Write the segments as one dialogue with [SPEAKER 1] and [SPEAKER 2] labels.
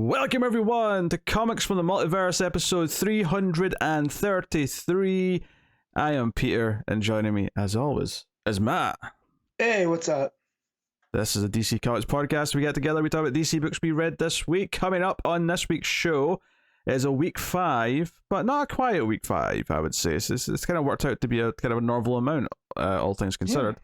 [SPEAKER 1] Welcome everyone to Comics from the Multiverse, episode 333. I am Peter, and joining me, as always, is Matt.
[SPEAKER 2] Hey, what's up?
[SPEAKER 1] This is a DC Comics podcast. We get together, we talk about DC books we read this week. Coming up on this week's show is a week 5, but not a quiet week 5, I would say. It's kind of worked out to be a kind of a normal amount, all things considered.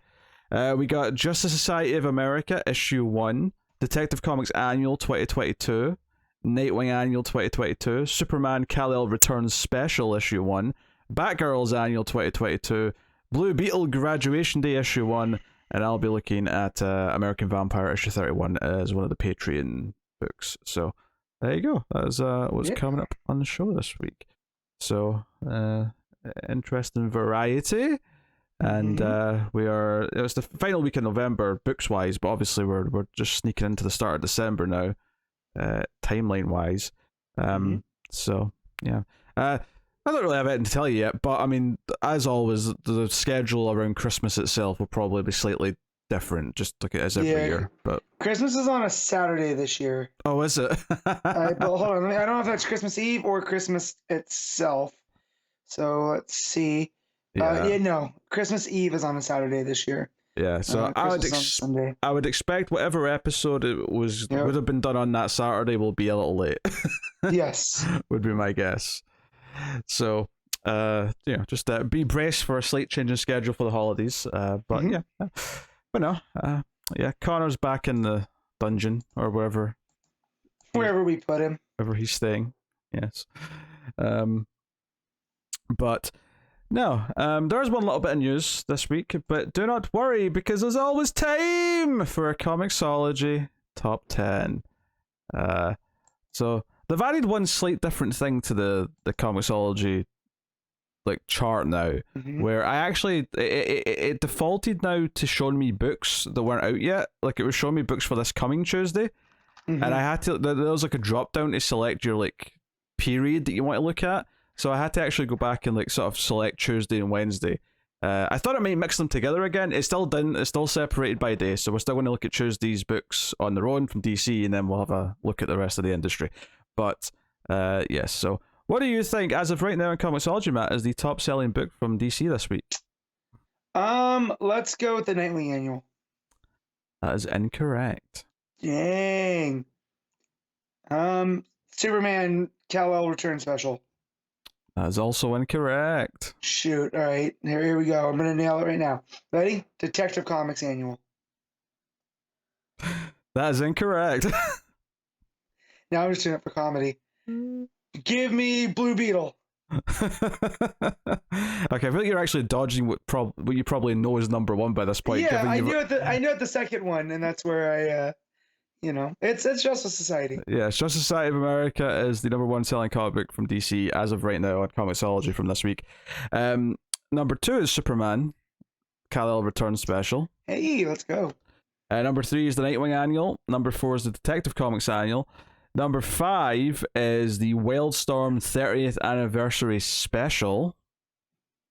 [SPEAKER 1] Yeah. We got Justice Society of America, issue 1, Detective Comics Annual 2022, Nightwing Annual 2022, Superman Kal-El Returns Special issue 1, Batgirls Annual 2022, Blue Beetle Graduation Day issue 1, and I'll be looking at American Vampire issue 31 as one of the Patreon books. So there you go. That's what's coming up on the show this week. So interesting variety. And it's the final week in November books wise, but obviously we're just sneaking into the start of December now, timeline wise. So yeah, I don't really have anything to tell you yet, but I mean, as always, the schedule around Christmas itself will probably be slightly different, just like it is every year. But
[SPEAKER 2] Christmas is on a Saturday this year.
[SPEAKER 1] Oh, is it?
[SPEAKER 2] But hold on, I don't know if that's Christmas Eve or Christmas itself. So let's see. No, Christmas Eve is on a Saturday this year.
[SPEAKER 1] Yeah, so I would expect whatever episode it was would have been done on that Saturday will be a little late.
[SPEAKER 2] Yes,
[SPEAKER 1] would be my guess. So, just be braced for a slight change in schedule for the holidays. Connor's back in the dungeon or wherever
[SPEAKER 2] we put him,
[SPEAKER 1] wherever he's staying. Yes, but. No, there's one little bit of news this week, but do not worry because there's always time for a ComiXology top 10. So they've added one slight different thing to the ComiXology chart now, where I actually it defaulted now to showing me books that weren't out yet. Like it was showing me books for this coming Tuesday, and I had to. There was a drop down to select your period that you want to look at. So I had to actually go back and sort of select Tuesday and Wednesday. I thought I might mix them together again. It still didn't. It's still separated by day. So we're still going to look at Tuesday's books on their own from DC, and then we'll have a look at the rest of the industry. But yes. So what do you think, as of right now in ComiXology, Matt, is the top selling book from DC this week?
[SPEAKER 2] Let's go with the Nightwing Annual.
[SPEAKER 1] That is incorrect.
[SPEAKER 2] Dang. Superman Kal-El Return Special.
[SPEAKER 1] That is also incorrect.
[SPEAKER 2] Shoot. All right. Here we go. I'm going to nail it right now. Ready? Detective Comics Annual.
[SPEAKER 1] That is incorrect.
[SPEAKER 2] Now I'm just doing it for comedy. Give me Blue Beetle.
[SPEAKER 1] Okay, I feel like you're actually dodging what you probably know is number 1 by this point.
[SPEAKER 2] Yeah, I knew it the second one, and that's where I... it's Justice Society. Yeah,
[SPEAKER 1] Justice Society of America is the number 1 selling comic book from DC as of right now on ComiXology from this week. Number 2 is Superman Kal-El Return Special.
[SPEAKER 2] Hey, let's go.
[SPEAKER 1] Number 3 is the Nightwing Annual. Number 4 is the Detective Comics Annual. Number 5 is the Wildstorm 30th Anniversary Special.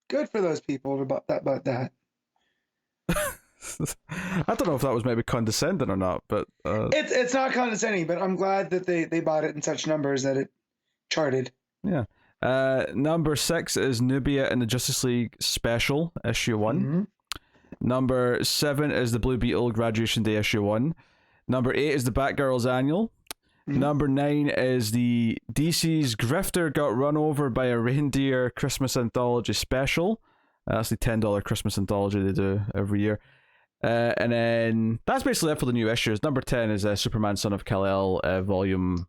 [SPEAKER 2] Good for those people about that.
[SPEAKER 1] I don't know if that was maybe condescending or not, but
[SPEAKER 2] it's not condescending, but I'm glad that they bought it in such numbers that it charted.
[SPEAKER 1] Yeah. Number 6 is Nubia in the Justice League Special issue 1. Number 7 is the Blue Beetle Graduation Day issue 1. Number 8 is the Batgirls Annual. Number 9 is the DC's Grifter Got Run Over by a Reindeer Christmas Anthology Special. That's the $10 Christmas anthology they do every year. And then that's basically it for the new issues. Number 10 is Superman Son of Kal-El volume.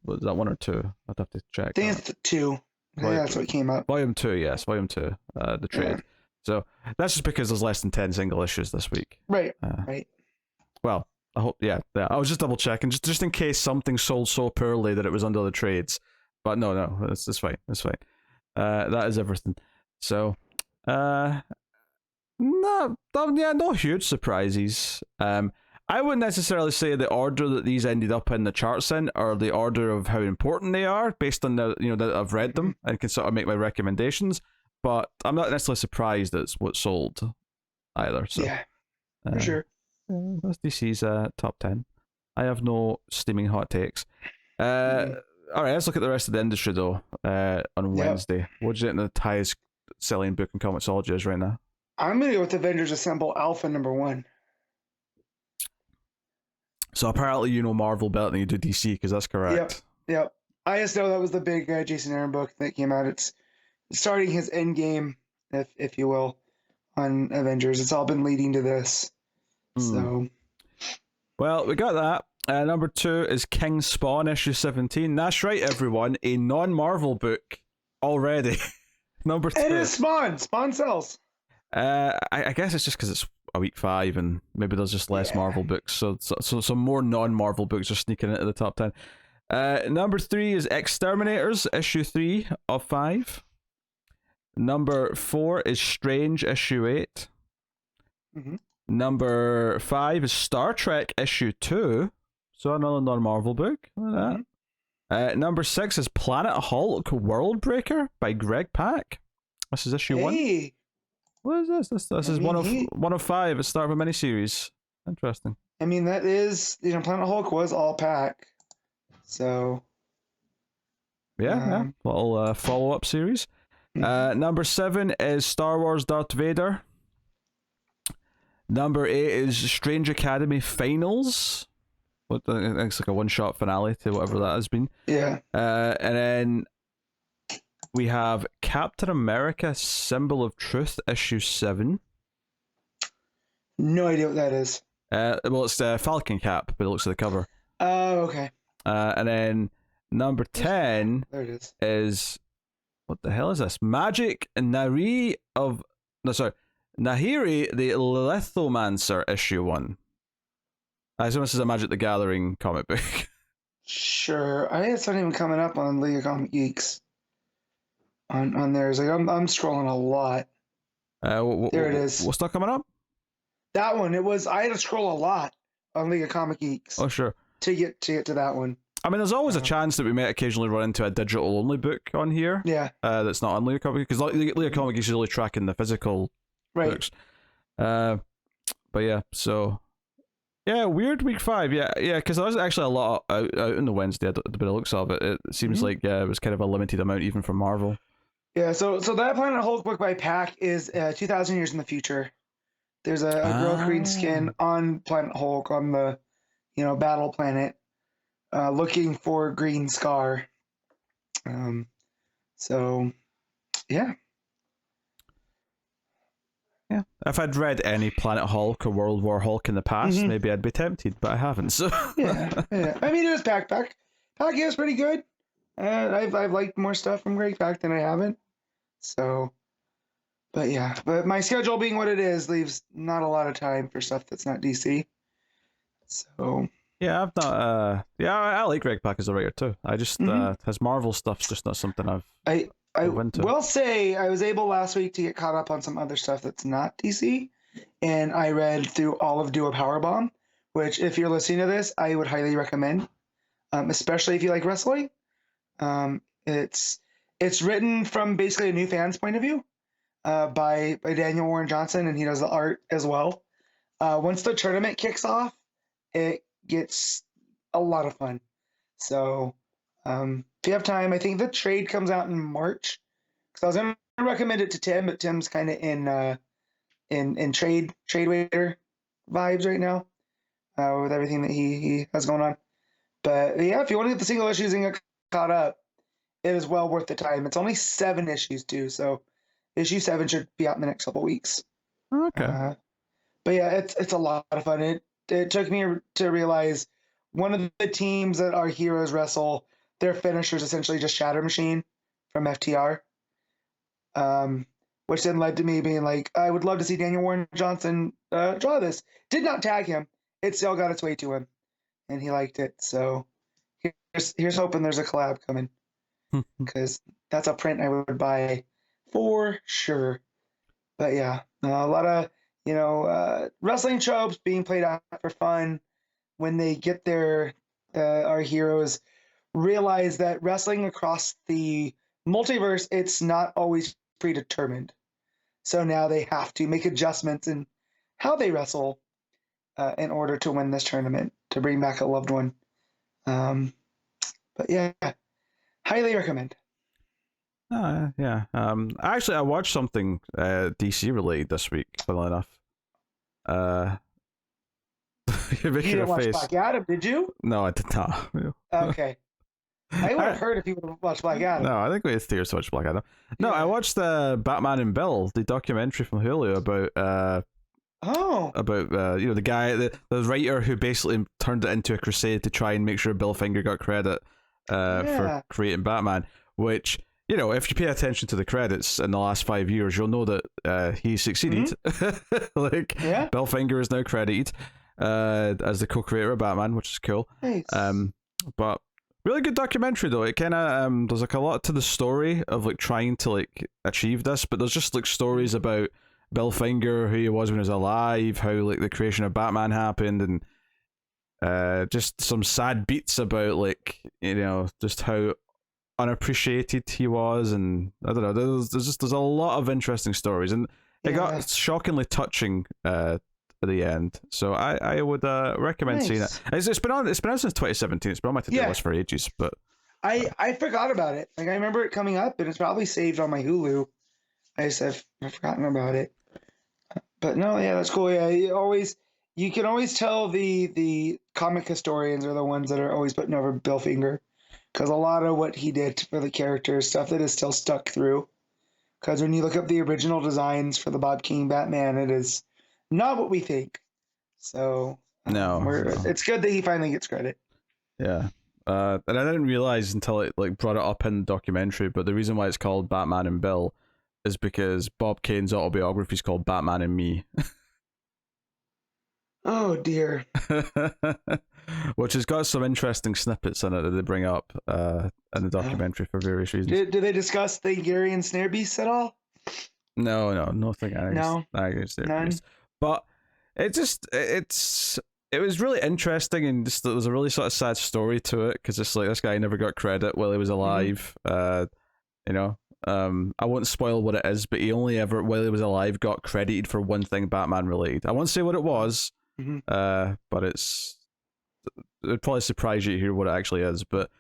[SPEAKER 1] Was that 1 or 2? I'd have to check.
[SPEAKER 2] I think it's 2. That's what came up.
[SPEAKER 1] Volume 2, yes. Volume 2, the trade. Yeah. So that's just because there's less than 10 single issues this week.
[SPEAKER 2] Right, right.
[SPEAKER 1] Well, I hope, yeah. I was just double checking, just in case something sold so poorly that it was under the trades. But no, it's fine. It's fine. That is everything. So, no huge surprises. I wouldn't necessarily say the order that these ended up in the charts in, or the order of how important they are, based on that I've read them and can sort of make my recommendations. But I'm not necessarily surprised that's what sold either. So
[SPEAKER 2] yeah, for sure.
[SPEAKER 1] That's DC's top 10. I have no steaming hot takes. All right, let's look at the rest of the industry though. On Wednesday, what do you think the highest selling book in ComiXology is right now?
[SPEAKER 2] I'm gonna go with Avengers Assemble Alpha #1.
[SPEAKER 1] So apparently you know Marvel better than you do DC, because that's correct.
[SPEAKER 2] Yep. I just know that was the big Jason Aaron book that came out. It's starting his end game, if you will, on Avengers. It's all been leading to this. So,
[SPEAKER 1] well, we got that. Number 2 is King Spawn issue 17. That's right, everyone. A non-Marvel book already. Number 2.
[SPEAKER 2] It is Spawn. Spawn sells.
[SPEAKER 1] I guess it's just because it's a week 5 and maybe there's just less Marvel books. So some more non-Marvel books are sneaking into the top 10. Number 3 is Exterminators issue 3 of 5. Number 4 is Strange issue 8. Number 5 is Star Trek issue 2. So another non-Marvel book. Look at that. Number 6 is Planet Hulk Worldbreaker by Greg Pak. This is issue 1. What is this? This is one of 5. It's start of a miniseries. Interesting.
[SPEAKER 2] I mean, that is, Planet Hulk was all Pak. So.
[SPEAKER 1] Yeah. Little follow-up series. Number 7 is Star Wars Darth Vader. Number 8 is Strange Academy Finals. I think it's like a one-shot finale to whatever that has been.
[SPEAKER 2] Yeah.
[SPEAKER 1] And then we have Captain America Symbol of Truth issue 7.
[SPEAKER 2] No idea what that is.
[SPEAKER 1] Well, it's Falcon Cap, but it looks at the cover.
[SPEAKER 2] Oh, okay.
[SPEAKER 1] And then number 10
[SPEAKER 2] there it
[SPEAKER 1] is what the hell is this? Magic Nahiri Nahiri the Lithomancer issue 1. I assume this is a Magic the Gathering comic book.
[SPEAKER 2] Sure. I think it's not even coming up on League of Comic Geeks. On there, like I'm scrolling a lot. There it is.
[SPEAKER 1] What's not coming up?
[SPEAKER 2] That one. I had to scroll a lot on League of Comic Geeks.
[SPEAKER 1] Oh, sure.
[SPEAKER 2] To get to that one.
[SPEAKER 1] I mean, there's always a chance that we may occasionally run into a digital only book on here.
[SPEAKER 2] Yeah.
[SPEAKER 1] That's not on League of Comic Geeks, because League of Comic Geeks is only tracking the physical books. But yeah, so. Yeah, weird week 5. Yeah, because there was actually a lot out on the Wednesday. The bit of looks of it. It seems like it was kind of a limited amount even for Marvel.
[SPEAKER 2] Yeah, so that Planet Hulk book by Pak is 2,000 years in the future. There's a girl with green skin on Planet Hulk on the battle planet, looking for Green Scar. So yeah.
[SPEAKER 1] Yeah, if I'd read any Planet Hulk or World War Hulk in the past, maybe I'd be tempted, but I haven't. So
[SPEAKER 2] yeah. I mean, it was Pak is pretty good. I've liked more stuff from Greg Pak than I haven't. So, but my schedule being what it is leaves not a lot of time for stuff that's not DC. So
[SPEAKER 1] yeah, I've not. I like Greg Pak as a writer too. I just his Marvel stuff's just not something I
[SPEAKER 2] will say I was able last week to get caught up on some other stuff that's not DC, and I read through all of Do a Powerbomb, which if you're listening to this, I would highly recommend, especially if you like wrestling. It's written from basically a new fan's point of view, by Daniel Warren Johnson, and he does the art as well. Once the tournament kicks off, it gets a lot of fun. So if you have time, I think the trade comes out in March. Because I was going to recommend it to Tim, but Tim's kind of in trade waiter vibes right now, with everything that he has going on. But yeah, if you want to get the single issues and get caught up, it is well worth the time. It's only 7 issues too, so issue 7 should be out in the next couple weeks.
[SPEAKER 1] Okay.
[SPEAKER 2] But yeah, it's a lot of fun. It took me to realize one of the teams that our heroes wrestle, their finisher is essentially just Shatter Machine from FTR. Which then led to me being like, I would love to see Daniel Warren Johnson draw this. Did not tag him. It still got its way to him, and he liked it. So here's hoping there's a collab coming, because that's a print I would buy for sure. But yeah, a lot of wrestling tropes being played out for fun. When they get there, our heroes realize that wrestling across the multiverse, it's not always predetermined. So now they have to make adjustments in how they wrestle in order to win this tournament, to bring back a loved one. But yeah, highly recommend.
[SPEAKER 1] Yeah. Actually, I watched something DC related this week. Funnily enough. You're
[SPEAKER 2] You
[SPEAKER 1] making a
[SPEAKER 2] didn't watch
[SPEAKER 1] face.
[SPEAKER 2] Black Adam, did you?
[SPEAKER 1] No, I did not.
[SPEAKER 2] Okay. I would have heard if you would have watched Black Adam.
[SPEAKER 1] No, I think we had theories to watch Black Adam. No,
[SPEAKER 2] Yeah.
[SPEAKER 1] I watched Batman and Bill, the documentary from Hulu about the guy, the writer who basically turned it into a crusade to try and make sure Bill Finger got credit for creating Batman. Which, you know, if you pay attention to the credits in the last 5 years, you'll know that he succeeded. Bill Finger is now credited as the co-creator of Batman, which is cool.
[SPEAKER 2] Nice.
[SPEAKER 1] But really good documentary though. It kind of there's like a lot to the story of like trying to like achieve this, but there's just like stories about Bill Finger, who he was when he was alive, how like the creation of Batman happened, and just some sad beats about like, you know, just how unappreciated he was, and I don't know. There's a lot of interesting stories, and it got shockingly touching at the end. So I would recommend seeing it. It's been on since 2017. It's been on my to-do list for ages, but
[SPEAKER 2] I forgot about it. Like I remember it coming up, and it's probably saved on my Hulu. I've forgotten about it. But no, yeah, that's cool. Yeah, you can always tell the comic historians are the ones that are always putting over Bill Finger, because a lot of what he did for the character is stuff that is still stuck through. Because when you look up the original designs for the Bob Kane Batman, it is not what we think. So it's good that he finally gets credit.
[SPEAKER 1] Yeah. And I didn't realize until it like brought it up in the documentary, but the reason why it's called Batman and Bill is because Bob Kane's autobiography is called Batman and Me.
[SPEAKER 2] Oh dear.
[SPEAKER 1] Which has got some interesting snippets in it that they bring up in the documentary for various reasons.
[SPEAKER 2] Did they discuss the Garian snare beasts at all?
[SPEAKER 1] No, nothing.
[SPEAKER 2] No, none.
[SPEAKER 1] But it was really interesting, and just there was a really sort of sad story to it, because it's like this guy never got credit while he was alive. You know, I won't spoil what it is, but he only ever, while he was alive, got credited for one thing Batman related. I won't say what it was, but it'd probably surprise you to hear what it actually is. But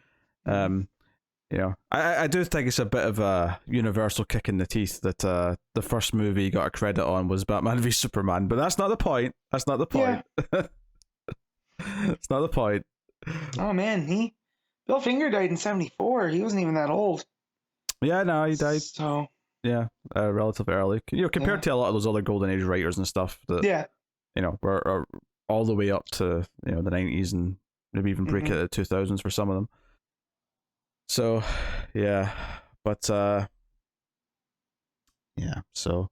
[SPEAKER 1] you know, I do think it's a bit of a universal kick in the teeth that the first movie he got a credit on was Batman v Superman, but that's not the point. That's not the point. Yeah. It's not the point.
[SPEAKER 2] Oh man, Bill Finger died in 1974. He wasn't even that old.
[SPEAKER 1] Yeah, no, he died.
[SPEAKER 2] So
[SPEAKER 1] yeah, relatively early. You know, compared to a lot of those other Golden Age writers and stuff that you know were all the way up to, you know, the 90s and maybe even break it at the 2000s for some of them. So yeah, but yeah, so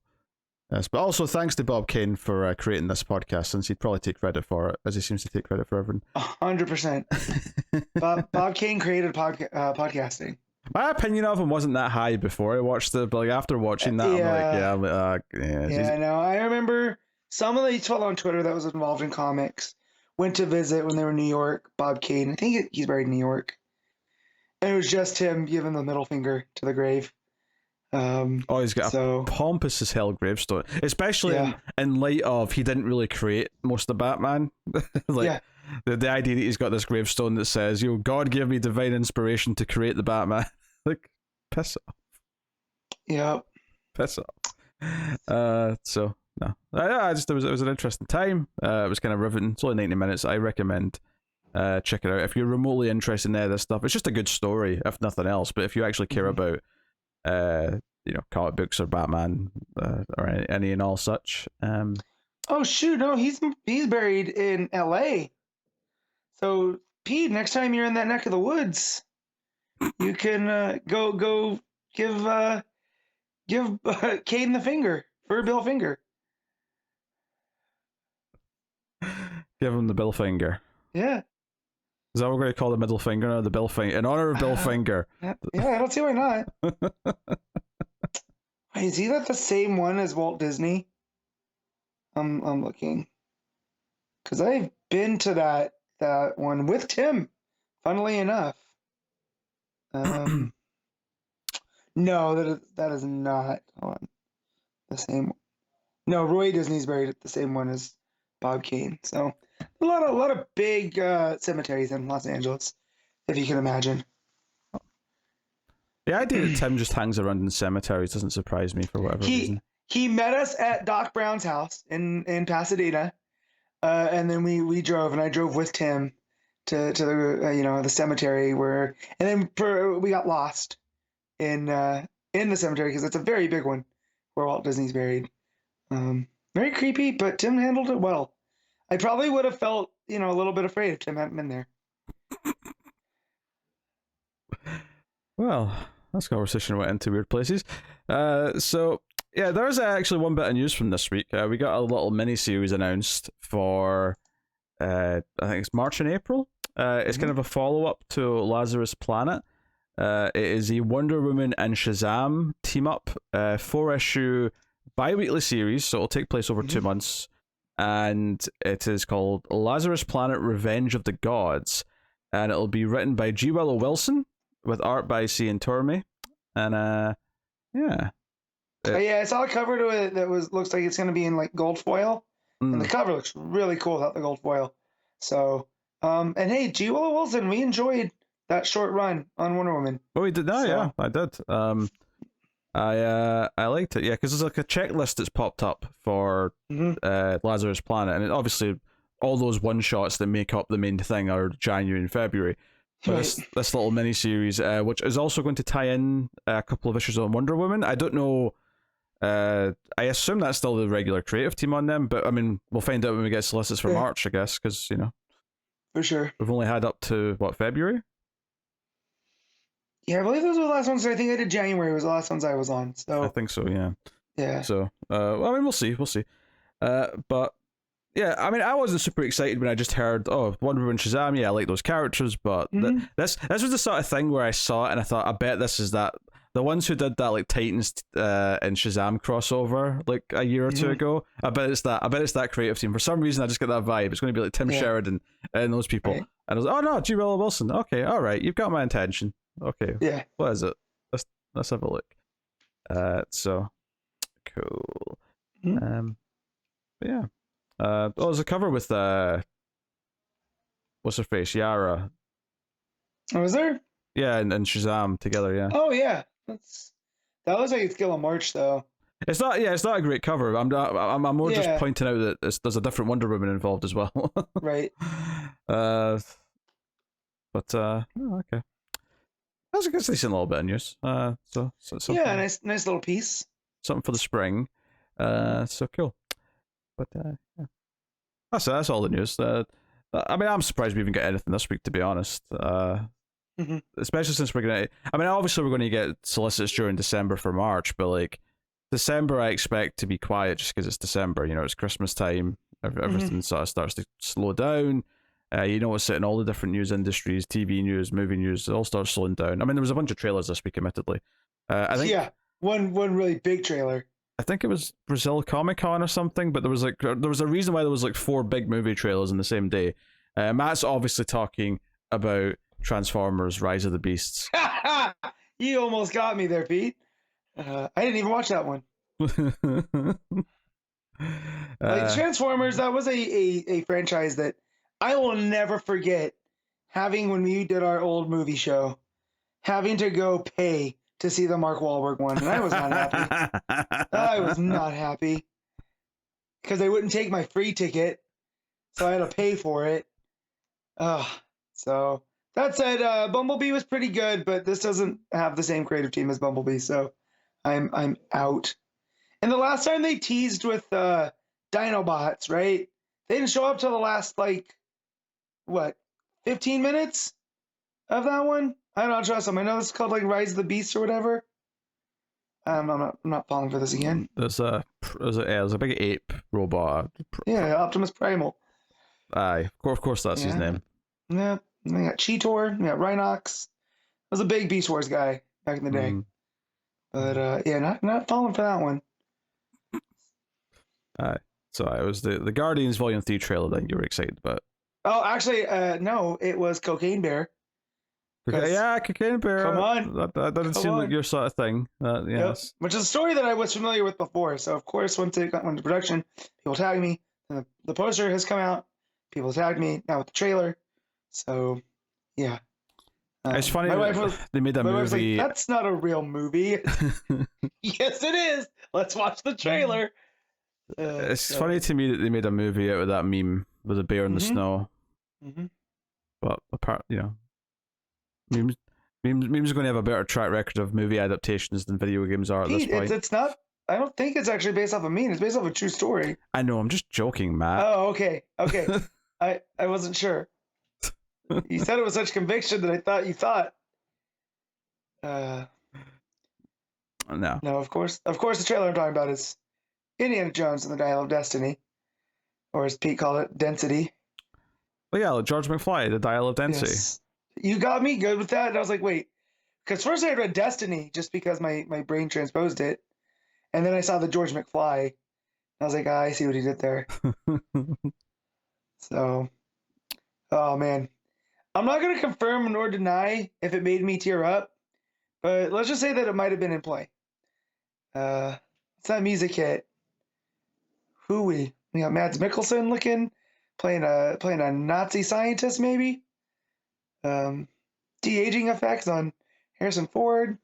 [SPEAKER 1] yes, but also thanks to Bob Kane for creating this podcast, since he'd probably take credit for it, as he seems to take credit for everything.
[SPEAKER 2] 100%. Bob Kane created podcasting.
[SPEAKER 1] My opinion of him wasn't that high before I watched it, but like after watching that, I'm like,
[SPEAKER 2] yeah. No, I remember some of the people on Twitter that was involved in comics went to visit when they were in New York. Bob Kane, I think he's buried in New York, and it was just him giving the middle finger to the grave.
[SPEAKER 1] He's got a pompous as hell gravestone, especially in light of he didn't really create most of Batman. The idea that he's got this gravestone that says, "You know, God gave me divine inspiration to create the Batman." Like, piss off.
[SPEAKER 2] Yep.
[SPEAKER 1] Piss off. So no, it was an interesting time. It was kind of riveting. It's only 90 minutes. I recommend check it out if you're remotely interested in any of this stuff. It's just a good story, if nothing else. But if you actually care about you know, comic books or Batman or any and all such.
[SPEAKER 2] Oh shoot, no, he's buried in LA. So Pete, next time you're in that neck of the woods, you can go give Kane the finger for Bill Finger.
[SPEAKER 1] Give him the Bill Finger.
[SPEAKER 2] Yeah.
[SPEAKER 1] Is that what we're going to call the middle finger or the Bill Finger? In honor of Bill Finger.
[SPEAKER 2] Yeah, I don't see why not. Is he that the same one as Walt Disney? I'm looking, because I've been to that one with Tim. Funnily enough, no, that is not the same. No, Roy Disney's buried at the same one as Bob Kane. So a lot of big cemeteries in Los Angeles, if you can imagine.
[SPEAKER 1] The idea that Tim just hangs around in cemeteries doesn't surprise me for whatever reason.
[SPEAKER 2] He met us at Doc Brown's house in Pasadena, and then we drove, and I drove with Tim to the the cemetery and then we got lost in the cemetery because it's a very big one where Walt Disney's buried. Very creepy, but Tim handled it well. I probably would have felt a little bit afraid if Tim hadn't been there.
[SPEAKER 1] Well, this conversation went into weird places. So yeah, there's actually one bit of news from this week. We got a little mini series announced for I think it's March and April. It's kind of a follow up to Lazarus Planet. It is a Wonder Woman and Shazam team up 4-issue bi-weekly series, so it'll take place over 2 months, and it is called Lazarus Planet: Revenge of the Gods, and it'll be written by G. Willow Wilson with art by Cian Tormey, and
[SPEAKER 2] yeah, I saw a cover to it that looks like it's going to be in like gold foil, and the cover looks really cool without the gold foil. So, and hey, G. Willow Wilson, we enjoyed that short run on Wonder Woman.
[SPEAKER 1] Oh, we did that, yeah, I did. I liked it, yeah, because there's like a checklist that's popped up for Lazarus Planet, and obviously all those one shots that make up the main thing are January and February. But this little mini series, which is also going to tie in a couple of issues on Wonder Woman. I don't know. I assume that's still the regular creative team on them, but I mean, we'll find out when we get solicits for March, I guess, because
[SPEAKER 2] for sure
[SPEAKER 1] we've only had up to February.
[SPEAKER 2] Yeah, I believe those were the last ones. I think I did January was the last ones I was on. So
[SPEAKER 1] I think so, yeah.
[SPEAKER 2] Yeah.
[SPEAKER 1] So, I mean, we'll see. But yeah, I mean, I wasn't super excited when I just heard, oh, Wonder Woman, Shazam. Yeah, I like those characters, but this was the sort of thing where I saw it and I thought, I bet this is that the ones who did that like Titans and Shazam crossover like a year or two ago. I bet it's that creative team. For some reason, I just get that vibe. It's going to be like Tim Sheridan and those people. Right. And I was like, oh no, G. Willow Wilson. Okay, all right, you've got my attention. Okay.
[SPEAKER 2] Yeah.
[SPEAKER 1] What is it? Let's have a look. So cool. But yeah. There's a cover with what's her face? Yara.
[SPEAKER 2] Oh, was there?
[SPEAKER 1] Yeah, and Shazam together, yeah.
[SPEAKER 2] Oh yeah. That looks like it's Kill a March though.
[SPEAKER 1] It's not a great cover. I'm more just pointing out that there's a different Wonder Woman involved as well.
[SPEAKER 2] Right.
[SPEAKER 1] Okay. That's a decent little bit of news. So
[SPEAKER 2] yeah, nice little piece.
[SPEAKER 1] Something for the spring. So cool. But yeah, that's all the news. I mean, I'm surprised we even get anything this week, to be honest. Especially since we're gonna. I mean, obviously we're going to get solicits during December for March, but like December, I expect to be quiet just because it's December. It's Christmas time. Everything sort of starts to slow down. It's in all the different news industries, TV news, movie news, it all starts slowing down. I mean, there was a bunch of trailers this week, admittedly. I think
[SPEAKER 2] one really big trailer.
[SPEAKER 1] I think it was Brazil Comic Con or something, but there was a reason why there was like 4 big movie trailers in the same day. Matt's obviously talking about Transformers: Rise of the Beasts.
[SPEAKER 2] You almost got me there, Pete. I didn't even watch that one. Like Transformers, that was a franchise that I will never forget when we did our old movie show, having to go pay to see the Mark Wahlberg one, and I was not happy. I was not happy because they wouldn't take my free ticket, so I had to pay for it. So that said, Bumblebee was pretty good, but this doesn't have the same creative team as Bumblebee, so I'm out. And the last time they teased with Dinobots, right? They didn't show up till the last 15 minutes of that one. I don't trust them. I know it's called like Rise of the Beast or whatever. I'm not falling for this again.
[SPEAKER 1] There's a big ape robot.
[SPEAKER 2] Yeah, Optimus Primal.
[SPEAKER 1] Aye, of course that's his name.
[SPEAKER 2] Yeah, and we got Cheetor, we got Rhinox. I was a big Beast Wars guy back in the day. But not falling for that one.
[SPEAKER 1] So it was the Guardians Volume 3 trailer that you were excited about.
[SPEAKER 2] Oh, actually, no, it was Cocaine Bear.
[SPEAKER 1] Yeah, Cocaine Bear.
[SPEAKER 2] Come on.
[SPEAKER 1] That doesn't seem like your sort of thing. Yes.
[SPEAKER 2] Yep. Which is a story that I was familiar with before. So, of course, once it got into production, people tagged me. The poster has come out. People tagged me now with the trailer. So, yeah.
[SPEAKER 1] It's funny.
[SPEAKER 2] My wife was,
[SPEAKER 1] they made a
[SPEAKER 2] my wife's like,
[SPEAKER 1] movie.
[SPEAKER 2] that's not a real movie. Yes, it is. Let's watch the trailer.
[SPEAKER 1] It's funny to me that they made a movie out of that meme with a bear in the snow. But apart, memes are going to have a better track record of movie adaptations than video games are at this point.
[SPEAKER 2] It's not. I don't think it's actually based off a meme. It's based off a true story.
[SPEAKER 1] I know. I'm just joking, Matt.
[SPEAKER 2] Oh, okay. I wasn't sure. You said it with such conviction that I thought you thought.
[SPEAKER 1] No.
[SPEAKER 2] No, of course, the trailer I'm talking about is Indiana Jones and the Dial of Destiny, or as Pete called it, Density.
[SPEAKER 1] Well, yeah, George McFly, the Dial of Density.
[SPEAKER 2] Yes. You got me good with that, and I was like, wait, because first I had read Destiny just because my brain transposed it, and then I saw the George McFly, and I was like, I see what he did there. So, oh man, I'm not gonna confirm nor deny if it made me tear up, but let's just say that it might have been in play. It's that music hit. Who we got Mads Mikkelsen looking, playing a Nazi scientist maybe. De-aging effects on Harrison Ford.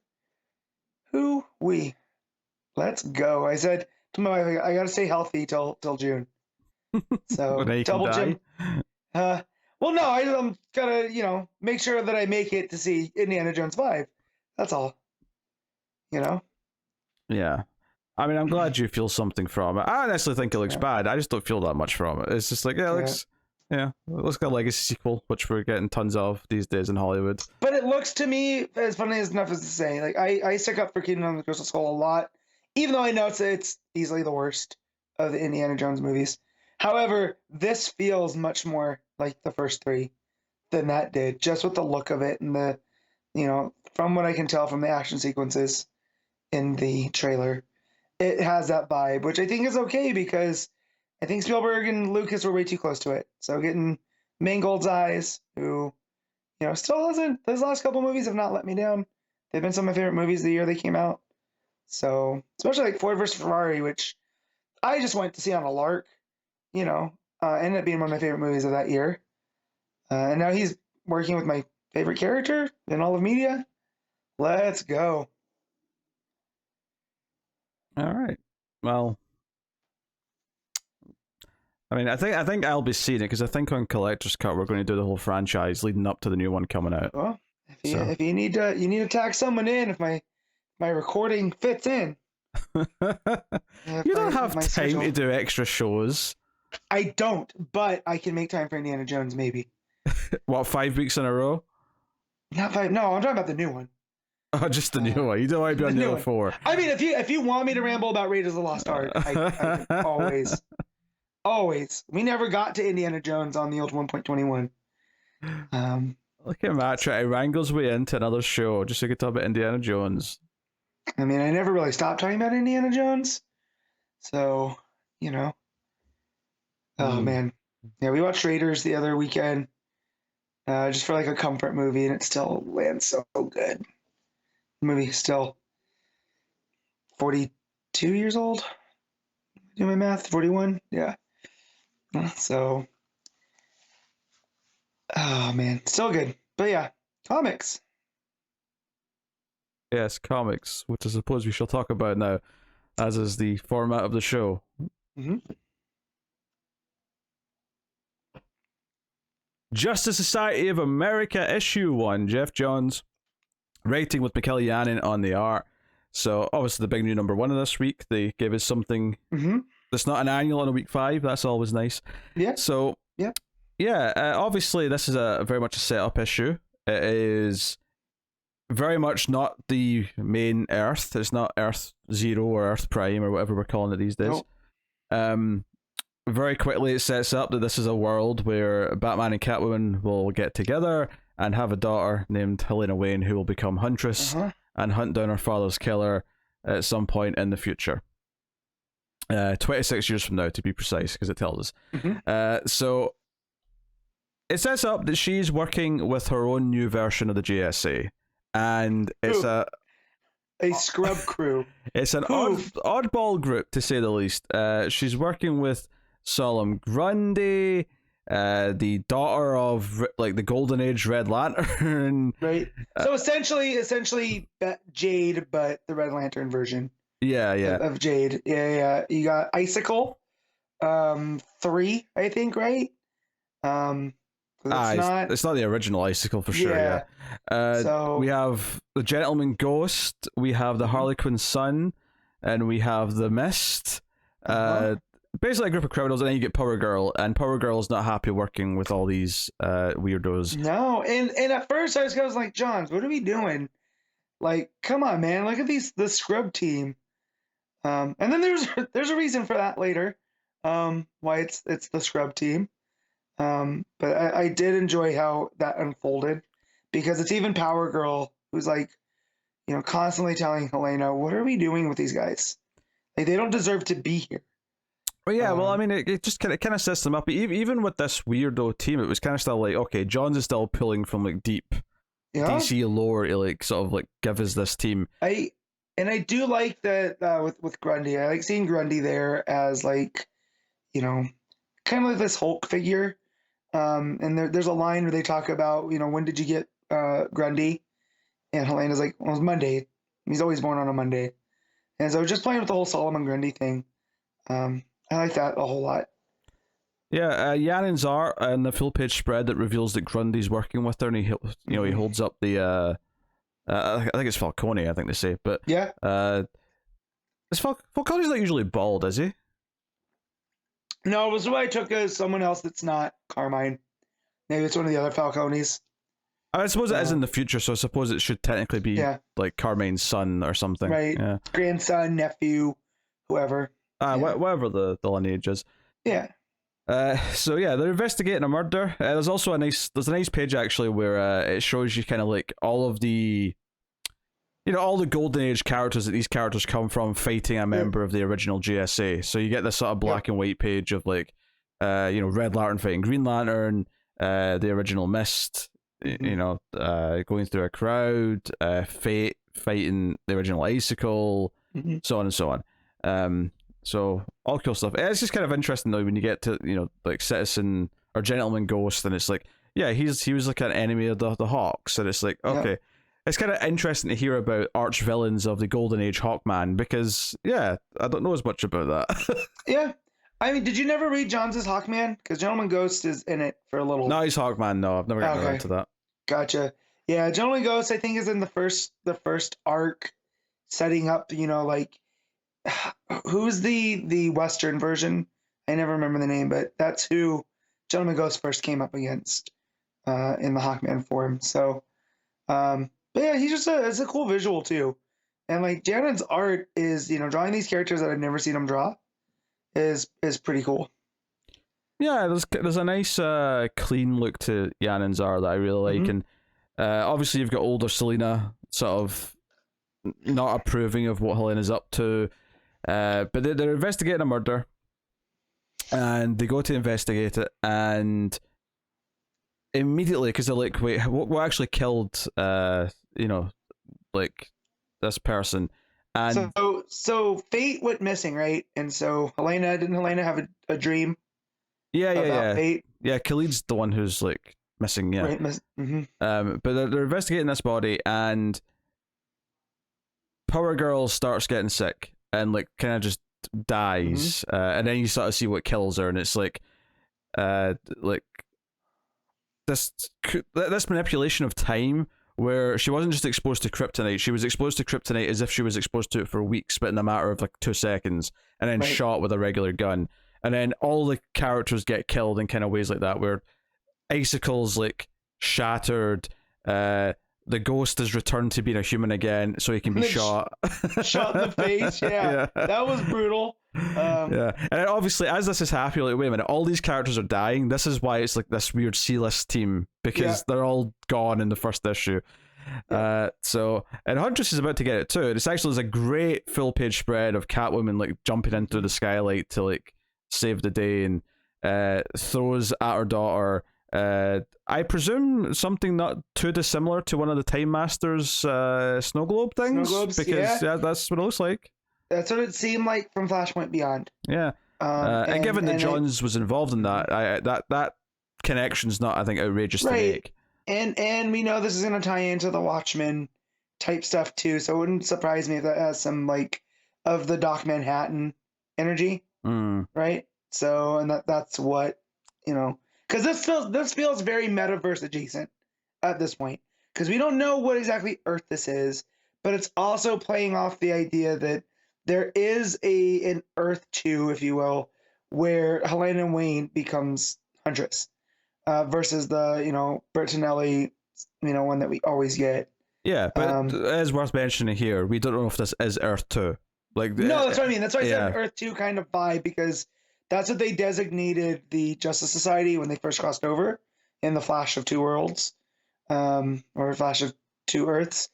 [SPEAKER 2] Who we? Let's go. I said to my wife, I gotta stay healthy till June. So double gym. Well, no, I'm gotta make sure that I make it to see Indiana Jones 5. That's all.
[SPEAKER 1] Yeah. I mean, I'm glad you feel something from it. I don't necessarily think it looks bad. I just don't feel that much from it. It's just like, it looks like a legacy sequel, which we're getting tons of these days in Hollywood.
[SPEAKER 2] But it looks to me, as funny as enough as to say, like I stick up for Kingdom of the Crystal Skull a lot, even though I know it's easily the worst of the Indiana Jones movies. However, this feels much more like the first three than that did, just with the look of it and the, from what I can tell from the action sequences in the trailer, it has that vibe, which I think is okay because I think Spielberg and Lucas were way too close to it. So getting Mangold's eyes, who, still hasn't, those last couple movies have not let me down. They've been some of my favorite movies the year they came out. So, especially like Ford vs. Ferrari, which I just went to see on a lark, ended up being one of my favorite movies of that year. And now he's working with my favorite character in all of media. Let's go.
[SPEAKER 1] All right. Well, I mean, I think I'll be seeing it because I think on Collector's Cut we're going to do the whole franchise leading up to the new one coming out.
[SPEAKER 2] Well, if you need to tag someone in, if my recording fits in.
[SPEAKER 1] You don't have time to do extra shows.
[SPEAKER 2] I don't, but I can make time for Indiana Jones maybe.
[SPEAKER 1] What, 5 weeks in a row?
[SPEAKER 2] Not 5. No, I'm talking about the new one.
[SPEAKER 1] Oh, just the new one. You don't want to be on the other 4.
[SPEAKER 2] I mean, if you want me to ramble about Raiders of the Lost Ark, I always. We never got to Indiana Jones on the old 1.21.
[SPEAKER 1] Look at Matt trying to wrangle his way into another show just so he could talk about Indiana Jones.
[SPEAKER 2] I mean, I never really stopped talking about Indiana Jones. So, Oh, man. Yeah, we watched Raiders the other weekend just for like a comfort movie, and it still lands so good. The movie still 42 years old. Do my math? 41? Yeah. So, oh, man. Still good. But yeah, comics.
[SPEAKER 1] Yes, comics, which I suppose we shall talk about now, as is the format of the show.
[SPEAKER 2] Mm-hmm.
[SPEAKER 1] Justice Society of America issue 1. Geoff Johns writing with MIkel Janin on the art. So obviously the big new number 1 of this week. They gave us something that's not an annual in a week 5. That's always nice.
[SPEAKER 2] Yeah.
[SPEAKER 1] So obviously this is a very much a setup issue. It is very much not the main Earth. It's not Earth 0 or Earth Prime or whatever we're calling it these days. Nope. Very quickly it sets up that this is a world where Batman and Catwoman will get together and have a daughter named Helena Wayne who will become Huntress and hunt down her father's killer at some point in the future. 26 years from now, to be precise, because it tells us. So it sets up that she's working with her own new version of the JSA. And it's a
[SPEAKER 2] scrub crew.
[SPEAKER 1] It's an oddball group, to say the least. She's working with Solemn Grundy, the daughter of like the Golden Age Red Lantern.
[SPEAKER 2] Right. So essentially Jade, but the Red Lantern version.
[SPEAKER 1] Yeah,
[SPEAKER 2] Of Jade. Yeah. You got Icicle, 3, I think, right?
[SPEAKER 1] It's not the original Icicle for sure. Yeah. So we have the Gentleman Ghost, we have the Harley Quinn Son, and we have the Mist. Basically a group of criminals, and then you get Power Girl, and Power Girl is not happy working with all these weirdos.
[SPEAKER 2] No, and at first I was like, Johns, what are we doing? Like, come on, man, look at the scrub team. And then there's a reason for that later, why it's the scrub team. But I did enjoy how that unfolded, because it's even Power Girl who's like, constantly telling Helena, what are we doing with these guys? Like, they don't deserve to be here.
[SPEAKER 1] Well, yeah, well, I mean, it just kind of sets them up. But even with this weirdo team, it was kind of still like, okay, Johns is still pulling from like deep DC lore to like sort of like give us this team. I
[SPEAKER 2] do like that with Grundy. I like seeing Grundy there as like, kind of like this Hulk figure. And there's a line where they talk about, when did you get Grundy? And Helena's like, well, it was Monday. He's always born on a Monday. And so just playing with the whole Solomon Grundy thing. I like that a whole lot.
[SPEAKER 1] Yeah, Janin's art and the full page spread that reveals that Grundy's working with her, and he holds up the I think it's Falcone, I think they say, but
[SPEAKER 2] yeah,
[SPEAKER 1] Falcone's not usually bald, is he?
[SPEAKER 2] No, it was what I took as someone else that's not Carmine. Maybe it's one of the other Falcones.
[SPEAKER 1] I suppose it is in the future, so I suppose it should technically be like Carmine's son or something,
[SPEAKER 2] right? Yeah. Grandson, nephew, whoever.
[SPEAKER 1] Whatever the lineage is.
[SPEAKER 2] Yeah.
[SPEAKER 1] So yeah, they're investigating a murder. There's also a nice page actually where it shows you kind of like all of the, all the Golden Age characters that these characters come from fighting a member of the original GSA. So you get this sort of black and white page of like, Red Lantern fighting Green Lantern, the original Mist, going through a crowd, Fate fighting the original Icicle, so on and so on. So all cool stuff. It's just kind of interesting though when you get to like Citizen or Gentleman Ghost, and it's like, yeah, he was like an enemy of the Hawks, and it's like, okay, it's kind of interesting to hear about arch villains of the Golden Age Hawkman, because I don't know as much about that.
[SPEAKER 2] Yeah, I mean, did you never read Johns' Hawkman? Because Gentleman Ghost is in it for a little.
[SPEAKER 1] No, he's Hawkman. No, I've never gotten around to that.
[SPEAKER 2] Gotcha. Yeah, Gentleman Ghost I think is in the first arc, setting up like. Who's the Western version? I never remember the name, but that's who Gentleman Ghost first came up against in the Hawkman form. So, but yeah, he's just it's a cool visual too, and like Janin's art is drawing these characters that I've never seen him draw is pretty cool.
[SPEAKER 1] Yeah, there's a nice clean look to Janin's art that I really like, and obviously you've got older Selena sort of not approving of what Helena's up to. But they're investigating a murder, and they go to investigate it, and immediately, because they're like, wait, what actually killed like this person? And
[SPEAKER 2] so Fate went missing, right? And so didn't Helena have a dream?
[SPEAKER 1] Yeah.
[SPEAKER 2] Fate?
[SPEAKER 1] Yeah, Khalid's the one who's like missing. Yeah.
[SPEAKER 2] Right.
[SPEAKER 1] But they're investigating this body, and Power Girl starts getting sick and like kind of just dies, and then you sort of see what kills her, and it's like this manipulation of time where she wasn't just exposed to kryptonite, she was exposed to kryptonite as if she was exposed to it for weeks, but in a matter of like 2 seconds, and then shot with a regular gun, and then all the characters get killed in kind of ways like that, where Icicle's like shattered, the ghost has returned to being a human again, so he can be shot.
[SPEAKER 2] Shot in the face, yeah. That was brutal.
[SPEAKER 1] Yeah, and then obviously, as this is happening, like, wait a minute, all these characters are dying. This is why it's like this weird C-list team, because they're all gone in the first issue. So, and Huntress is about to get it too. It's actually there's a great full-page spread of Catwoman like jumping into the skylight to like save the day, and throws at her daughter. I presume something not too dissimilar to one of the Time Masters snow globe things, because that's what it looks like.
[SPEAKER 2] That's what it seemed like from Flashpoint Beyond.
[SPEAKER 1] Yeah, and given that Johns was involved in that, that connection's not, I think, outrageous to
[SPEAKER 2] Right.
[SPEAKER 1] make.
[SPEAKER 2] And we know this is going to tie into the Watchmen type stuff too, so it wouldn't surprise me if that has some like of the Doc Manhattan energy, right? So, and that's what, you know, because this feels very metaverse adjacent at this point, because we don't know what exactly Earth this is, but it's also playing off the idea that there is an Earth 2, if you will, where Helena Wayne becomes Huntress, versus the, you know, Bertinelli, you know, one that we always get.
[SPEAKER 1] Yeah, but it is worth mentioning here, we don't know if this is Earth 2. Like,
[SPEAKER 2] no, that's what I mean. That's why I said Earth 2 kind of vibe, because that's what they designated the Justice Society when they first crossed over in the Flash of Two Worlds, or Flash of Two Earths.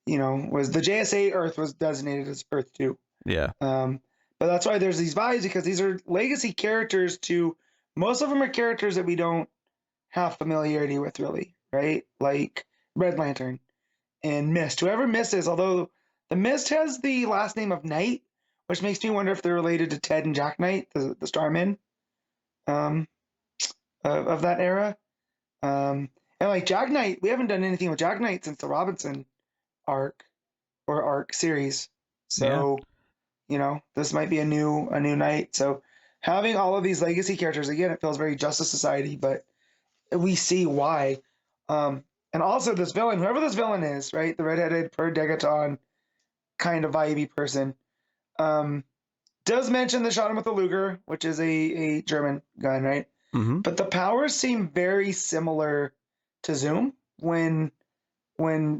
[SPEAKER 2] You know, was the JSA Earth was designated as Earth 2.
[SPEAKER 1] Yeah.
[SPEAKER 2] But that's why there's these vibes, because these are legacy characters to, most of them are characters that we don't have familiarity with, really, right? Like Red Lantern and Mist. Whoever Mist is, although the Mist has the last name of Knight, which makes me wonder if they're related to Ted and Jack Knight, the Starmen, of that era. And like Jack Knight, we haven't done anything with Jack Knight since the Robinson arc series. So, you know, this might be a new Knight. So having all of these legacy characters, again, it feels very Justice Society, but we see why. And also this villain, whoever this villain is, right? The redheaded per Degaton kind of vibey person, does mention they shot him with a Luger, which is a German gun, right? Mm-hmm. But the powers seem very similar to Zoom when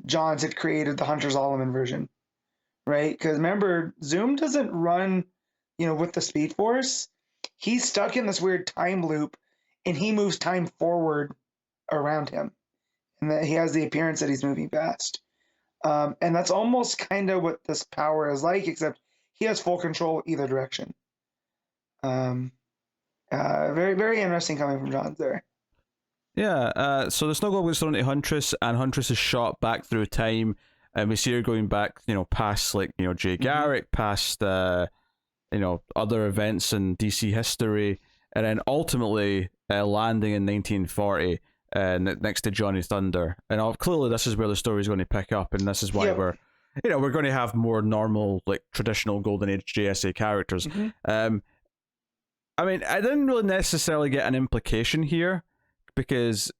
[SPEAKER 2] Johns had created the Hunter Zolomon version, right? Because remember, Zoom doesn't run, you know, with the Speed Force. He's stuck in this weird time loop, and he moves time forward around him, and that he has the appearance that he's moving fast. And that's almost kind of what this power is like, except he has full control either direction. Very, very interesting coming from Johns there.
[SPEAKER 1] Yeah, so the Snuggle gets thrown to Huntress, and Huntress is shot back through time, and we see her going back, you know, past, like, you know, Jay Garrick, past, you know, other events in DC history, and then ultimately landing in 1940 next to Johnny Thunder. And clearly this is where the story is going to pick up, and this is why we're going to have more normal, like, traditional Golden Age JSA characters. I mean, I didn't really necessarily get an implication here, because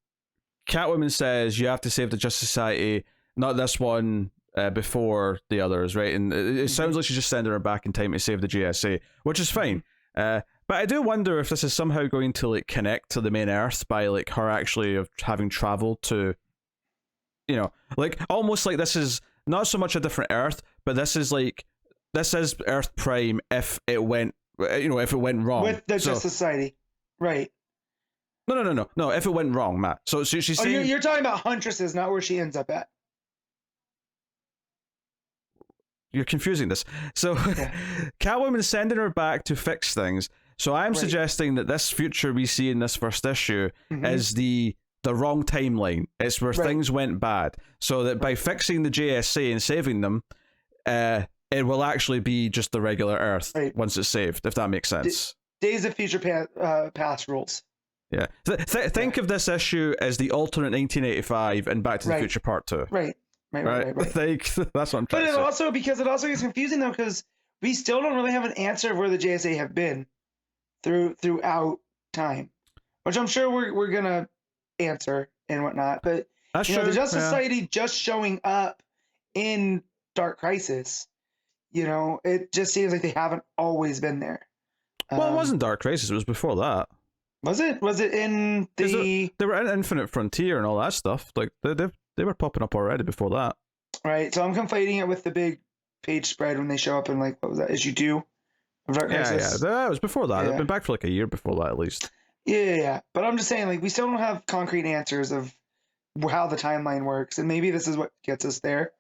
[SPEAKER 1] Catwoman says you have to save the Justice Society, not this one, before the others, right? And it sounds like she's just sending her back in time to save the GSA, which is fine. But I do wonder if this is somehow going to, like, connect to the main Earth by, like, her actually of having traveled to, you know, like, almost like this is not so much a different Earth, but this is Earth Prime if it went, you know, if it went wrong
[SPEAKER 2] with the Justice Society, right?
[SPEAKER 1] No. If it went wrong, Matt. So she's saying
[SPEAKER 2] you're talking about Huntress's, not where she ends up at.
[SPEAKER 1] You're confusing this. So Catwoman's sending her back to fix things. So I'm suggesting that this future we see in this first issue is the wrong timeline. It's where things went bad. So that by fixing the JSA and saving them, it will actually be just the regular Earth once it's saved, if that makes sense.
[SPEAKER 2] Days of Future Past rules.
[SPEAKER 1] Yeah. Think of this issue as the alternate 1985 and Back to the Future Part 2.
[SPEAKER 2] Right.
[SPEAKER 1] Like, that's what I'm trying to say.
[SPEAKER 2] But it also gets confusing, though, because we still don't really have an answer of where the JSA have been throughout time, which I'm sure we're going to answer and whatnot. But
[SPEAKER 1] that's
[SPEAKER 2] the Justice Society just showing up in Dark Crisis, you know, it just seems like they haven't always been there.
[SPEAKER 1] Well, it wasn't Dark Crisis. It was before that.
[SPEAKER 2] Was it? Was it in the...
[SPEAKER 1] They were in Infinite Frontier and all that stuff. Like, they were popping up already before that.
[SPEAKER 2] Right, so I'm conflating it with the big page spread when they show up in, like, what was that, issue 2 of Dark Crisis?
[SPEAKER 1] Yeah, it was before that. They've been back for like a year before that, at least.
[SPEAKER 2] Yeah. But I'm just saying, like, we still don't have concrete answers of how the timeline works, and maybe this is what gets us there,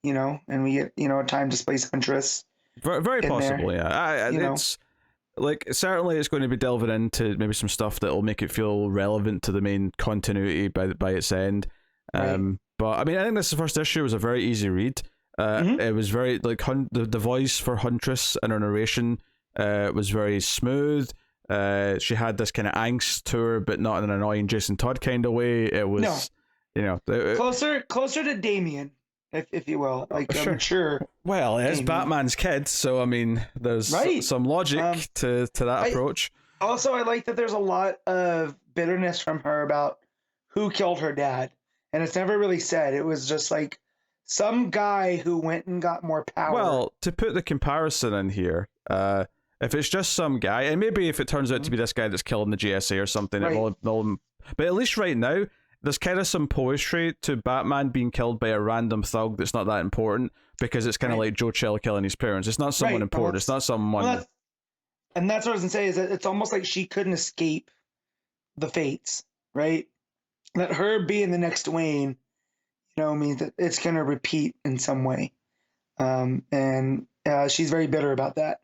[SPEAKER 2] you know, and we get, you know, a time-displaced Huntress.
[SPEAKER 1] Very possible, yeah. It's... Like, certainly it's going to be delving into maybe some stuff that will make it feel relevant to the main continuity by its end. But, I mean, I think this first issue was a very easy read. It was very, like, the voice for Huntress and her narration was very smooth. She had this kind of angst to her, but not in an annoying Jason Todd kind of way. It was,
[SPEAKER 2] closer to Damien, if you will, like
[SPEAKER 1] sure.
[SPEAKER 2] mature.
[SPEAKER 1] Well, it's
[SPEAKER 2] Damien.
[SPEAKER 1] Batman's kid, so I mean, there's some logic to that approach.
[SPEAKER 2] Also, I like that there's a lot of bitterness from her about who killed her dad, and it's never really said. It was just like some guy who went and got more power.
[SPEAKER 1] Well, to put the comparison in here, if it's just some guy, and maybe if it turns out to be this guy that's killed in the GSA or something, but at least right now, there's kind of some poetry to Batman being killed by a random thug that's not that important, because it's kind of like Joe Chill killing his parents. It's not someone important. It's not someone...
[SPEAKER 2] and that's what I was going to say, is that it's almost like she couldn't escape the fates, right? That her being the next Wayne, means that it's going to repeat in some way. And she's very bitter about that,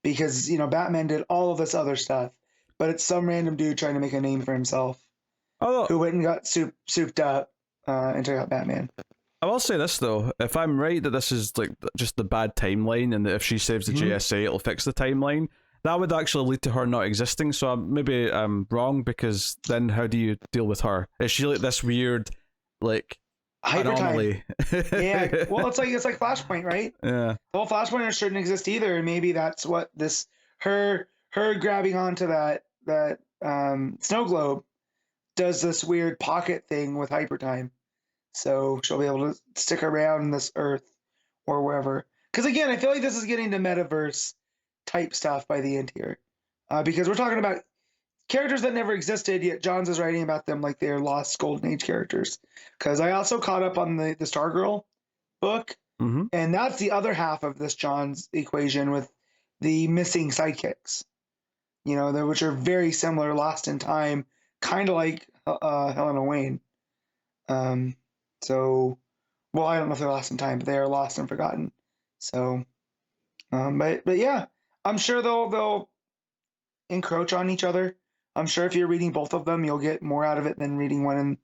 [SPEAKER 2] because, Batman did all of this other stuff, but it's some random dude trying to make a name for himself who went and got souped up and took out Batman.
[SPEAKER 1] I will say this, though. If I'm right that this is like just the bad timeline, and that if she saves the GSA, it'll fix the timeline, that would actually lead to her not existing. So maybe I'm wrong, because then how do you deal with her? Is she like this weird, like, anomaly?
[SPEAKER 2] Yeah. Well, it's like Flashpoint, right?
[SPEAKER 1] Yeah.
[SPEAKER 2] The whole Flashpoint shouldn't exist either, and maybe that's what this her grabbing onto that snow globe does, this weird pocket thing with hypertime. So she'll be able to stick around this Earth or wherever. Because again, I feel like this is getting to metaverse type stuff by the end here, because we're talking about characters that never existed, yet Johns is writing about them like they're lost Golden Age characters. Because I also caught up on the Stargirl book, and that's the other half of this Johns equation with the missing sidekicks, which are very similar, lost in time, kind of like Helena Wayne. So, well, I don't know if they're lost in time, but they are lost and forgotten. So, but yeah, I'm sure they'll encroach on each other. I'm sure if you're reading both of them, you'll get more out of it than reading one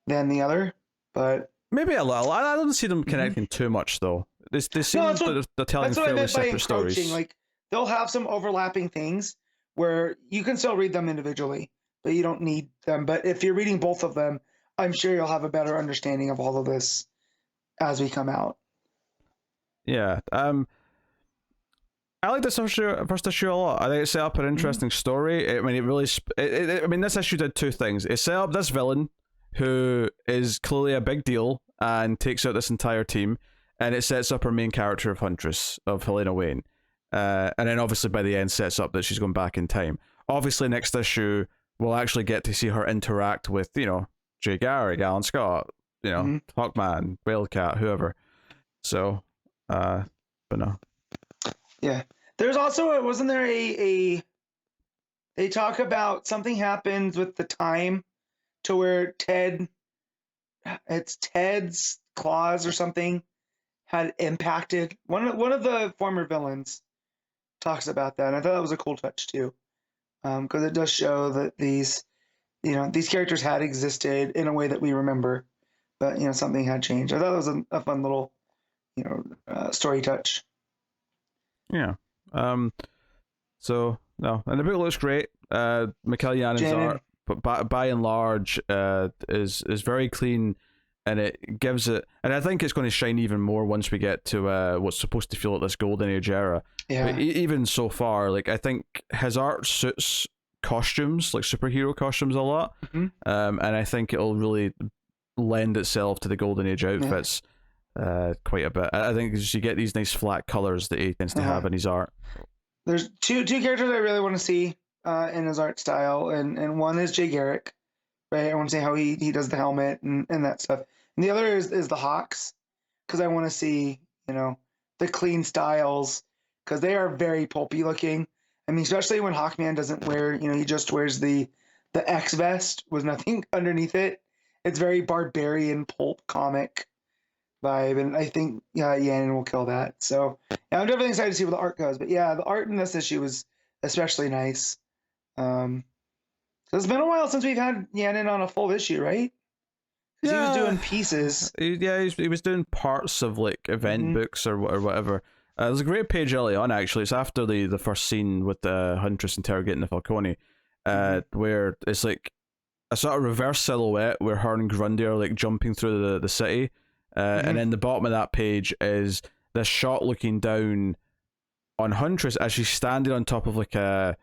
[SPEAKER 2] than the other. But
[SPEAKER 1] maybe a little. I don't see them connecting too much, though. They seem they're telling fairly separate stories.
[SPEAKER 2] Like, they'll have some overlapping things where you can still read them individually, but you don't need them. But if you're reading both of them, I'm sure you'll have a better understanding of all of this as we come out.
[SPEAKER 1] Yeah. I like this first issue a lot. I think it set up an interesting story. I mean, it really... this issue did two things. It set up this villain who is clearly a big deal and takes out this entire team, and it sets up her main character of Huntress, of Helena Wayne. And then obviously by the end sets up that she's going back in time. Obviously next issue, we'll actually get to see her interact with, Jay Garrick, Alan Scott, Hawkman, Wildcat, whoever. So, but no.
[SPEAKER 2] Yeah. There's also, wasn't there they talk about something happens with the time to where Ted's claws or something had impacted. One of the former villains talks about that. And I thought that was a cool touch too. Because it does show that these characters had existed in a way that we remember, but something had changed. I thought it was a fun little story touch.
[SPEAKER 1] Yeah. So no, and the book looks great. MIkel Janin's art, but by and large, is very clean, and it gives it. And I think it's going to shine even more once we get to what's supposed to feel like this golden age era.
[SPEAKER 2] Yeah.
[SPEAKER 1] But even so far, like, I think his art suits costumes, like superhero costumes, a lot. And I think it'll really lend itself to the golden age outfits. Quite a bit. I think you get these nice flat colors that he tends to have in his art.
[SPEAKER 2] There's two characters I really want to see in his art style, and one is Jay Garrick, right? I want to see how he does the helmet and that stuff. And the other is the Hawks, because I want to see the clean styles, because they are very pulpy looking. I mean, especially when Hawkman doesn't wear, he just wears the X vest with nothing underneath it. It's very barbarian pulp comic vibe, and I think Janin will kill that. So I'm definitely excited to see where the art goes. But yeah, the art in this issue was especially nice. It's been a while since we've had Janin on a full issue, right? He was doing pieces.
[SPEAKER 1] Yeah, he was doing parts of like event books or whatever. There's a great page early on, actually. It's after the first scene with the Huntress interrogating the Falcone, where it's like a sort of reverse silhouette where her and Grundy are like jumping through the city, and then the bottom of that page is this shot looking down on Huntress as she's standing on top of like the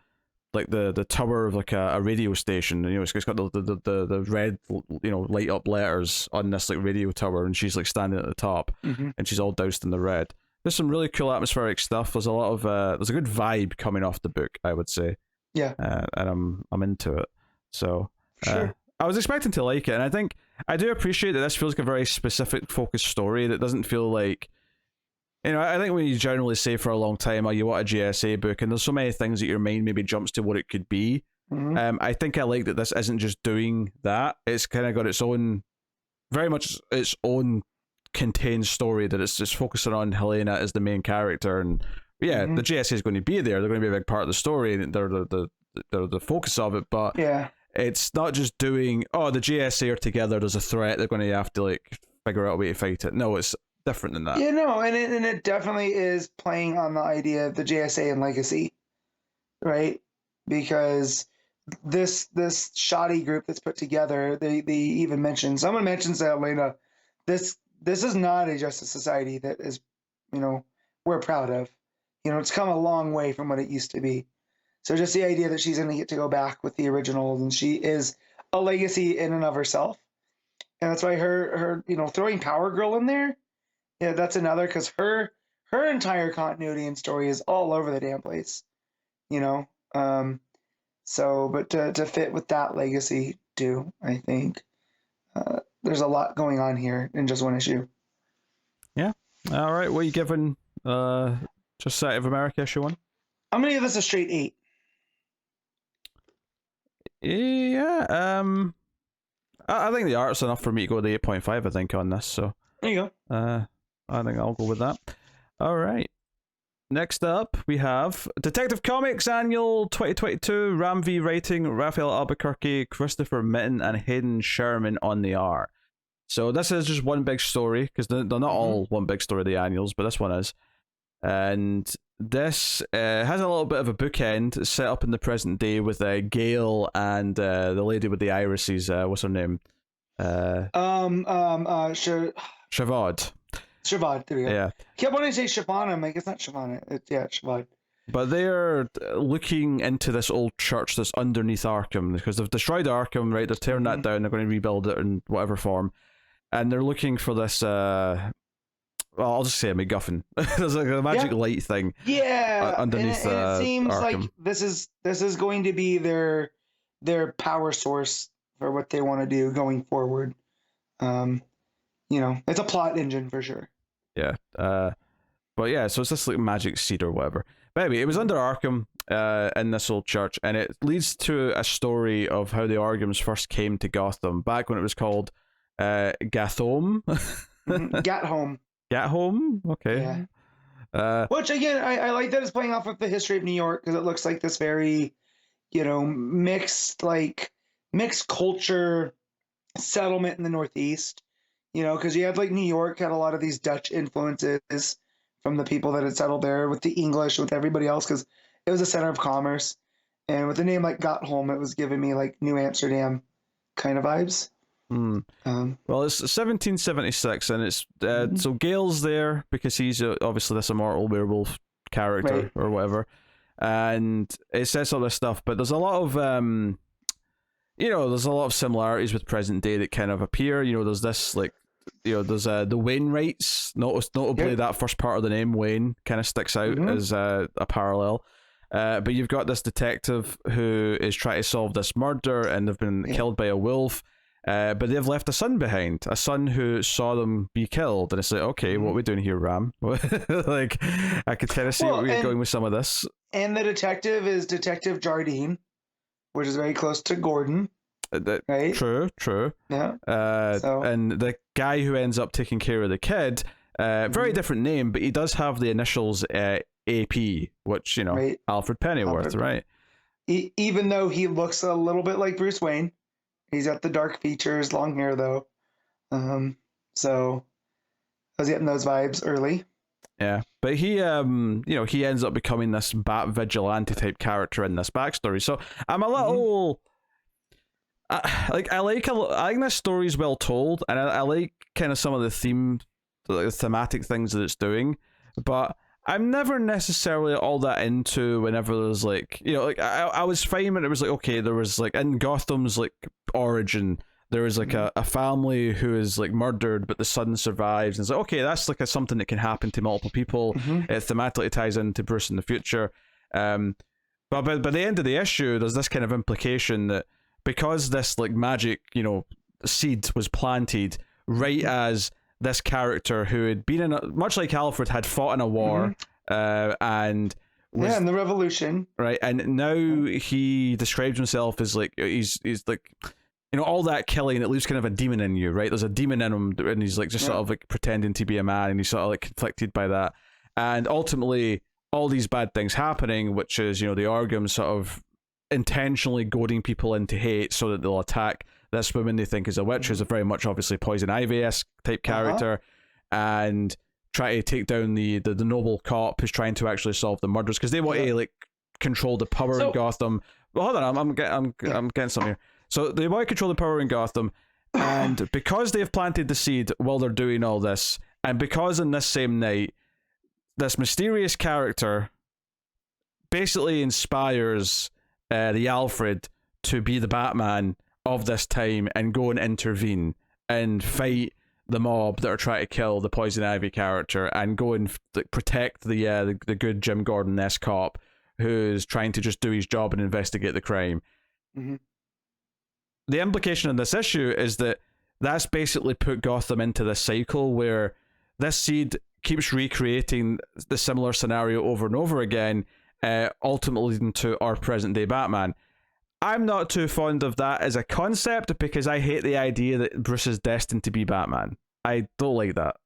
[SPEAKER 1] tower of like a radio station. You know, it's got the red, you know, light up letters on this like radio tower, and she's like standing at the top, and she's all doused in the red. There's some really cool atmospheric stuff. There's a lot of there's a good vibe coming off the book, I would say.
[SPEAKER 2] Yeah.
[SPEAKER 1] And I'm into it. So
[SPEAKER 2] Sure.
[SPEAKER 1] I was expecting to like it, and I think I do appreciate that this feels like a very specific, focused story that doesn't feel like, you know, I think when you generally say for a long time, oh, you want a GSA book, and there's so many things that your mind maybe jumps to what it could be. I think I like that this isn't just doing that. It's kind of got its own, very much its own contained story that it's just focusing on Helena as the main character, and the GSA is going to be there. They're going to be a big part of the story, and they're the focus of it. But it's not just doing, oh, the GSA are together, there's a threat, they're going to have to like figure out a way to fight it. No, it's different than that.
[SPEAKER 2] Yeah, no, and it definitely is playing on the idea of the GSA and legacy, right? Because this shoddy group that's put together, they even mentioned, someone mentions that, Elena, this is not a justice society that is, you know, we're proud of. You know, it's come a long way from what it used to be. So just the idea that she's going to get to go back with the originals, and she is a legacy in and of herself. And that's why her you know, throwing Power Girl in there, yeah, that's another, because her entire continuity and story is all over the damn place, you know. So, but to fit with that legacy too, I think there's a lot going on here in just one issue.
[SPEAKER 1] Yeah. All right. What are you giving Just Sight of America issue 1?
[SPEAKER 2] I'm gonna give this a straight 8.
[SPEAKER 1] Yeah. I think the art's enough for me to go to 8.5. I think on this. So
[SPEAKER 2] there you
[SPEAKER 1] go. I think I'll go with that. All right. Next up, we have Detective Comics Annual 2022, Ram V writing, Rafael Albuquerque, Christopher Mitten, and Hayden Sherman on the art. So this is just one big story, because they're not all one big story, the annuals, but this one is. And this has a little bit of a bookend set up in the present day with Gale and the lady with the irises. What's her name? Shavod.
[SPEAKER 2] Shavod, there we go.
[SPEAKER 1] Yeah.
[SPEAKER 2] Kept wanting to say Shavana. I'm like, it's not Shavana. It's Shavod.
[SPEAKER 1] But they're looking into this old church that's underneath Arkham, because they've destroyed Arkham, right? They're tearing that down. They're going to rebuild it in whatever form. And they're looking for this, well, I'll just say a MacGuffin. There's like a magic light thing.
[SPEAKER 2] Yeah.
[SPEAKER 1] Underneath
[SPEAKER 2] and it seems
[SPEAKER 1] Arkham.
[SPEAKER 2] like this is going to be their power source for what they want to do going forward. You know, it's a plot engine for sure.
[SPEAKER 1] Yeah. But yeah, so it's this like magic seed or whatever. But anyway, it was under Arkham in this old church, and it leads to a story of how the Arkhams first came to Gotham back when it was called Gathome.
[SPEAKER 2] Gathome.
[SPEAKER 1] Gathome? Okay.
[SPEAKER 2] Yeah. Which again, I like that it's playing off of the history of New York, because it looks like this very, you know, mixed culture settlement in the Northeast. You know, because you had like New York had a lot of these Dutch influences from the people that had settled there, with the English, with everybody else, because it was a center of commerce. And with a name like Gotham, it was giving me like New Amsterdam kind of vibes.
[SPEAKER 1] Well, it's 1776, and it's so Gale's there because he's obviously this immortal werewolf character or whatever, and it says all this stuff. But there's a lot of you know, there's a lot of similarities with present day that kind of appear. You know, there's this like, you know, there's the Wainwrights. Notably, that first part of the name Wayne kind of sticks out as a parallel. But you've got this detective who is trying to solve this murder, and they've been killed by a wolf. But they've left a son behind, a son who saw them be killed, and it's like, okay, what are we doing here, Ram? Like, I could kind of see where you're going with some of this.
[SPEAKER 2] And the detective is Detective Jardine, which is very close to Gordon. Right? True.
[SPEAKER 1] Yeah. And the guy who ends up taking care of the kid, very different name, but he does have the initials AP, which, you know, Alfred Pennyworth, right?
[SPEAKER 2] Even though he looks a little bit like Bruce Wayne, he's got the dark features, long hair though. So I was getting those vibes early.
[SPEAKER 1] Yeah, But he he ends up becoming this bat vigilante type character in this backstory. So I'm a little I think this story's well told, and I like kind of some of the thematic things that it's doing, but I'm never necessarily all that into whenever there's like, I was fine when it was like, okay, there was like in Gotham's like origin, there was like a family who is like murdered, but the son survives, and it's like, okay, that's like something that can happen to multiple people. It thematically ties into Bruce in the future. But by the end of the issue, there's this kind of implication that because this like magic, seed was planted right as this character who had been in much like Alfred had fought in a war and was,
[SPEAKER 2] in the Revolution,
[SPEAKER 1] right, and now he describes himself as like he's like all that killing, it leaves kind of a demon in you, right? There's a demon in him, and he's like just sort of like pretending to be a man, and he's sort of like conflicted by that, and ultimately all these bad things happening, which is the Organs sort of intentionally goading people into hate so that they'll attack this woman they think is a witch, who's a very much obviously Poison Ivy-esque type character, and try to take down the noble cop who's trying to actually solve the murders, because they want to like control the power in Gotham. Well, hold on, I'm getting something here. So they want to control the power in Gotham, and because they've planted the seed while they're doing all this, and because in this same night, this mysterious character basically inspires the Alfred to be the Batman of this time and go and intervene and fight the mob that are trying to kill the Poison Ivy character, and go and protect the good Jim Gordon-esque cop who's trying to just do his job and investigate the crime. The implication in this issue is that that's basically put Gotham into this cycle where this seed keeps recreating the similar scenario over and over again, ultimately leading to our present day Batman. I'm not too fond of that as a concept, because I hate the idea that Bruce is destined to be Batman. I don't like that.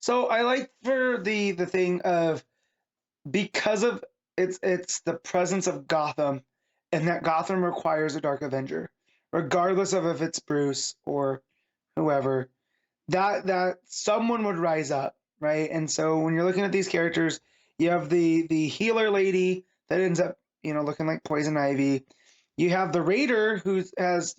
[SPEAKER 2] So I like for the thing of, because of it's the presence of Gotham, and that Gotham requires a Dark Avenger, regardless of if it's Bruce or whoever, that someone would rise up, right? And so when you're looking at these characters, you have the healer lady that ends up looking like Poison Ivy. You have the Raider who has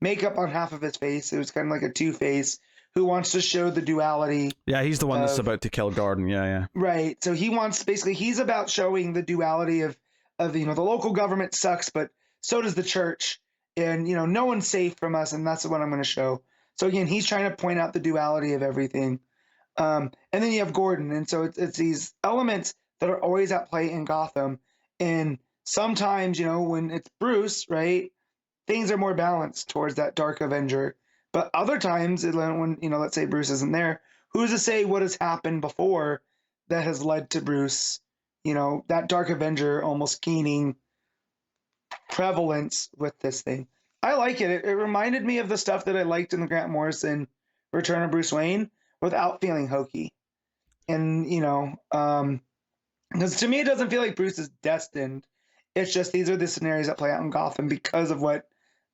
[SPEAKER 2] makeup on half of his face, who's kind of like a Two-Face, who wants to show the duality.
[SPEAKER 1] Yeah, he's the one that's about to kill Gordon. Yeah.
[SPEAKER 2] Right. So he's about showing the duality of the local government sucks, but so does the church, and no one's safe from us, and that's what I'm going to show. So again, he's trying to point out the duality of everything. And then you have Gordon, and so it's these elements that are always at play in Gotham. And sometimes, when it's Bruce, right, things are more balanced towards that Dark Avenger. But other times, when let's say Bruce isn't there, who's to say what has happened before that has led to Bruce, that Dark Avenger almost gaining prevalence with this thing. I like it. It reminded me of the stuff that I liked in the Grant Morrison Return of Bruce Wayne, without feeling hokey. And, because to me, it doesn't feel like Bruce is destined. It's just these are the scenarios that play out in Gotham because of what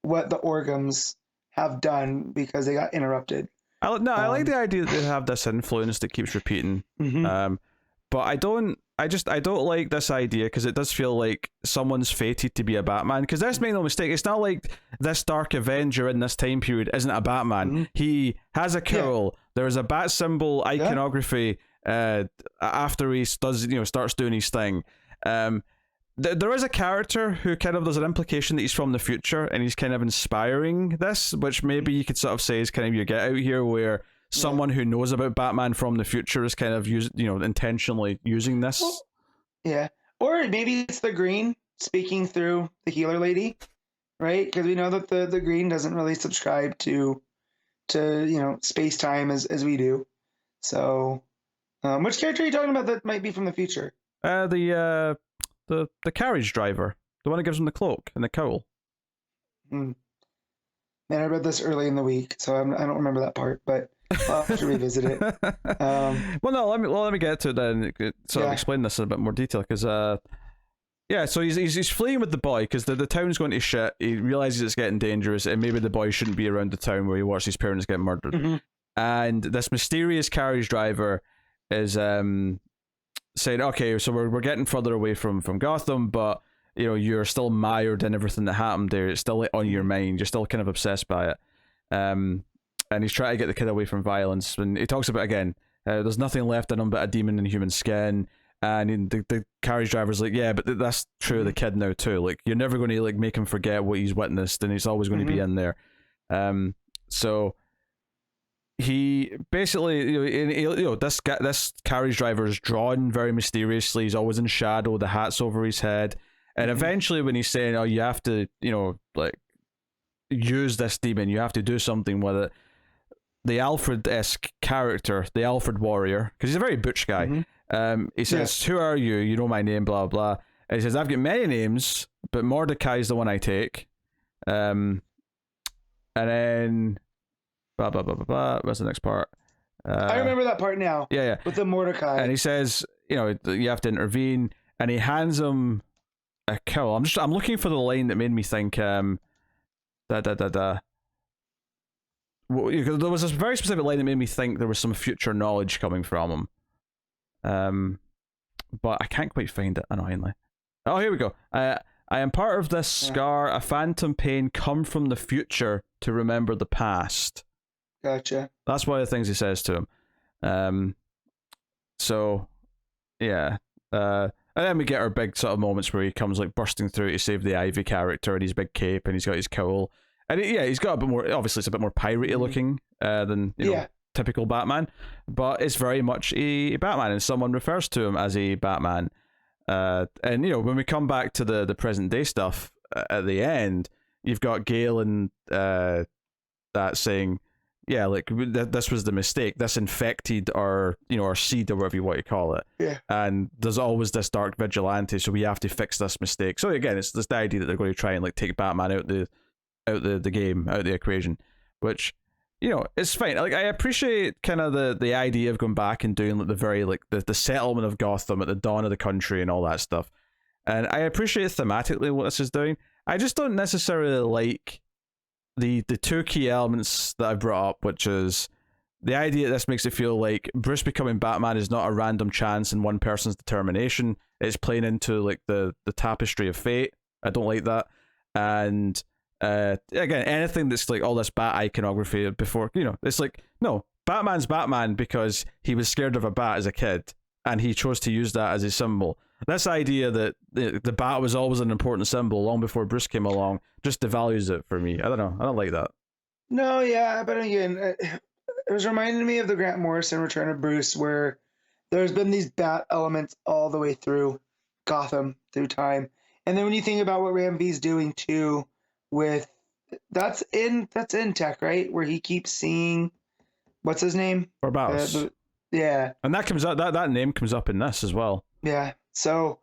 [SPEAKER 2] the Organs have done, because they got interrupted.
[SPEAKER 1] I like the idea that they have this influence that keeps repeating. But I don't like this idea, because it does feel like someone's fated to be a Batman. Because let's make no mistake, it's not like this Dark Avenger in this time period isn't a Batman. He has a cowl. There's a bat symbol iconography after he does starts doing his thing. There is a character who kind of, there's an implication that he's from the future, and he's kind of inspiring this, which maybe you could sort of say is kind of your get out here, where someone who knows about Batman from the future is kind of intentionally using this.
[SPEAKER 2] Or maybe it's the Green speaking through the healer lady, right? Because we know that the Green doesn't really subscribe to space time as we do. So, which character are you talking about that might be from the future?
[SPEAKER 1] The carriage driver, the one who gives him the cloak and the cowl.
[SPEAKER 2] Man, I read this early in the week, so I don't remember that part, but I'll have to revisit it.
[SPEAKER 1] Let me get to it then. Sort of explain this in a bit more detail, because so he's fleeing with the boy because the town's going to shit. He realizes it's getting dangerous, and maybe the boy shouldn't be around the town where he watched his parents get murdered. And this mysterious carriage driver is saying, okay, so we're getting further away from Gotham, but you're still mired in everything that happened there. It's still on your mind. You're still kind of obsessed by it. And he's trying to get the kid away from violence. And he talks about, again, there's nothing left in him but a demon in human skin. And the carriage driver's like, yeah, but that's true of the kid now too. Like, you're never going to like make him forget what he's witnessed, and he's always going to be in there. So he basically, this carriage driver is drawn very mysteriously. He's always in shadow. The hat's over his head, and eventually, when he's saying, "Oh, you have to, like, use this demon. You have to do something with it." The Alfred-esque character, the Alfred Warrior, because he's a very butch guy. He says, "Who are you? You know my name, blah blah." And he says, "I've got many names, but Mordecai's the one I take." And then blah blah blah blah blah. What's the next part?
[SPEAKER 2] I remember that part now.
[SPEAKER 1] Yeah.
[SPEAKER 2] With the Mordecai.
[SPEAKER 1] And he says, you have to intervene, and he hands him a kill. I'm looking for the line that made me think Well, there was a very specific line that made me think there was some future knowledge coming from him. But I can't quite find it, annoyingly. Oh, here we go. I am part of this scar, a phantom pain come from the future to remember the past.
[SPEAKER 2] Gotcha.
[SPEAKER 1] That's one of the things he says to him. So, yeah. And then we get our big sort of moments where he comes like bursting through to save the Ivy character in his big cape, and he's got his cowl. And he's got a bit more, obviously it's a bit more piratey looking than typical Batman, but it's very much a Batman, and someone refers to him as a Batman. And when we come back to the present day stuff at the end, you've got Gale and that saying, yeah, like this was the mistake. This infected our seed, or whatever you want to call it.
[SPEAKER 2] Yeah.
[SPEAKER 1] And there's always this dark vigilante, so we have to fix this mistake. So again, it's this the idea that they're going to try and like take Batman out the game, out the equation, which it's fine. Like, I appreciate kind of the idea of going back and doing like the very like the settlement of Gotham at the dawn of the country and all that stuff, and I appreciate thematically what this is doing. I just don't necessarily like the two key elements that I brought up, which is the idea that this makes it feel like Bruce becoming Batman is not a random chance in one person's determination. It's playing into like the tapestry of fate. I don't like that. And again, anything that's like all this bat iconography before, it's like, no, Batman's Batman because he was scared of a bat as a kid and he chose to use that as a symbol. This idea that the bat was always an important symbol long before Bruce came along just devalues it for me. I don't know. I don't like that.
[SPEAKER 2] No, yeah, but again, it was reminding me of the Grant Morrison Return of Bruce, where there's been these bat elements all the way through Gotham, through time. And then when you think about what Ram V's doing too, with that's in Tech, right? Where he keeps seeing what's his name?
[SPEAKER 1] Barbaros.
[SPEAKER 2] Yeah.
[SPEAKER 1] And that comes up that name comes up in this as well.
[SPEAKER 2] Yeah. So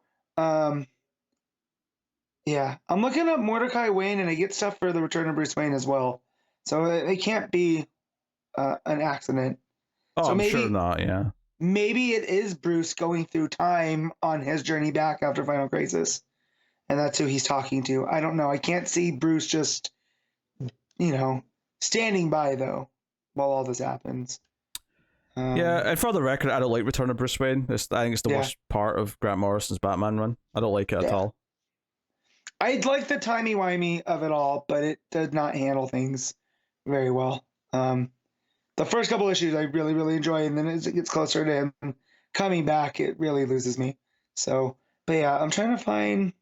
[SPEAKER 2] yeah. I'm looking up Mordecai Wayne and I get stuff for the Return of Bruce Wayne as well. So it can't be an accident.
[SPEAKER 1] Oh,
[SPEAKER 2] so
[SPEAKER 1] I'm
[SPEAKER 2] maybe,
[SPEAKER 1] sure not, yeah.
[SPEAKER 2] Maybe it is Bruce going through time on his journey back after Final Crisis. And that's who he's talking to. I don't know. I can't see Bruce just, standing by, though, while all this happens.
[SPEAKER 1] Yeah, and for the record, I don't like Return of Bruce Wayne. I think it's the worst part of Grant Morrison's Batman run. I don't like it at all.
[SPEAKER 2] I like the timey-wimey of it all, but it did not handle things very well. The first couple issues I really, really enjoy, and then as it gets closer to him coming back, it really loses me. So, but yeah, I'm trying to find...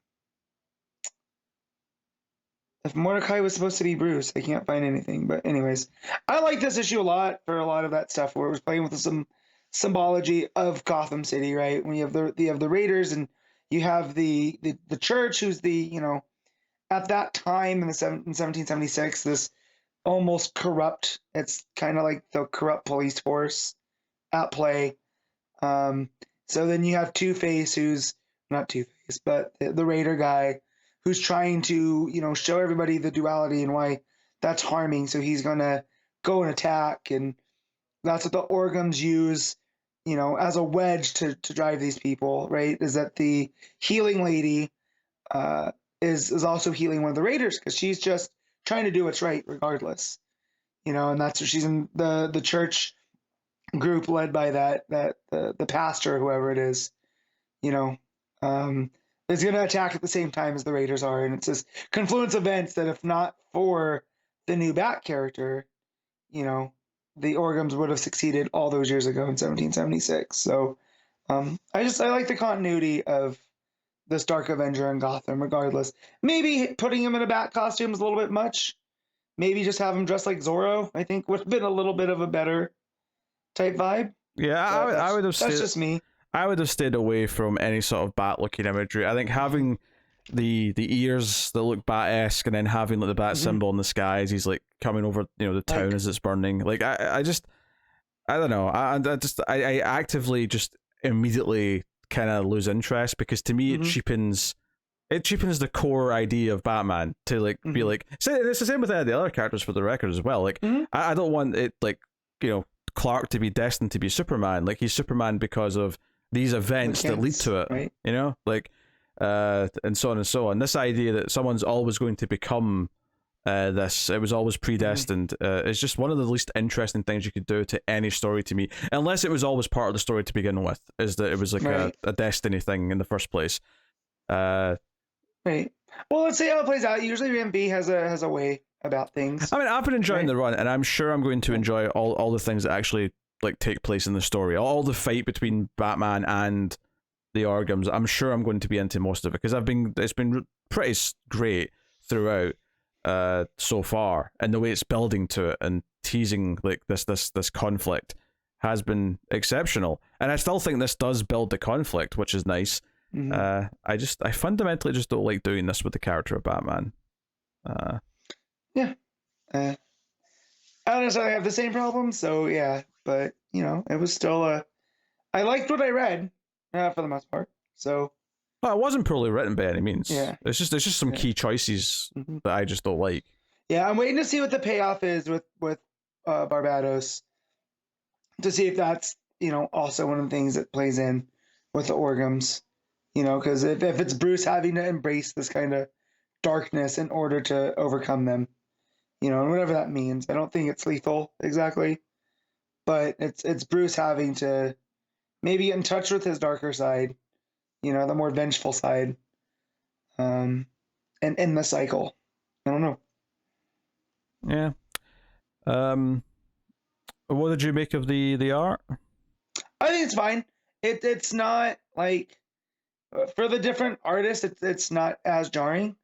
[SPEAKER 2] If Mordecai was supposed to be Bruce, I can't find anything. But anyways, I like this issue a lot for a lot of that stuff where it was playing with some symbology of Gotham City, right? When you have the Raiders and you have the church, who's at that time in 1776, this almost corrupt. It's kind of like the corrupt police force at play. So then you have Two-Face, who's not Two-Face, but the Raider guy, who's trying to, show everybody the duality and why that's harming. So he's going to go and attack. And that's what the Orgums use, as a wedge to drive these people, right? Is that the healing lady is also healing one of the Raiders because she's just trying to do what's right regardless. And that's what she's in the church group led by the pastor, whoever it is. you know, is going to attack at the same time as the Raiders are, and it's this confluence of events that, if not for the new Bat character, you know, the Orgums would have succeeded all those years ago in 1776. So I like the continuity of this Dark Avenger in Gotham, regardless. Maybe putting him in a Bat costume is a little bit much. Maybe just have him dressed like Zorro, I think, would have been a little bit of a better type vibe.
[SPEAKER 1] Yeah, I would have.
[SPEAKER 2] That's just me.
[SPEAKER 1] I would have stayed away from any sort of bat-looking imagery. I think having the ears that look bat-esque, and then having like the bat symbol in the sky as he's like coming over, the town as it's burning. Like I don't know. I actively just immediately kind of lose interest, because to me it cheapens the core idea of Batman to like be like. Say it's the same with the other characters, for the record, as well. Like I don't want it like Clark to be destined to be Superman. Like he's Superman because of these events that lead to it,
[SPEAKER 2] right?
[SPEAKER 1] Like and so on and so on. This idea that someone's always going to become this, it was always predestined, is just one of the least interesting things you could do to any story, to me, unless it was always part of the story to begin with, is that it was like a destiny thing in the first place.
[SPEAKER 2] Right. Well, let's see how it plays out. Usually MB has a way about things.
[SPEAKER 1] I mean, I've been enjoying the run, and I'm sure I'm going to enjoy all the things that actually like take place in the story. All the fight between Batman and the Orgums, I'm sure I'm going to be into most of it, because it's been pretty great throughout so far, and the way it's building to it and teasing like this conflict has been exceptional. And I still think this does build the conflict, which is nice. I fundamentally just don't like doing this with the character of Batman.
[SPEAKER 2] I don't necessarily have the same problem, so yeah, but it was still I liked what I read for the most part. So
[SPEAKER 1] well, it wasn't poorly written by any means.
[SPEAKER 2] Yeah,
[SPEAKER 1] it's just some key choices that I just don't like.
[SPEAKER 2] Yeah, I'm waiting to see what the payoff is with Barbados, to see if that's also one of the things that plays in with the Orgums. Because if it's Bruce having to embrace this kind of darkness in order to overcome them, and whatever that means. I don't think it's lethal exactly, but it's Bruce having to maybe get in touch with his darker side, the more vengeful side, and end the cycle. I don't know.
[SPEAKER 1] Yeah. What did you make of the art?
[SPEAKER 2] I think it's fine. It's not like, for the different artists, it's not as jarring.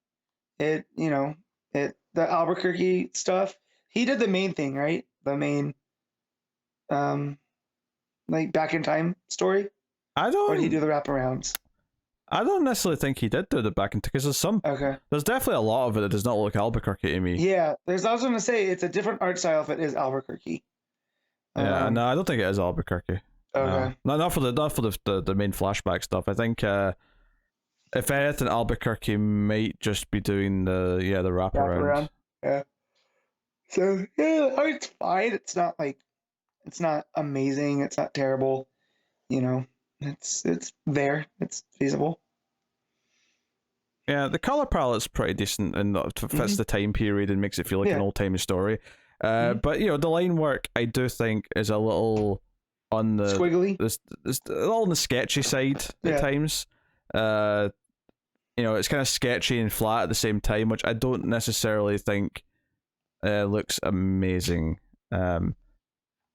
[SPEAKER 2] The Albuquerque stuff, he did the main thing, right? The main like back in time story. Or did he do the wraparounds?
[SPEAKER 1] I don't necessarily think he did do the back in, because there's definitely a lot of it that does not look Albuquerque to me.
[SPEAKER 2] Yeah, I was going to say it's a different art style if it is Albuquerque.
[SPEAKER 1] Yeah, no, I don't think it is Albuquerque.
[SPEAKER 2] Okay.
[SPEAKER 1] Not for the main flashback stuff. I think if anything, Albuquerque might just be doing the wraparound.
[SPEAKER 2] Yeah. So yeah, it's fine. It's not amazing. It's not terrible. It's there. It's feasible.
[SPEAKER 1] Yeah, the color palette's pretty decent, and fits the time period and makes it feel like an old-timey story. But the line work, I do think, is a little on the
[SPEAKER 2] squiggly.
[SPEAKER 1] It's a little on the sketchy side at times. It's kind of sketchy and flat at the same time, which I don't necessarily think looks amazing.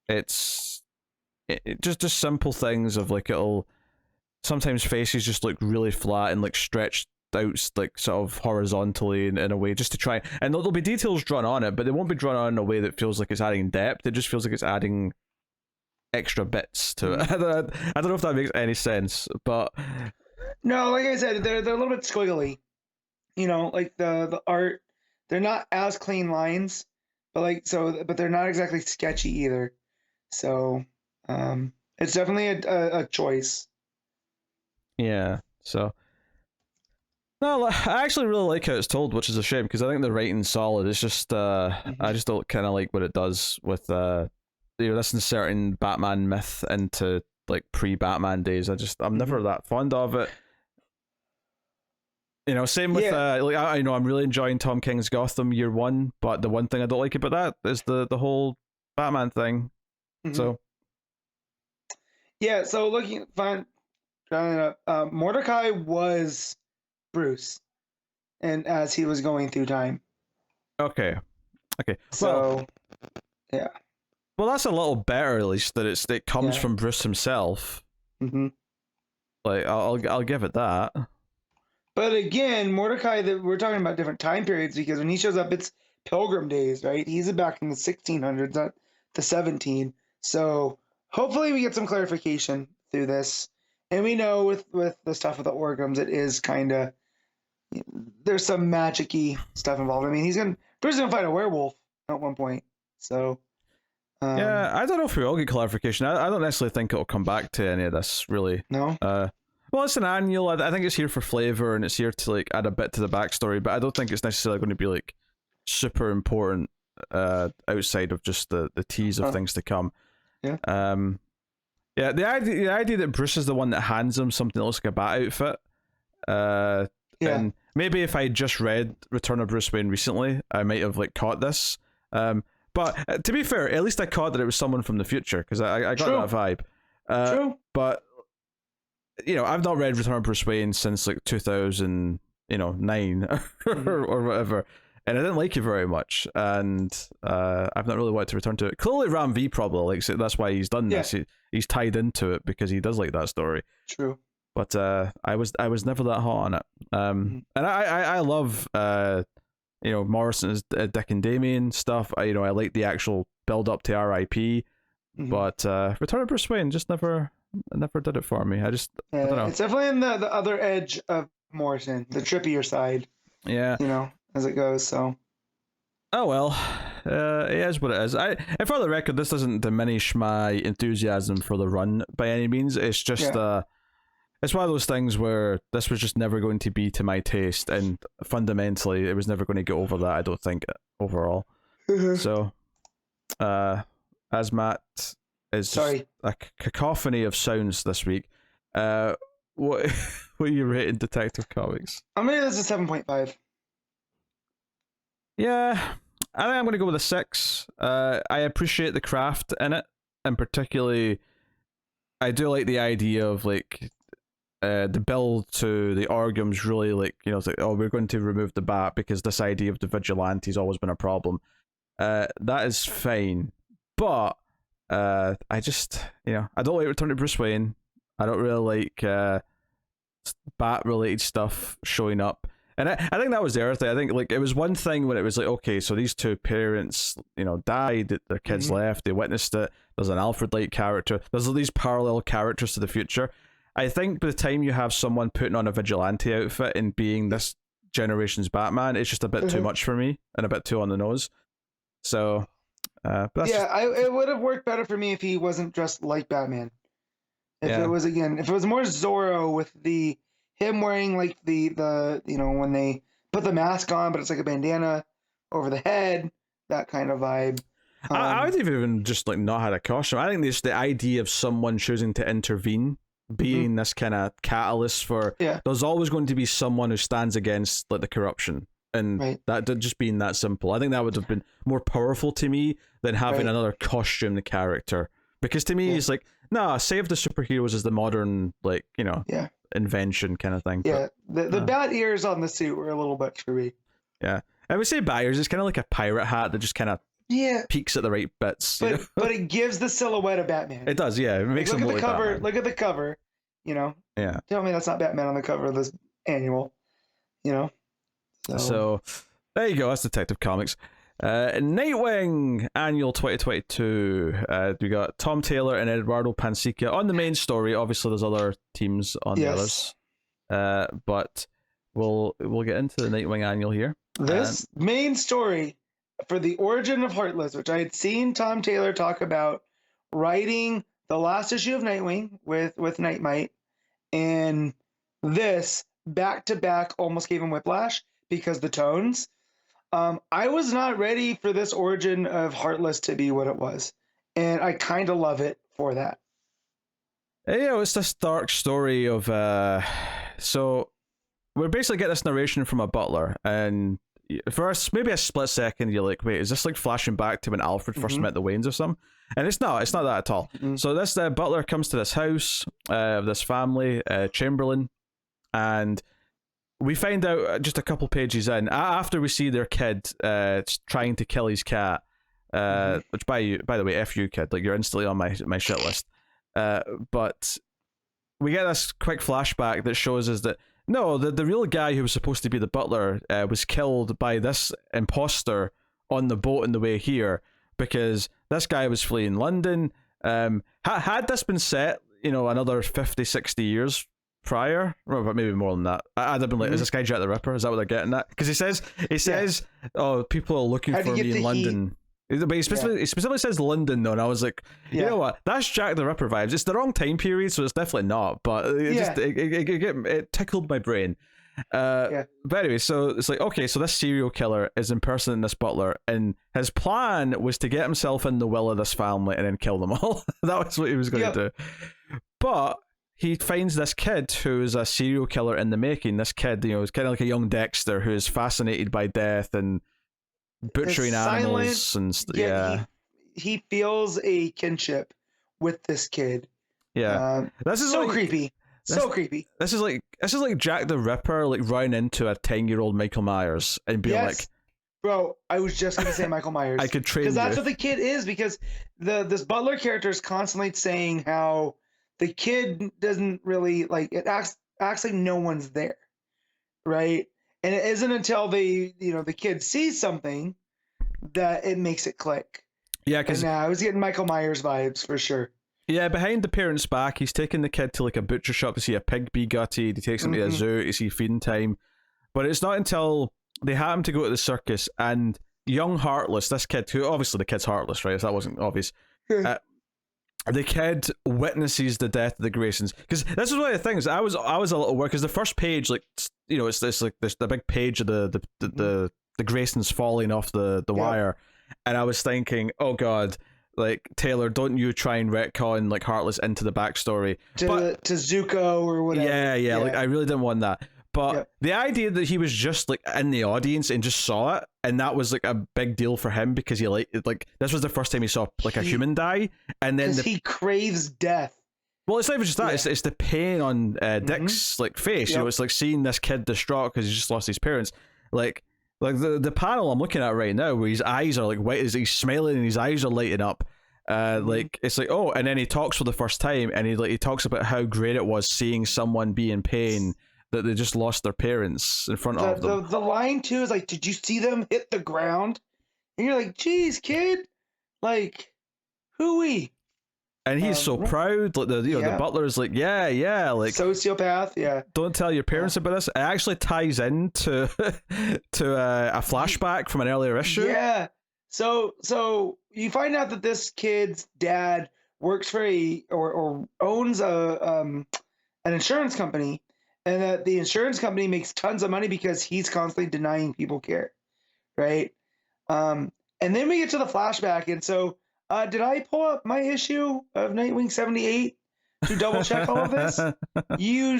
[SPEAKER 1] It's just simple things of like, it'll sometimes faces just look really flat and like stretched out, like sort of horizontally in a way, just to try, and there'll be details drawn on it, but they won't be drawn on in a way that feels like it's adding depth. It just feels like it's adding extra bits to it. I don't know if that makes any sense, but
[SPEAKER 2] no, like I said, they're a little bit squiggly. Like the art, they're not as clean lines, but they're not exactly sketchy either. So it's definitely a choice.
[SPEAKER 1] Yeah. So no, I actually really like how it's told, which is a shame, because I think the writing's solid. It's just I just don't kind of like what it does with this inserting Batman myth into like pre-Batman days. I'm never that fond of it. Same with I'm really enjoying Tom King's Gotham Year One, but the one thing I don't like about that is the whole Batman thing. So
[SPEAKER 2] yeah, so looking fine. Mordecai was Bruce, and as he was going through time.
[SPEAKER 1] Okay.
[SPEAKER 2] So, yeah.
[SPEAKER 1] Well, that's a little better, at least, that it comes from Bruce himself.
[SPEAKER 2] Mm-hmm.
[SPEAKER 1] Like, I'll give it that.
[SPEAKER 2] But again, Mordecai, we're talking about different time periods, because when he shows up, it's Pilgrim days, right? He's back in the 1600s, not the 17. So hopefully we get some clarification through this. And we know with the stuff with the organs, it is kind of, there's some magic-y stuff involved. I mean, Bruce is gonna fight a werewolf at one point. So
[SPEAKER 1] yeah, I don't know if we will get clarification. I don't necessarily think it'll come back to any of this, really.
[SPEAKER 2] No.
[SPEAKER 1] Well, it's an annual. I think it's here for flavor, and it's here to like add a bit to the backstory. But I don't think it's necessarily going to be like super important outside of just the tease of things to come.
[SPEAKER 2] Yeah.
[SPEAKER 1] Yeah. The idea that Bruce is the one that hands him something that looks like a bat outfit. And maybe if I just read Return of Bruce Wayne recently, I might have like caught this. But to be fair, at least I caught that it was someone from the future, because I got that vibe.
[SPEAKER 2] True.
[SPEAKER 1] But I've not read Return of Bruce Wayne since like 2009 or whatever, and I didn't like it very much, and I've not really wanted to return to it. Clearly, Ram V probably likes it. That's why he's done this. He's tied into it because he does like that story.
[SPEAKER 2] True.
[SPEAKER 1] But I was never that hot on it. And I love Morrison's Dick and Damien stuff. I like the actual build up to R.I.P. But Return of Bruce Wayne just never did it for me. I don't know.
[SPEAKER 2] It's definitely in the other edge of Morrison, the trippier side.
[SPEAKER 1] Yeah.
[SPEAKER 2] As it goes. So.
[SPEAKER 1] Oh well, it is what it is. And for the record, this doesn't diminish my enthusiasm for the run by any means. It's just it's one of those things where this was just never going to be to my taste, and fundamentally, it was never going to get over that. I don't think overall. So, as Matt is a cacophony of sounds this week, what are you rating Detective Comics?
[SPEAKER 2] I'm gonna give this a 7.5.
[SPEAKER 1] Yeah, I think I'm going to go with a 6. I appreciate the craft in it, and particularly, I do like the idea of like the build to the Orgums. Really, like it's like, oh, we're going to remove the bat because this idea of the vigilante's always been a problem. That is fine, but I just I don't like Return to Bruce Wayne. I don't really like bat related stuff showing up. And I think that was the other thing. I think like it was one thing when it was like, okay, so these two parents, died, their kids left, they witnessed it. There's an Alfred-like character. There's these parallel characters to the future. I think by the time you have someone putting on a vigilante outfit and being this generation's Batman, it's just a bit too much for me and a bit too on the nose. So,
[SPEAKER 2] it would have worked better for me if he wasn't dressed like Batman. If it was more Zorro with him wearing like the when they put the mask on, but it's like a bandana over the head, that kind of vibe.
[SPEAKER 1] I would even just like not had a costume. I think there's the idea of someone choosing to intervene being this kind of catalyst for. There's always going to be someone who stands against like the corruption, and that just being that simple. I think that would have been more powerful to me than having another costumed character, because to me it's like, no, save the superheroes as the modern invention kind of thing.
[SPEAKER 2] Yeah, but, the bat ears on the suit were a little much for me.
[SPEAKER 1] Yeah, I would say bat ears is kind of like a pirate hat that just kind of peaks at the right bits.
[SPEAKER 2] But it gives the silhouette of Batman.
[SPEAKER 1] It does, yeah. It makes him look like Batman.
[SPEAKER 2] Look at the cover. Yeah. Tell me that's not Batman on the cover of this annual.
[SPEAKER 1] So there you go. That's Detective Comics. Nightwing Annual 2022. We got Tom Taylor and Eduardo Pansica on the main story. Obviously, there's other teams on the others. But we'll get into the Nightwing Annual here.
[SPEAKER 2] This main story for the origin of Heartless, which I had seen Tom Taylor talk about writing the last issue of Nightwing with Nightmite, and this back to back almost gave him whiplash because the tones. I was not ready for this origin of Heartless to be what it was, and I kind of love it for that.
[SPEAKER 1] It's this dark story of so we're basically getting this narration from a butler, and first, maybe a split second, you're like, wait, is this like flashing back to when Alfred first met the Waynes or something? And it's not that at all. So this butler comes to this house of this family, Chamberlain, and we find out just a couple pages in, after we see their kid trying to kill his cat, which by the way, F you, kid, like, you're instantly on my shit list. But we get this quick flashback that shows us that no, the real guy who was supposed to be the butler was killed by this imposter on the boat on the way here, because this guy was fleeing London. Had this been set, another 50, 60 years prior, or maybe more than that, I'd have been like, is this guy Jack the Ripper? Is that what they're getting at? Because he says, oh, people are looking for me in London. But he specifically says London, though, and I was like, you know what? That's Jack the Ripper vibes. It's the wrong time period, so it's definitely not. But it tickled my brain. But anyway, so it's like, okay, so this serial killer is impersonating this butler, and his plan was to get himself in the will of this family and then kill them all. That was what he was going to do. But he finds this kid who's a serial killer in the making. This kid, is kind of like a young Dexter who is fascinated by death and butchering animals and
[SPEAKER 2] he feels a kinship with this kid.
[SPEAKER 1] This is
[SPEAKER 2] so creepy. Creepy.
[SPEAKER 1] This is like Jack the Ripper like running into a 10-year-old Michael Myers and being like,
[SPEAKER 2] bro, I was just gonna say Michael Myers.
[SPEAKER 1] I could train you.
[SPEAKER 2] Because that's what the kid is, because this butler character is constantly saying how the kid doesn't really it acts like no one's there, right? And it isn't until the kid sees something that it makes it click. Yeah, because I was getting Michael Myers vibes for sure.
[SPEAKER 1] Yeah, behind the parents' back, he's taking the kid to like a butcher shop to see a pig be gutted. He takes him to a zoo to see feeding time. But it's not until they happen to go to the circus and young Heartless, this kid, who obviously the kid's Heartless, right? If that wasn't obvious. The kid witnesses the death of the Graysons, because this is one of the things I was a little worried, because the first page, it's this like the big page of the Graysons falling off the wire, and I was thinking, oh god, like, Taylor, don't you try and retcon like Heartless into the backstory
[SPEAKER 2] to Zuko or whatever.
[SPEAKER 1] Yeah, like I really didn't want that. But the idea that he was just like in the audience and just saw it, and that was like a big deal for him, because he like this was the first time he saw like a human die, and then
[SPEAKER 2] he craves death.
[SPEAKER 1] Well, it's not even just that; it's the pain on Dick's like face. It's like seeing this kid distraught because he's just lost his parents. Like the panel I'm looking at right now, where his eyes are like white, he's smiling and his eyes are lighting up. Like it's like, oh, and then he talks for the first time, and he talks about how great it was seeing someone be in pain, that they just lost their parents in front of them.
[SPEAKER 2] The line too is like, did you see them hit the ground? And you're like, geez, kid, like, hooey.
[SPEAKER 1] And he's so proud. Like the butler's like, yeah, like
[SPEAKER 2] sociopath.
[SPEAKER 1] Don't tell your parents about this. It actually ties into a flashback from an earlier issue.
[SPEAKER 2] Yeah. So you find out that this kid's dad works for or owns an insurance company. And that the insurance company makes tons of money because he's constantly denying people care, right? And then we get to the flashback, and so did I pull up my issue of Nightwing 78 to double check all of this? You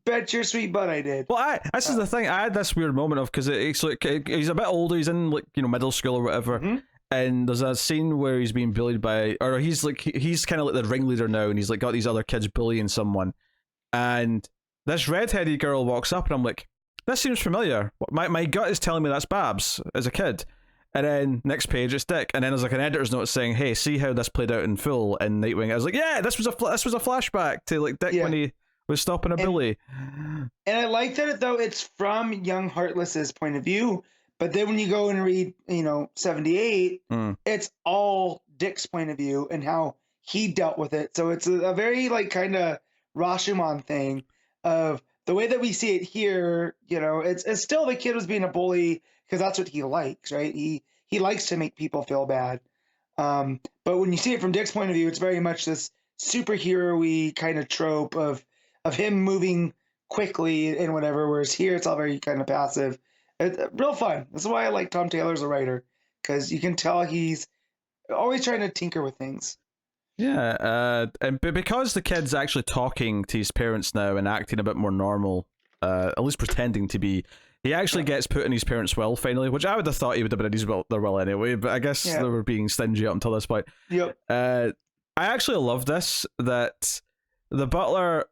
[SPEAKER 2] bet your sweet butt I did.
[SPEAKER 1] Well, this is the thing. I had this weird moment of, because it's like he's a bit older. He's in middle school or whatever. And there's a scene where he's being bullied by, or he's kind of like the ringleader now, and he's like got these other kids bullying someone, and this redheaded girl walks up, and I'm like, this seems familiar. My gut is telling me that's Babs as a kid. And then next page it's Dick, and then there's like an editor's note saying, hey, see how this played out in full in Nightwing. I was like, yeah, this was a flashback to like Dick when he was stopping a bully.
[SPEAKER 2] And I like that though it's from young Heartless's point of view, but then when you go and read 78, it's all Dick's point of view and how he dealt with it. So it's a very like kind of Rashomon thing of the way that we see it here. It's still the kid was being a bully because that's what he likes, right? He likes to make people feel bad. But when you see it from Dick's point of view, it's very much this superhero-y kind of trope of him moving quickly and whatever, whereas here it's all very kind of passive. It's real fun. This is why I like Tom Taylor as a writer, because you can tell he's always trying to tinker with things.
[SPEAKER 1] Yeah, but because the kid's actually talking to his parents now and acting a bit more normal, at least pretending to be, He actually gets put in his parents' will finally, which I would have thought he would have been in their will anyway, but I guess they were being stingy up until this point.
[SPEAKER 2] Yep.
[SPEAKER 1] I actually love this, that the butler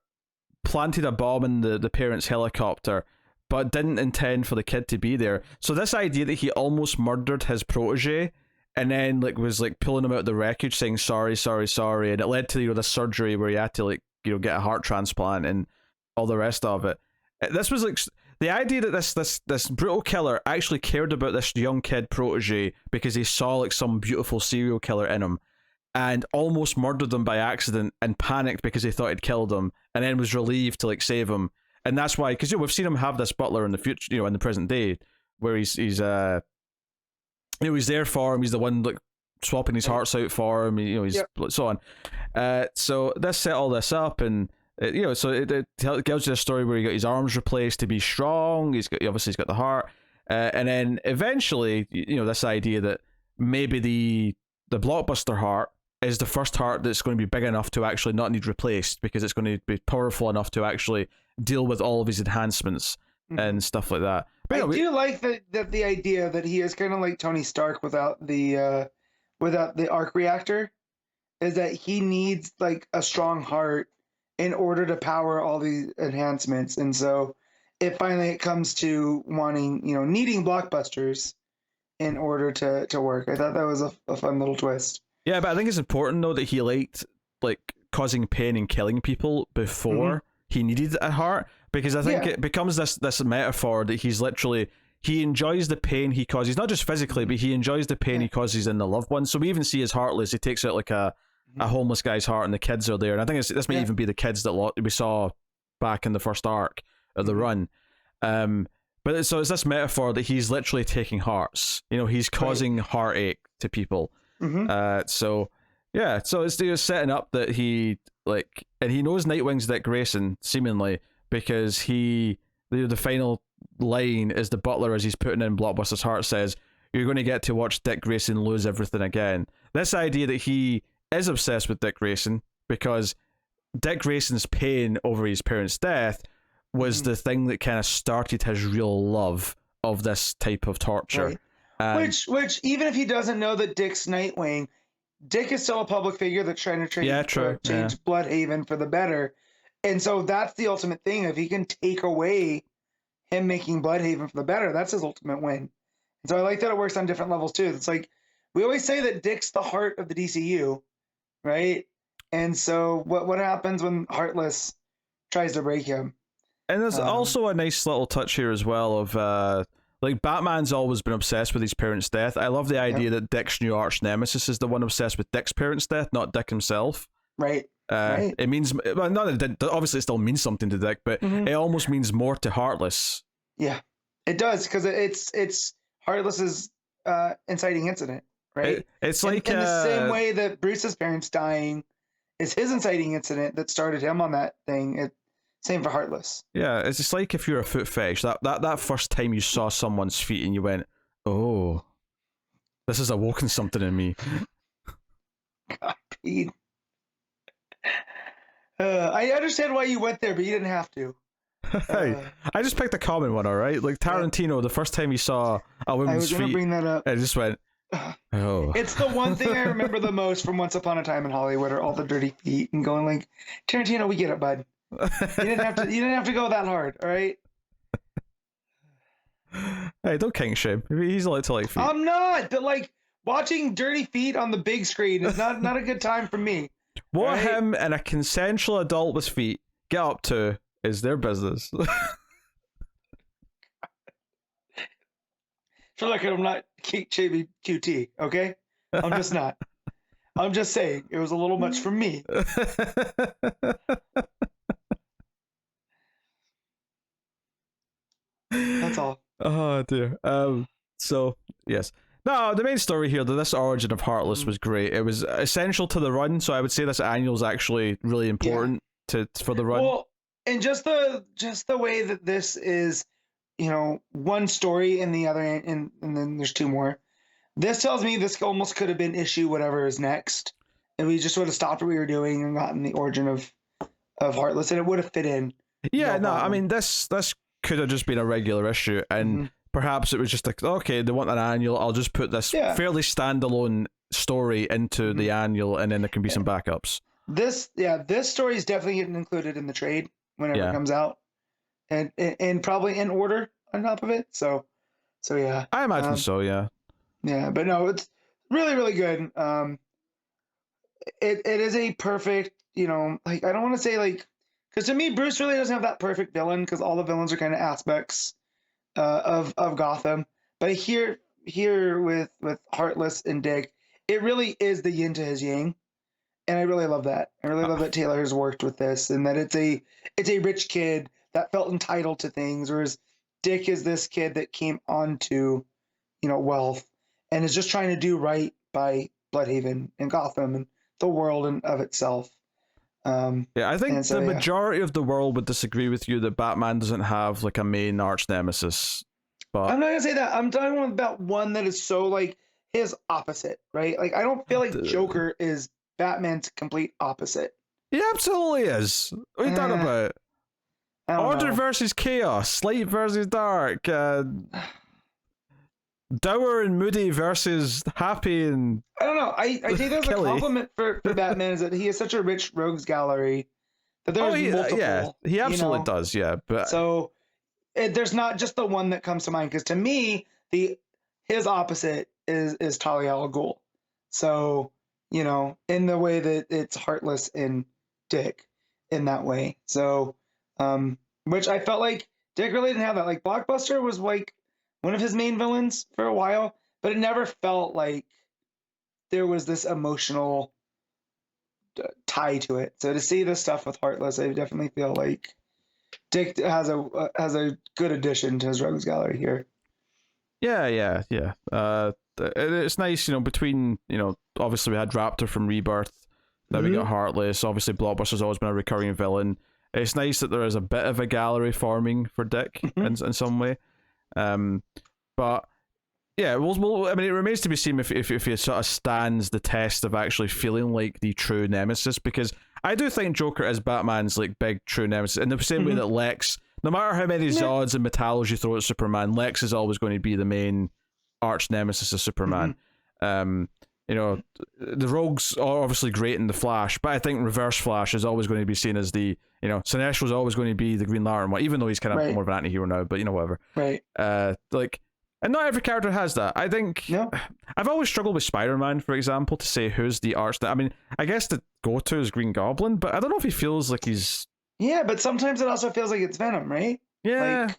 [SPEAKER 1] planted a bomb in the parents' helicopter, but didn't intend for the kid to be there. So this idea that he almost murdered his protege, and then was pulling him out of the wreckage, saying sorry, and it led to the surgery where he had to get a heart transplant and all the rest of it. This was the idea that this brutal killer actually cared about this young kid protege because he saw some beautiful serial killer in him, and almost murdered him by accident and panicked because he thought he'd killed him, and then was relieved to save him. And that's why, because we've seen him have this butler in the future, in the present day, where he's he's there for him. He's the one swapping his hearts out for him. He's so on. So this set all this up, and so it gives you a story where he got his arms replaced to be strong. He's got the heart, and then eventually, this idea that maybe the blockbuster heart is the first heart that's going to be big enough to actually not need replaced, because it's going to be powerful enough to actually deal with all of his enhancements and stuff like that. But,
[SPEAKER 2] I do like that the idea that he is kind of like Tony Stark without the arc reactor, is that he needs a strong heart in order to power all these enhancements. And so it comes to needing blockbusters in order to work. I thought that was a fun little twist.
[SPEAKER 1] Yeah, but I think it's important though that he liked causing pain and killing people before he needed a heart, because I think it becomes this metaphor that he enjoys the pain he causes, not just physically, but he enjoys the pain he causes in the loved ones. So we even see his Heartless. He takes out a homeless guy's heart, and the kids are there. And I think this may even be the kids that we saw back in the first arc of the run. But so it's this metaphor that he's literally taking hearts. He's causing heartache to people. So it's setting up that he and he knows Nightwing's Dick Grayson, seemingly, because the final line is the butler, as he's putting in Blockbuster's heart, says, "You're going to get to watch Dick Grayson lose everything again." This idea that he is obsessed with Dick Grayson because Dick Grayson's pain over his parents' death was the thing that kind of started his real love of this type of torture.
[SPEAKER 2] Right. Which even if he doesn't know that Dick's Nightwing, Dick is still a public figure that's trying to change Bloodhaven for the better. And so that's the ultimate thing. If he can take away him making Bloodhaven for the better, that's his ultimate win. And so I like that it works on different levels too. It's we always say that Dick's the heart of the DCU, right? And so what happens when Heartless tries to break him?
[SPEAKER 1] And there's also a nice little touch here as well of Batman's always been obsessed with his parents' death. I love the idea that Dick's new arch nemesis is the one obsessed with Dick's parents' death, not Dick himself.
[SPEAKER 2] Right.
[SPEAKER 1] It means, well, not that obviously it still means something to Dick, but it almost means more to Heartless.
[SPEAKER 2] Yeah, it does, because it's Heartless's inciting incident, right?
[SPEAKER 1] It's
[SPEAKER 2] in the same way that Bruce's parents dying is his inciting incident that started him on that thing. Same for Heartless. Yeah,
[SPEAKER 1] it's just like if you're a foot fetish, that first time you saw someone's feet and you went, "Oh, this has awoken something in me."
[SPEAKER 2] God, Pete. I understand why you went there, but you didn't have to.
[SPEAKER 1] Hey, I just picked a common one, all right? Like Tarantino, the first time he saw a woman's feet, I was going to
[SPEAKER 2] bring that up.
[SPEAKER 1] I just went, "Oh."
[SPEAKER 2] It's the one thing I remember the most from Once Upon a Time in Hollywood are all the dirty feet, and going Tarantino, we get it, bud. You didn't have to go that hard, all right?
[SPEAKER 1] Hey, don't kink shame. He's allowed to like feet.
[SPEAKER 2] I'm not, but watching dirty feet on the big screen is not a good time for me.
[SPEAKER 1] What him and a consensual adult with feet get up to is their business.
[SPEAKER 2] Feel like I'm not shaving QT, okay? I'm just not. I'm just saying it was a little much for me. That's all.
[SPEAKER 1] Oh dear. So yes. No, the main story here, this origin of Heartless was great. It was essential to the run, so I would say this annual is actually really important for the run.
[SPEAKER 2] Well, and just the way that this is, one story in the other, and then there's two more. This tells me this almost could have been issue whatever is next, and we just would have stopped what we were doing and gotten the origin of Heartless, and it would have fit in.
[SPEAKER 1] Yeah, no, I mean this could have just been a regular issue, and perhaps it was just like, okay, they want an annual, I'll just put this fairly standalone story into the annual, and then there can be some backups.
[SPEAKER 2] This story is definitely getting included in the trade whenever it comes out, and probably in order on top of it. So yeah,
[SPEAKER 1] I imagine so. Yeah,
[SPEAKER 2] but no, it's really, really good. It is a perfect, like, I don't want to say like, because to me Bruce really doesn't have that perfect villain, because all the villains are kind of aspects of Gotham. But here with Heartless and Dick, it really is the yin to his yang, and I really love that. I really love that Taylor has worked with this, and that it's a rich kid that felt entitled to things, whereas Dick is this kid that came onto, wealth, and is just trying to do right by Bloodhaven and Gotham and the world and of itself.
[SPEAKER 1] I think the majority of the world would disagree with you that Batman doesn't have like a main arch nemesis. But
[SPEAKER 2] I'm not gonna say that. I'm talking about one that is so like his opposite, right? Like, I don't feel like Joker is Batman's complete opposite.
[SPEAKER 1] He absolutely is. What are you talking about? Order versus chaos, light versus dark, dour and moody versus happy, and
[SPEAKER 2] I don't know. I take that as a compliment for Batman, is that he has such a rich rogues gallery that there's multiple.
[SPEAKER 1] Yeah, he absolutely does. Yeah, but
[SPEAKER 2] so there's not just the one that comes to mind, because to me his opposite is Talia al Ghul. So in the way that it's Heartless and Dick in that way. So which I felt like Dick really didn't have that. Like, Blockbuster was like one of his main villains for a while, but it never felt like there was this emotional tie to it. So to see this stuff with Heartless, I definitely feel like Dick has a good addition to his rogues gallery here.
[SPEAKER 1] Yeah. It's nice, between, obviously we had Raptor from Rebirth, then we got Heartless, obviously Blockbuster's always been a recurring villain. It's nice that there is a bit of a gallery forming for Dick in some way. But yeah, I mean, it remains to be seen if he sort of stands the test of actually feeling like the true nemesis, because I do think Joker is Batman's like big true nemesis, in the same way that Lex, no matter how many Zods and Metallos you throw at Superman, Lex is always going to be the main arch nemesis of Superman. The Rogues are obviously great in the Flash, but I think Reverse Flash is always going to be seen as the, Sinestro's always going to be the Green Lantern one, even though he's kind of more of an anti-hero now, but whatever.
[SPEAKER 2] Right.
[SPEAKER 1] And not every character has that. I think I've always struggled with Spider-Man, for example, to say who's the arch. I mean, I guess the go-to is Green Goblin, but I don't know if he feels like he's...
[SPEAKER 2] Yeah, but sometimes it also feels like it's Venom, right?
[SPEAKER 1] Yeah.
[SPEAKER 2] Like,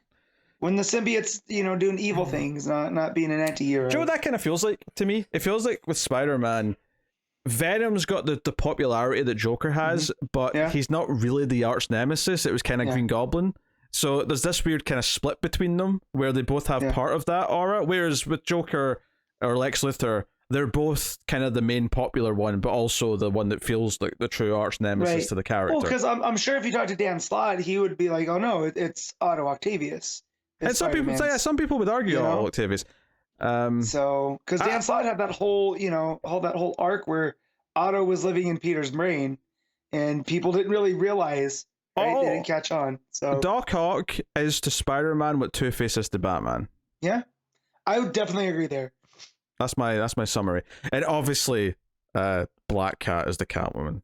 [SPEAKER 2] when the symbiote's, doing evil things, not being an anti-hero.
[SPEAKER 1] Do you know what that kind of feels like to me? It feels like with Spider-Man, Venom's got the popularity that Joker has, but he's not really the arch nemesis. It was kind of Green Goblin. So there's this weird kind of split between them where they both have part of that aura. Whereas with Joker or Lex Luthor, they're both kind of the main popular one, but also the one that feels like the true arch nemesis to the character.
[SPEAKER 2] Well, because I'm sure if you talk to Dan Slott, he would be like, "Oh no, it's Otto Octavius."
[SPEAKER 1] And some people would argue Otto Octavius.
[SPEAKER 2] So because Dan Slott had that whole whole arc where Otto was living in Peter's brain, and people didn't really realize. Right? They didn't catch on. So
[SPEAKER 1] Doc Ock is to Spider-Man what Two-Face is to Batman.
[SPEAKER 2] Yeah, I would definitely agree there.
[SPEAKER 1] That's my summary. And obviously, Black Cat is the Catwoman.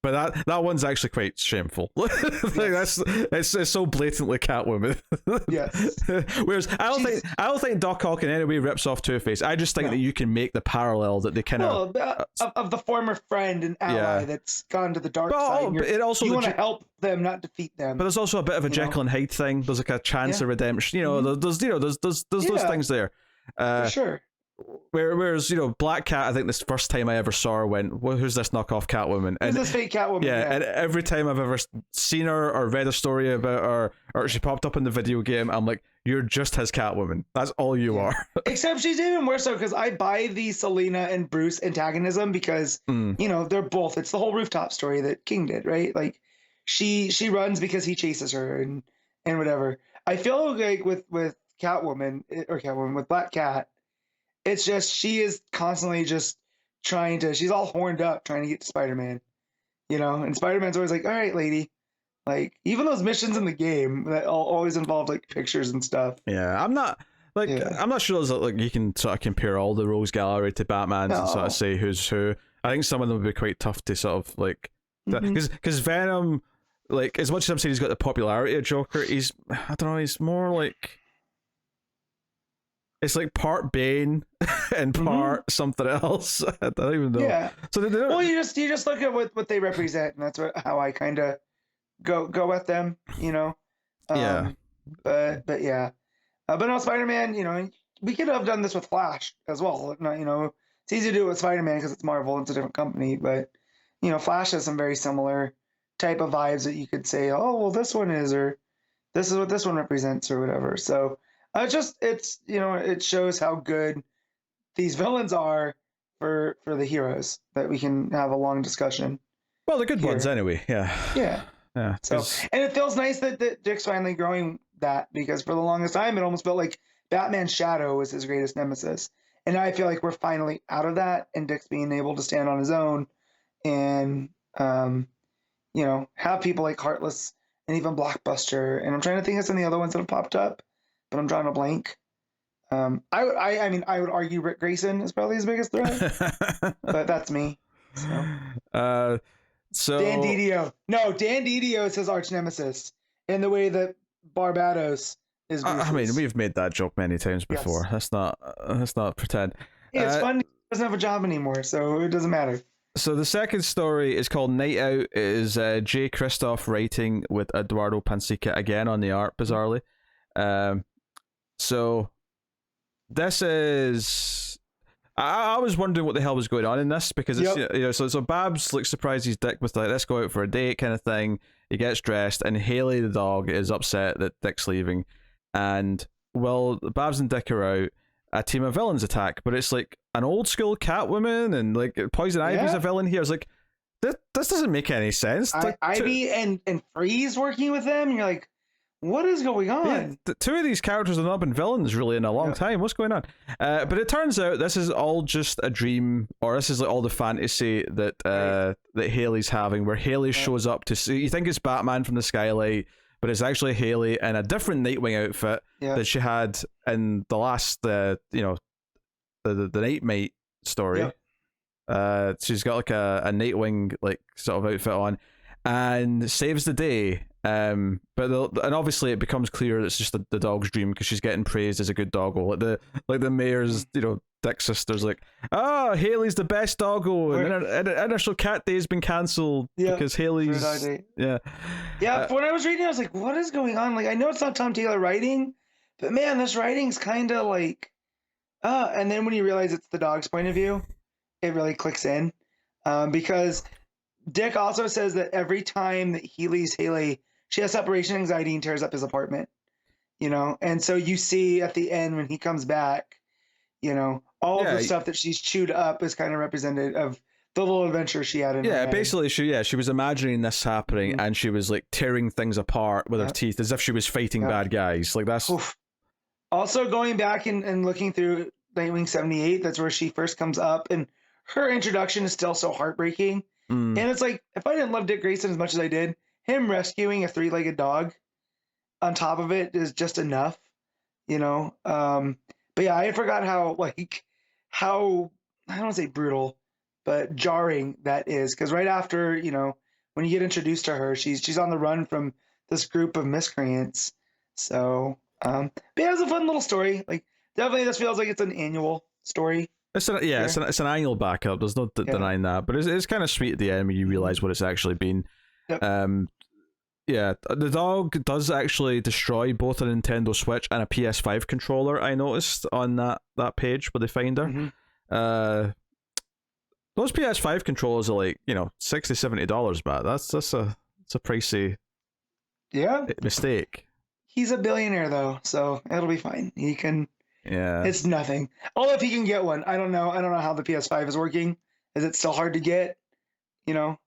[SPEAKER 1] But that one's actually quite shameful. Like, it's so blatantly Catwoman.
[SPEAKER 2] Yes.
[SPEAKER 1] Whereas I don't think Doc Ock in any way rips off Two-Face. I just think that you can make the parallel that they kind of
[SPEAKER 2] the former friend and ally that's gone to the dark side.
[SPEAKER 1] But it also
[SPEAKER 2] you want to help them, not defeat them.
[SPEAKER 1] But there's also a bit of a Jekyll and Hyde thing. There's like a chance of redemption. There's those things there.
[SPEAKER 2] For sure.
[SPEAKER 1] Whereas, Black Cat, I think this first time I ever saw her went, well, who's this knockoff Catwoman?
[SPEAKER 2] Who's this fake Catwoman?
[SPEAKER 1] Yeah, and every time I've ever seen her or read a story about her, or she popped up in the video game, I'm like, you're just his Catwoman. That's all you are.
[SPEAKER 2] Except she's even more so, because I buy the Selina and Bruce antagonism because, they're both, it's the whole rooftop story that King did, right? Like, she runs because he chases her and whatever. I feel like with Catwoman, with Black Cat, it's just, she is constantly just she's all horned up trying to get to Spider-Man, and Spider-Man's always like, all right, lady, Like even those missions in the game that always involve like pictures and stuff.
[SPEAKER 1] Yeah, I'm not sure there's like you can sort of compare all the rogues gallery to Batman's and sort of say who's who. I think some of them would be quite tough to sort of like, because Venom, like as much as I'm saying he's got the popularity of Joker, he's, I don't know, he's more like, it's like part Bane and part something else. I don't even know.
[SPEAKER 2] Yeah.
[SPEAKER 1] So
[SPEAKER 2] well, you just look at what they represent, and that's how I kind of go with them, you know.
[SPEAKER 1] Yeah.
[SPEAKER 2] But yeah. But no, Spider-Man, you know, we could have done this with Flash as well. You know, it's easy to do it with Spider-Man because it's Marvel, it's a different company. But, you know, Flash has some very similar type of vibes that you could say, oh, well, this one is, or this is what this one represents, or whatever. So it's you know, it shows how good these villains are for the heroes, that we can have a long discussion.
[SPEAKER 1] Well, the good ones anyway. Yeah.
[SPEAKER 2] Yeah. So, and it feels nice that Dick's finally growing that, because for the longest time it almost felt like Batman's shadow was his greatest nemesis, and now I feel like we're finally out of that, and Dick's being able to stand on his own, and you know, have people like Heartless and even Blockbuster, and I'm trying to think of some of the other ones that have popped up, but I'm drawing a blank. I mean I would argue Rick Grayson is probably his biggest threat, but that's me. So Dan Didio. No, Dan Didio is his arch nemesis in the way that Barbados is.
[SPEAKER 1] I mean, we've made that joke many times before. Yes. Let's not pretend.
[SPEAKER 2] Yeah, it's fun. He doesn't have a job anymore, so it doesn't matter.
[SPEAKER 1] So the second story is called Night Out. It is J. Christoph writing with Eduardo Pansica again on the art, bizarrely. So this is. I was wondering what the hell was going on in this, because it's, you know, so Babs like surprises Dick with like, let's go out for a date kind of thing. He gets dressed, and Haley the dog is upset that Dick's leaving, and well, Babs and Dick are out. A team of villains attack, but it's like an old school Catwoman, and like Poison Ivy's a villain here. It's like this doesn't make any sense. Like,
[SPEAKER 2] Ivy and Freeze working with them, and you're like, what is going on?
[SPEAKER 1] Yeah, two of these characters have not been villains really in a long time. What's going on? But it turns out this is all just a dream, or this is like all the fantasy that that Haley's having, where Haley shows up to see. You think it's Batman from the skylight, but it's actually Haley in a different Nightwing outfit that she had in the last, you know, the Nightmate story. She's got like a Nightwing like sort of outfit on, and saves the day. And obviously it becomes clear it's just the dog's dream, because she's getting praised as a good doggo. Like the mayor's, you know, Dick sister's like, Haley's the best doggo, and initial cat day has been cancelled because Haley's
[SPEAKER 2] when I was reading, I was like, what is going on? Like, I know it's not Tom Taylor writing, but man, this writing's kind of like, and then when you realize it's the dog's point of view, it really clicks in, because Dick also says that every time that he leaves Haley, she has separation anxiety and tears up his apartment, you know? And so you see at the end when he comes back, you know, all of the stuff that she's chewed up is kind of represented of the little adventure she had in her head.
[SPEAKER 1] Basically she was imagining this happening, and she was like tearing things apart with her teeth as if she was fighting bad guys. Like that's... Oof.
[SPEAKER 2] Also going back and looking through Nightwing 78, that's where she first comes up, and her introduction is still so heartbreaking. And it's like, if I didn't love Dick Grayson as much as I did, him rescuing a 3-legged dog on top of it is just enough, you know? But yeah, I forgot how I don't want to say brutal, but jarring that is. Because right after, you know, when you get introduced to her, she's on the run from this group of miscreants. So, but yeah, it's a fun little story. Like, definitely this feels like it's an annual story.
[SPEAKER 1] It's an annual backup. There's no denying that, but it's kind of sweet at the end when you realize what it's actually been. The dog does actually destroy both a Nintendo Switch and a PS5 controller. I noticed on that page where they find her. Those PS5 controllers are like, you know, $60-$70, but that's a pricey mistake.
[SPEAKER 2] He's a billionaire though, so it'll be fine. He can.
[SPEAKER 1] Yeah,
[SPEAKER 2] it's nothing. Although if he can get one, I don't know how the PS5 is working. Is it still hard to get? You know,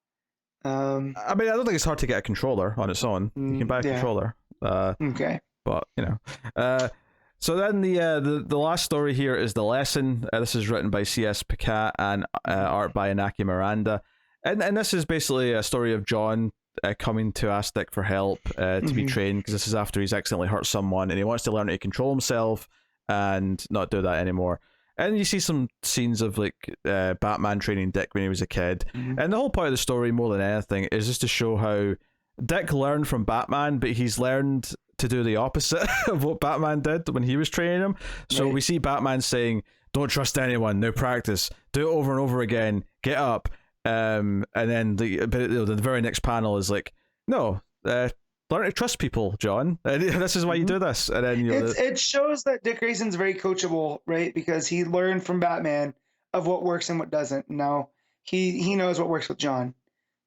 [SPEAKER 1] I mean, I don't think it's hard to get a controller on its own. You can buy a controller.
[SPEAKER 2] Okay,
[SPEAKER 1] but you know, so then the last story here is The Lesson. This is written by C.S. Pacat and art by Inaki Miranda, and this is basically a story of John coming to ask Dick for help to be
[SPEAKER 2] Mhm.
[SPEAKER 1] trained, because this is after he's accidentally hurt someone, and he wants to learn how to control himself and not do that anymore. And you see some scenes of like Batman training Dick when he was a kid.
[SPEAKER 2] Mhm.
[SPEAKER 1] And the whole point of the story, more than anything, is just to show how Dick learned from Batman, but he's learned to do the opposite of what Batman did when he was training him. So
[SPEAKER 2] Right.
[SPEAKER 1] we see Batman saying, "Don't trust anyone. No practice. Do it over and over again. Get up." And then the very next panel is like, "No, learn to trust people, John. This is why you do this." And then
[SPEAKER 2] It shows that Dick Grayson's very coachable, right? Because he learned from Batman of what works and what doesn't. Now he knows what works with John,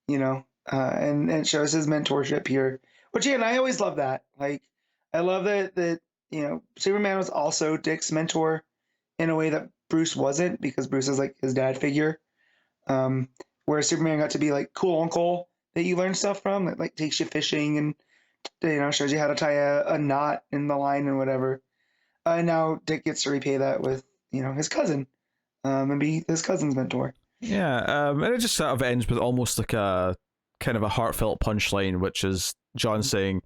[SPEAKER 2] and it shows his mentorship here. Which again, I always love that. Like, I love that Superman was also Dick's mentor in a way that Bruce wasn't, because Bruce is like his dad figure. Where Superman got to be like cool uncle that you learn stuff from, that like takes you fishing and shows you how to tie a knot in the line and whatever. And now Dick gets to repay that with his cousin, and be his cousin's mentor.
[SPEAKER 1] Yeah, and it just sort of ends with almost like a kind of a heartfelt punchline, which is John saying,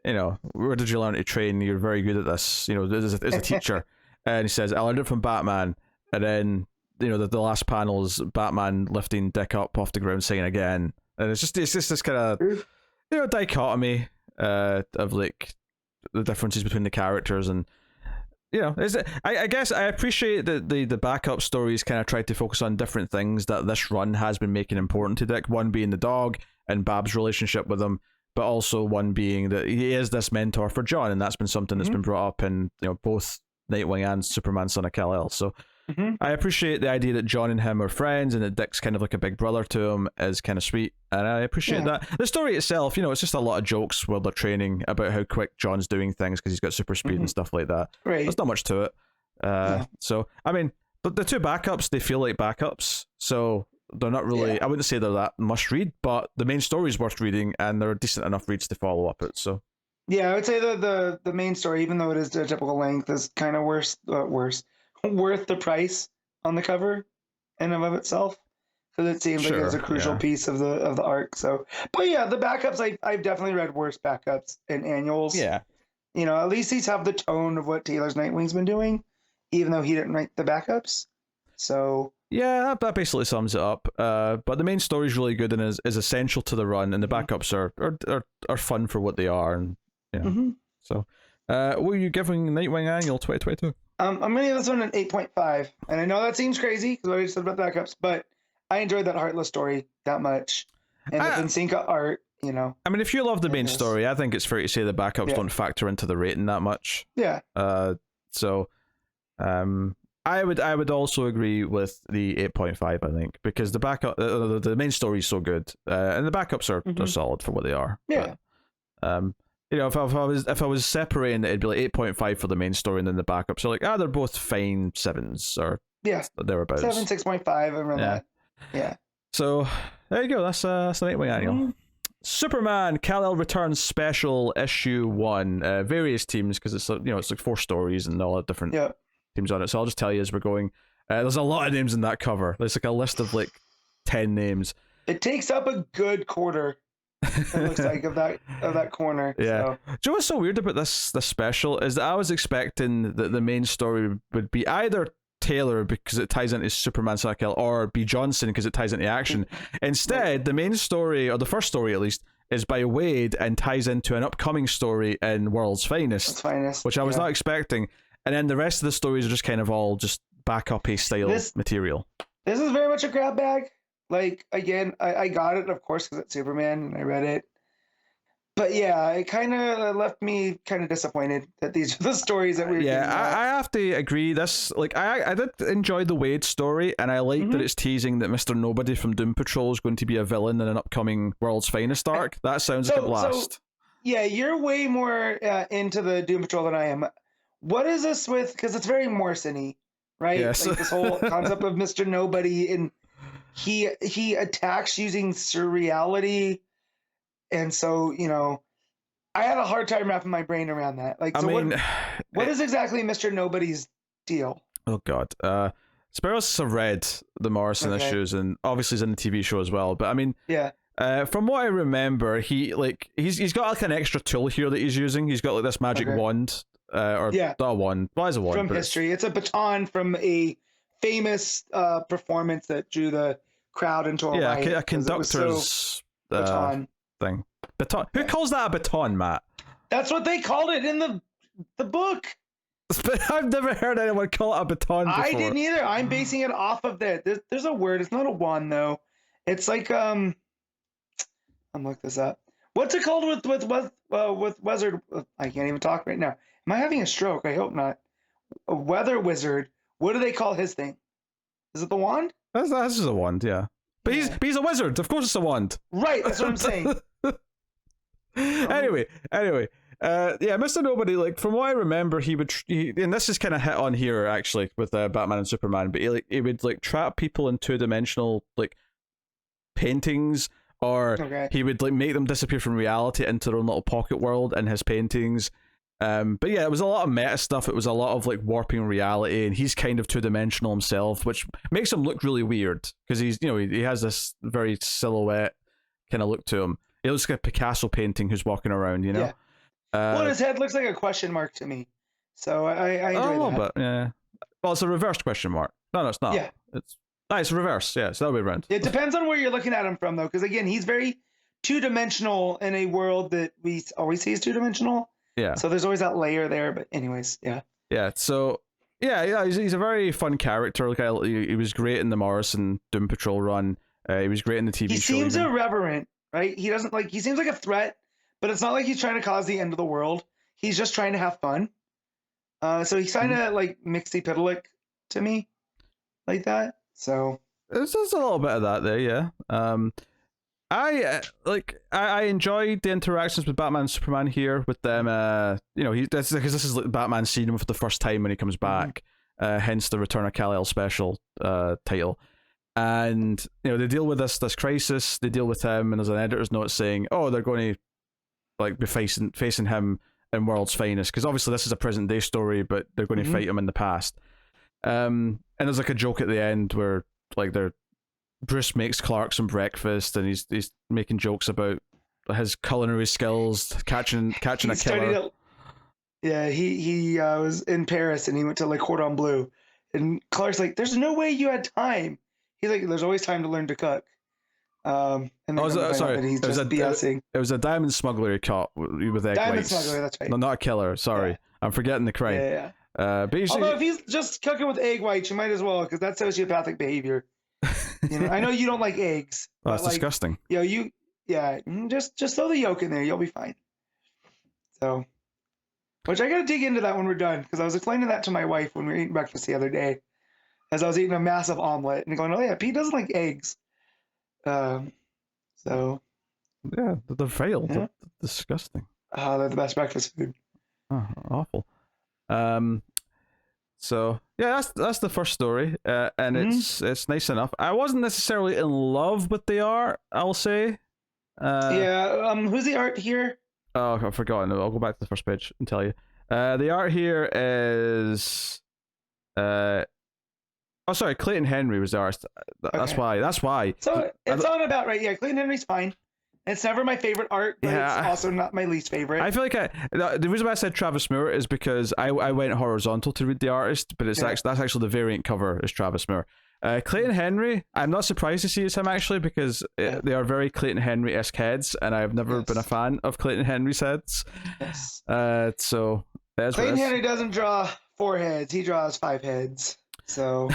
[SPEAKER 1] "Where did you learn to train? You're very good at this, as a teacher." And he says, "I learned it from Batman." And then the last panel is Batman lifting Dick up off the ground, saying again, and it's just this kind of dichotomy of like the differences between the characters. And I guess I appreciate that the backup stories kind of tried to focus on different things that this run has been making important to Dick. One being the dog and Bab's relationship with him, but also one being that he is this mentor for John, and that's been something that's been brought up in both Nightwing and Superman Son of Kal-El. So I appreciate the idea that John and him are friends, and that Dick's kind of like a big brother to him is kind of sweet, and I appreciate that. The story itself, it's just a lot of jokes while they're training about how quick John's doing things because he's got super speed and stuff like that.
[SPEAKER 2] Right.
[SPEAKER 1] There's not much to it. So I mean, the two backups, they feel like backups, so they're not really. I wouldn't say they're that must read, but the main story is worth reading, and they're decent enough reads to follow up it. So
[SPEAKER 2] yeah, I would say the main story, even though it is a typical length, is kind of worth the price on the cover in and of itself, because it seems like it's a crucial piece of the arc. So, but yeah, the backups, I've definitely read worse backups in annuals.
[SPEAKER 1] Yeah,
[SPEAKER 2] at least these have the tone of what Taylor's Nightwing's been doing, even though he didn't write the backups. So
[SPEAKER 1] yeah, that basically sums it up. But the main story is really good and is essential to the run, and the backups are fun for what they are, and So, what are you giving Nightwing Annual 2022?
[SPEAKER 2] I'm going to give this one an 8.5. And I know that seems crazy because I just said about backups, but I enjoyed that Heartless story that much. And the Pansica art,
[SPEAKER 1] I mean, if you love the main story, I think it's fair to say the backups don't factor into the rating that much.
[SPEAKER 2] Yeah.
[SPEAKER 1] So, I would also agree with the 8.5, I think, because the backup, the main story is so good, and the backups are solid for what they are.
[SPEAKER 2] Yeah.
[SPEAKER 1] But, if I was separating it, it'd be like 8.5 for the main story, and then the backups. So like, they're both fine 7s or thereabouts.
[SPEAKER 2] 7, 6.5, around that. Yeah.
[SPEAKER 1] So there you go. That's the Nightwing Annual. Superman Kal-El Returns Special Issue 1. Various teams, because it's it's like 4 stories and all the different teams on it. So I'll just tell you as we're going. There's a lot of names in that cover. There's like a list of like 10 names.
[SPEAKER 2] It takes up a good quarter. It looks like of that corner.
[SPEAKER 1] Yeah.
[SPEAKER 2] So.
[SPEAKER 1] Do you know what's so weird about this special is that I was expecting that the main story would be either Taylor because it ties into Superman Son of Kal-El, or B. Johnson because it ties into action. Instead, the main story, or the first story at least, is by Wade and ties into an upcoming story in World's Finest, which I was not expecting. And then the rest of the stories are just kind of all just backup-y style material.
[SPEAKER 2] This is very much a grab bag. Like, again, I got it, of course, because it's Superman, and I read it. But yeah, it kind of left me kind of disappointed that these are the stories that we're
[SPEAKER 1] I have to agree. This, like, I did enjoy the Wade story, and I like that it's teasing that Mr. Nobody from Doom Patrol is going to be a villain in an upcoming World's Finest arc. That sounds like a blast.
[SPEAKER 2] Yeah, you're way more into the Doom Patrol than I am. What is this with? Because it's very Morrison-y, right?
[SPEAKER 1] Yes.
[SPEAKER 2] Like this whole concept of Mr. Nobody, and he attacks using surreality, and so I had a hard time wrapping my brain around that. Like, so what is exactly Mr. Nobody's deal? Oh God,
[SPEAKER 1] Sparrows have read the Morrison issues, and obviously is in the TV show as well. But I mean, From what I remember, he's got like an extra tool here that he's using. He's got like this magic wand, not a wand. Why is a wand?
[SPEAKER 2] From history. It's a baton from a famous performance that drew the crowd into a riot.
[SPEAKER 1] A conductor's
[SPEAKER 2] baton
[SPEAKER 1] thing. Baton. Who calls that a baton, Matt?
[SPEAKER 2] That's what they called it in the book.
[SPEAKER 1] I've never heard anyone call it a baton before.
[SPEAKER 2] I didn't either. I'm basing it off of that. There's a word. It's not a wand though. It's like I'm looking this up. What's it called with wizard? I can't even talk right now. Am I having a stroke? I hope not. A weather wizard. What do they call his thing? Is it the wand?
[SPEAKER 1] That's just a wand, yeah. But he's a wizard. Of course, it's a wand.
[SPEAKER 2] Right. That's what I'm saying.
[SPEAKER 1] Anyway. Mr. Nobody, like, from what I remember, and this is kind of hit on here, actually, with Batman and Superman, but he would, like, trap people in two-dimensional, like, paintings, or he would, like, make them disappear from reality into their own little pocket world in his paintings. But yeah, it was a lot of meta stuff. It was a lot of, like, warping reality, and he's kind of two-dimensional himself, which makes him look really weird, because he's, you know, he has this very silhouette kind of look to him. He looks like a Picasso painting who's walking around, you know?
[SPEAKER 2] Yeah. Well, his head looks like a question mark to me. So I enjoy that.
[SPEAKER 1] A little bit, yeah. Well, it's a reversed question mark. No, it's not.
[SPEAKER 2] Yeah.
[SPEAKER 1] It's reverse, yeah, so that way around.
[SPEAKER 2] It depends on where you're looking at him from, though, because, again, he's very two-dimensional in a world that we always see as two-dimensional.
[SPEAKER 1] Yeah.
[SPEAKER 2] So there's always that layer there, but anyways, yeah.
[SPEAKER 1] Yeah, so, he's a very fun character. Like, he was great in the Morrison Doom Patrol run. He was great in the TV show.
[SPEAKER 2] He seems irreverent, right? He seems like a threat, but it's not like he's trying to cause the end of the world. He's just trying to have fun. So he's kind of like Mixie Pitalik to me, like that. So
[SPEAKER 1] there's a little bit of that there, yeah. I enjoyed the interactions with Batman and Superman here with them. Because this is like Batman seeing him for the first time when he comes back. Hence the Return of Kal-El special title. And they deal with this crisis. They deal with him, and there's an editor's note saying, "Oh, they're going to like be facing him in World's Finest," because obviously this is a present day story, but they're going to fight him in the past. And there's like a joke at the end where like Bruce makes Clark some breakfast, and he's making jokes about his culinary skills, catching a killer.
[SPEAKER 2] He was in Paris, and he went to Le Cordon Bleu, and Clark's like, "There's no way you had time." He's like, "There's always time to learn to cook." And
[SPEAKER 1] sorry,
[SPEAKER 2] he's just BSing.
[SPEAKER 1] It was a diamond smuggler he caught with egg
[SPEAKER 2] diamond
[SPEAKER 1] whites.
[SPEAKER 2] Smuggler, that's right.
[SPEAKER 1] No, not a killer. Sorry, yeah. I'm forgetting the crime.
[SPEAKER 2] Yeah.
[SPEAKER 1] But
[SPEAKER 2] although if he's just cooking with egg whites, you might as well, because that's sociopathic behavior. I know you don't like eggs.
[SPEAKER 1] That's disgusting.
[SPEAKER 2] Just throw the yolk in there, you'll be fine. So, which I gotta dig into that when we're done, because I was explaining that to my wife when we were eating breakfast the other day, as I was eating a massive omelet and going, "Oh yeah, Pete doesn't like eggs." So
[SPEAKER 1] yeah, they're vile. Yeah. They're disgusting.
[SPEAKER 2] They're the best breakfast food.
[SPEAKER 1] Oh, awful. So yeah, that's the first story, and it's nice enough. I wasn't necessarily in love with the art, I'll say.
[SPEAKER 2] Who's the art here?
[SPEAKER 1] Oh, I've forgotten. I'll go back to the first page and tell you. The art here is sorry, Clayton Henry was the artist. That's why.
[SPEAKER 2] So it's on about right. Yeah, Clayton Henry's fine. It's never my favorite art, but it's also not my least favorite.
[SPEAKER 1] I feel like the reason why I said Travis Moore is because I went horizontal to read the artist, but that's actually the variant cover is Travis Moore. Clayton Henry, I'm not surprised to see it's him actually, because they are very Clayton Henry-esque heads, and I've never been a fan of Clayton Henry's heads.
[SPEAKER 2] Yes.
[SPEAKER 1] So
[SPEAKER 2] Clayton Henry doesn't draw 4 heads; he draws 5 heads. So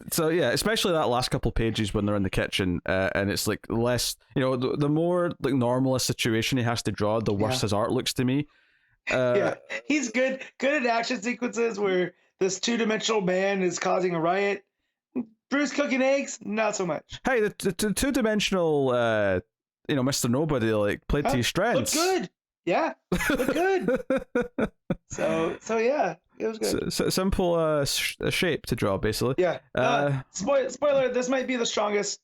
[SPEAKER 2] especially that last couple pages when they're in the kitchen, and it's like less, the more like normal a situation he has to draw, the worse his art looks to me. He's good at action sequences where this two-dimensional man is causing a riot. Bruce cooking eggs, not so much.
[SPEAKER 1] Hey, the two-dimensional Mr. Nobody played to his strengths.
[SPEAKER 2] Look good. Yeah, look good. So yeah, it was good.
[SPEAKER 1] Simple shape to draw, basically.
[SPEAKER 2] Yeah. Spoiler: this might be the strongest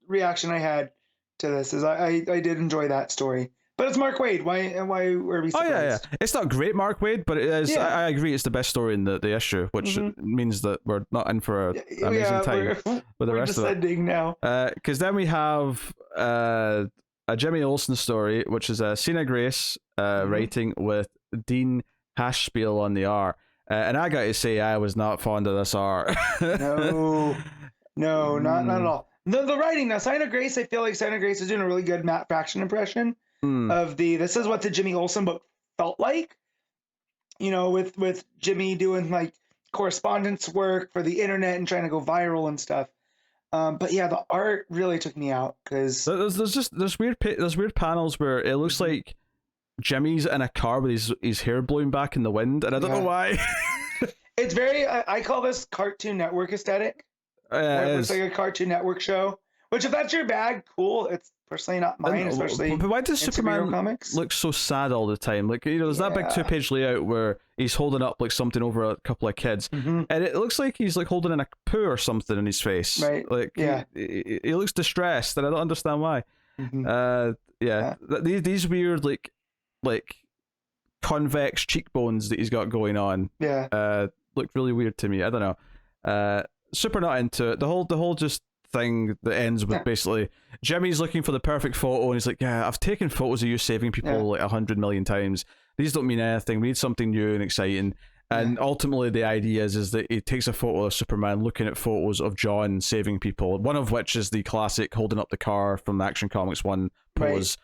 [SPEAKER 2] reaction I had to this. Is I did enjoy that story. But it's Mark Waid. Why were we
[SPEAKER 1] Oh
[SPEAKER 2] surprised?
[SPEAKER 1] yeah. It's not great, Mark Waid, but it is.
[SPEAKER 2] Yeah.
[SPEAKER 1] I agree, it's the best story in the issue, which means that we're not in for an amazing time with the rest of it.
[SPEAKER 2] We're descending now.
[SPEAKER 1] Because then we have a Jimmy Olsen story, which is Sina Grace writing with Dean Hashspiel on the art. And I got to say, I was not fond of this art.
[SPEAKER 2] No, not at all. The writing now, Sina Grace, I feel like Sina Grace is doing a really good Matt Fraction impression of this is what the Jimmy Olsen book felt like. You know, with Jimmy doing like correspondence work for the internet and trying to go viral and stuff. But yeah, the art really took me out because
[SPEAKER 1] there's weird panels where it looks like Jimmy's in a car with his hair blowing back in the wind, and I don't know why.
[SPEAKER 2] It's very I call this Cartoon Network aesthetic. It's like a Cartoon Network show. Which, if that's your bag, cool. It's personally not mine, especially.
[SPEAKER 1] But why does Superman
[SPEAKER 2] comics
[SPEAKER 1] look so sad all the time? Like, you know, there's that big 2-page layout where he's holding up like something over a couple of kids, and it looks like he's like holding in a poo or something in his face.
[SPEAKER 2] Right.
[SPEAKER 1] Like, he looks distressed, and I don't understand why. These weird like convex cheekbones that he's got going on. Look really weird to me. I don't know. Super not into it. The whole just thing that ends with basically Jimmy's looking for the perfect photo, and he's like, yeah, I've taken photos of you saving people like 100 million times. These don't mean anything. We need something new and exciting. And ultimately the idea is that he takes a photo of Superman looking at photos of John saving people, one of which is the classic holding up the car from the Action Comics 1 pose.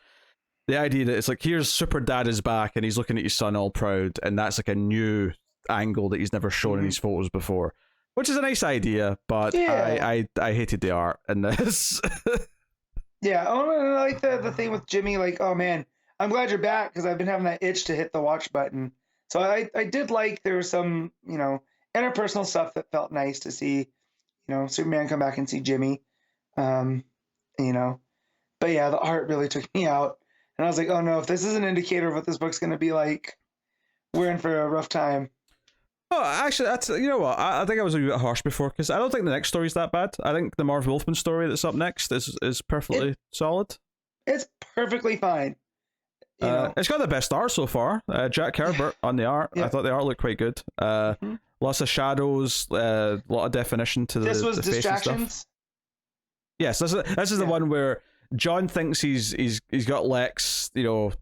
[SPEAKER 1] The idea that it's like, here's Super Dad is back and he's looking at his son all proud, and that's like a new angle that he's never shown in his photos before. Which is a nice idea, but I hated the art in this.
[SPEAKER 2] I like the thing with Jimmy, like, oh man, I'm glad you're back because I've been having that itch to hit the watch button. So I did like there was some, you know, interpersonal stuff that felt nice to see, you know, Superman come back and see Jimmy, you know. But yeah, the art really took me out. And I was like, oh no, if this is an indicator of what this book's going to be like, we're in for a rough time.
[SPEAKER 1] Oh, actually, that's, you know what? I think I was a bit harsh before because I don't think the next story's that bad. I think the Marv Wolfman story that's up next is perfectly solid.
[SPEAKER 2] It's perfectly fine. You know.
[SPEAKER 1] It's got the best art so far. Jack Herbert on the art. I thought the art looked quite good. Lots of shadows, a lot of definition to
[SPEAKER 2] this was
[SPEAKER 1] the face and
[SPEAKER 2] distractions.
[SPEAKER 1] Stuff. Yes, this is the one where John thinks he's got Lex, you know.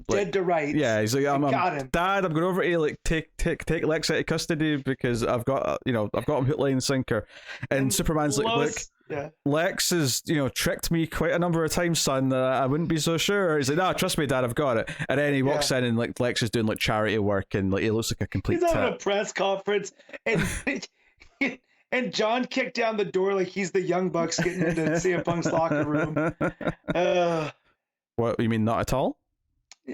[SPEAKER 2] Dead to rights.
[SPEAKER 1] Yeah, he's like,
[SPEAKER 2] got him.
[SPEAKER 1] Dad, I'm going over to like take Lex out of custody because I've got him hook, line, and sinker. And Superman's like, look, Lex has tricked me quite a number of times, son. I wouldn't be so sure. He's like, no, trust me, Dad, I've got it. And then he walks in and like Lex is doing like charity work and like he looks like a complete.
[SPEAKER 2] He's having a press conference and and John kicked down the door like he's the Young Bucks getting into CM Punk's locker room.
[SPEAKER 1] What you mean? Not at all.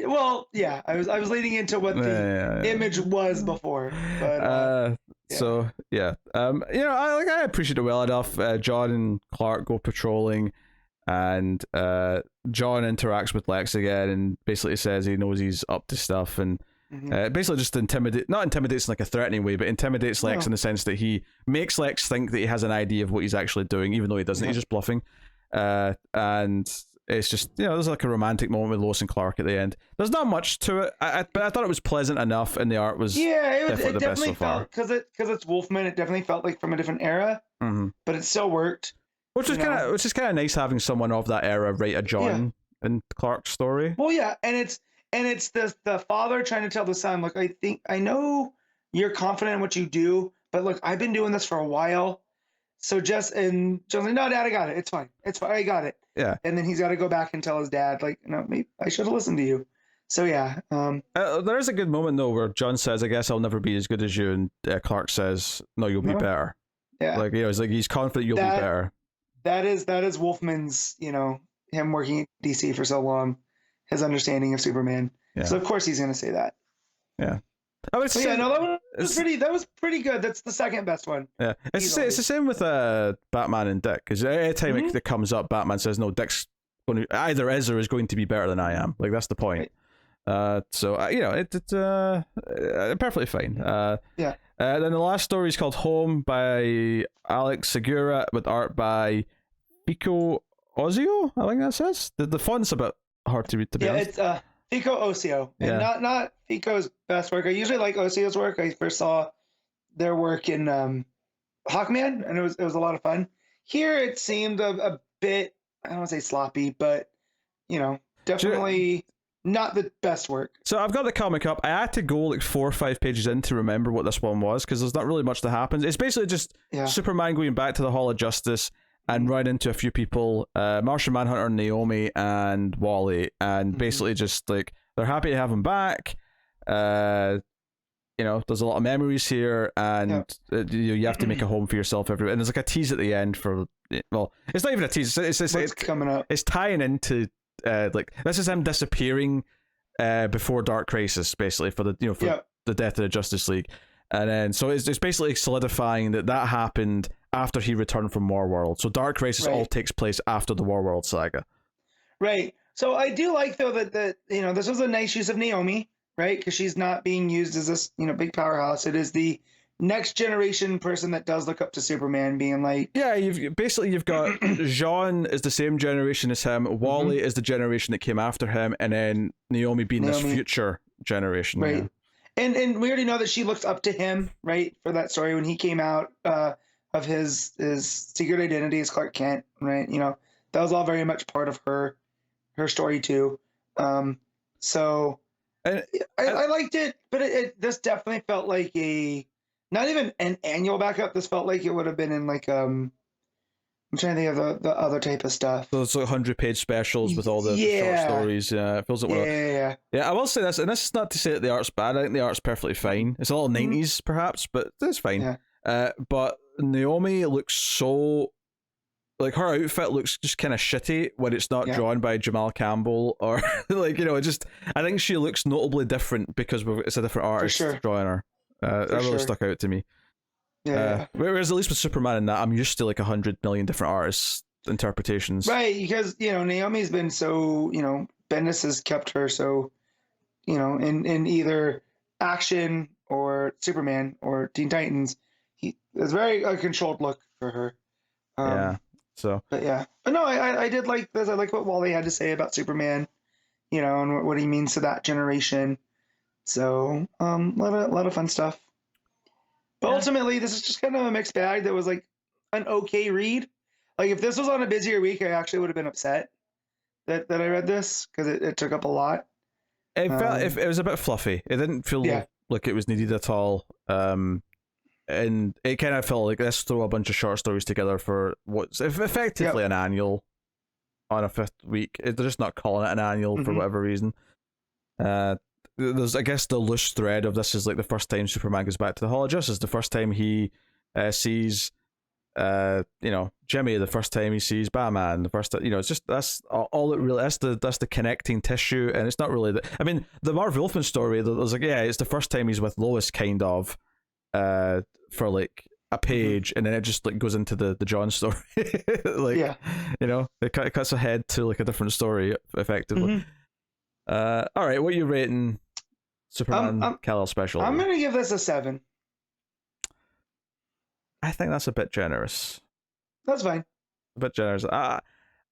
[SPEAKER 2] Well, yeah, I was leading into what the image was before, but
[SPEAKER 1] so yeah, I appreciate it well enough. John and Clark go patrolling, and John interacts with Lex again, and basically says he knows he's up to stuff, and basically just not intimidates in like a threatening way, but intimidates Lex in the sense that he makes Lex think that he has an idea of what he's actually doing, even though he doesn't. He's just bluffing, and. It's just, there's like a romantic moment with Lois and Clark at the end. There's not much to it, but I thought it was pleasant enough, and the art was definitely the best so far.
[SPEAKER 2] Because it's Wolfman, it definitely felt like from a different era, but it still worked.
[SPEAKER 1] Which is kind of nice having someone of that era write a John and Clark story.
[SPEAKER 2] Well, yeah, and it's the father trying to tell the son, look, I know you're confident in what you do, but look, I've been doing this for a while. So John's like, no, Dad, I got it. It's fine, I got it.
[SPEAKER 1] Yeah.
[SPEAKER 2] And then he's got to go back and tell his dad, like, no, maybe I should have listened to you. So yeah.
[SPEAKER 1] There is a good moment though where John says, "I guess I'll never be as good as you," and Clark says, "No, you'll be better."
[SPEAKER 2] Yeah.
[SPEAKER 1] Like he's confident you'll be better.
[SPEAKER 2] That is Wolfman's, him working at DC for so long, his understanding of Superman. Yeah. So of course he's going to say that.
[SPEAKER 1] Yeah.
[SPEAKER 2] That was pretty good. That's the second best one.
[SPEAKER 1] Yeah, it's the same with Batman and Dick, because every time it comes up, Batman says, "No, Dick's going to either is or is going to be better than I am." Like that's the point. Right. It's perfectly fine. Then the last story is called Home by Alex Segura with art by Pico Ozio. I think that says the font's a bit hard to read, to be honest.
[SPEAKER 2] It's Fico Ocio, and not Fico's best work. I usually like Ocio's work. I first saw their work in Hawkman, and it was a lot of fun. Here it seemed a bit, I don't want to say sloppy, but definitely not the best work.
[SPEAKER 1] So I've got the comic up. I had to go like 4 or 5 pages in to remember what this one was, because there's not really much that happens. It's basically just Superman going back to the Hall of Justice and run into a few people, Martian Manhunter, Naomi, and Wally, and basically just like they're happy to have him back. There's a lot of memories here, and you have to make a home for yourself everywhere. And there's like a tease at the end for, well, it's not even a tease. It's
[SPEAKER 2] coming up.
[SPEAKER 1] It's tying into like this is him disappearing before Dark Crisis, basically, for the the death of the Justice League, and then so it's basically solidifying that happened after he returned from Warworld. So Dark Crisis all takes place after the Warworld saga. Right.
[SPEAKER 2] So I do like though that this was a nice use of Naomi, right? Because she's not being used as this big powerhouse. It is the next generation person that does look up to Superman, being like,
[SPEAKER 1] you've got Jean is the same generation as him, Wally is the generation that came after him, and then Naomi being this future generation,
[SPEAKER 2] right? And we already know that she looks up to him, right, for that story when he came out of his secret identity as Clark Kent, right? That was all very much part of her story too. So I liked it, but this definitely felt like not even an annual backup. This felt like it would have been in like I'm trying to think of the other type of stuff.
[SPEAKER 1] Those like 100-page specials with all the short stories. Yeah, it feels like
[SPEAKER 2] yeah.
[SPEAKER 1] I will say this, and this is not to say that the art's bad. I think the art's perfectly fine. It's a little 90s perhaps, but it's fine. Yeah. But Naomi looks so like her outfit looks just kind of shitty when it's not drawn by Jamal Campbell or like I think she looks notably different because it's a different artist drawing her. That really stuck out to me. Whereas at least with Superman and that, I'm used to like 100 million different artists' interpretations.
[SPEAKER 2] Right, because Naomi's been so Bendis has kept her so in either action or Superman or Teen Titans, it's very a controlled look for her. But no, I did like this. I like what Wally had to say about Superman, and what he means to that generation. So, a lot of fun stuff. But ultimately, this is just kind of a mixed bag that was like an okay read. Like if this was on a busier week, I actually would have been upset that I read this because it took up a lot.
[SPEAKER 1] It felt it was a bit fluffy. It didn't feel like it was needed at all. And it kind of felt like let's throw a bunch of short stories together for what's effectively an annual on a 5th week. They're just not calling it an annual for whatever reason. There's, I guess, the loose thread of this is like the first time Superman goes back to the Hall of Justice, the first time he sees, Jimmy, the first time he sees Batman, the first, it's just that's all it really. That's the connecting tissue, and it's not really the Marv Wolfman story. There's like it's the first time he's with Lois, kind of, for like a page, and then it just like goes into the John story, it cuts ahead to like a different story effectively. All right, what are you rating Superman Kal-El special?
[SPEAKER 2] I'm gonna give this a 7.
[SPEAKER 1] I think that's a bit generous.
[SPEAKER 2] That's fine.
[SPEAKER 1] A bit generous.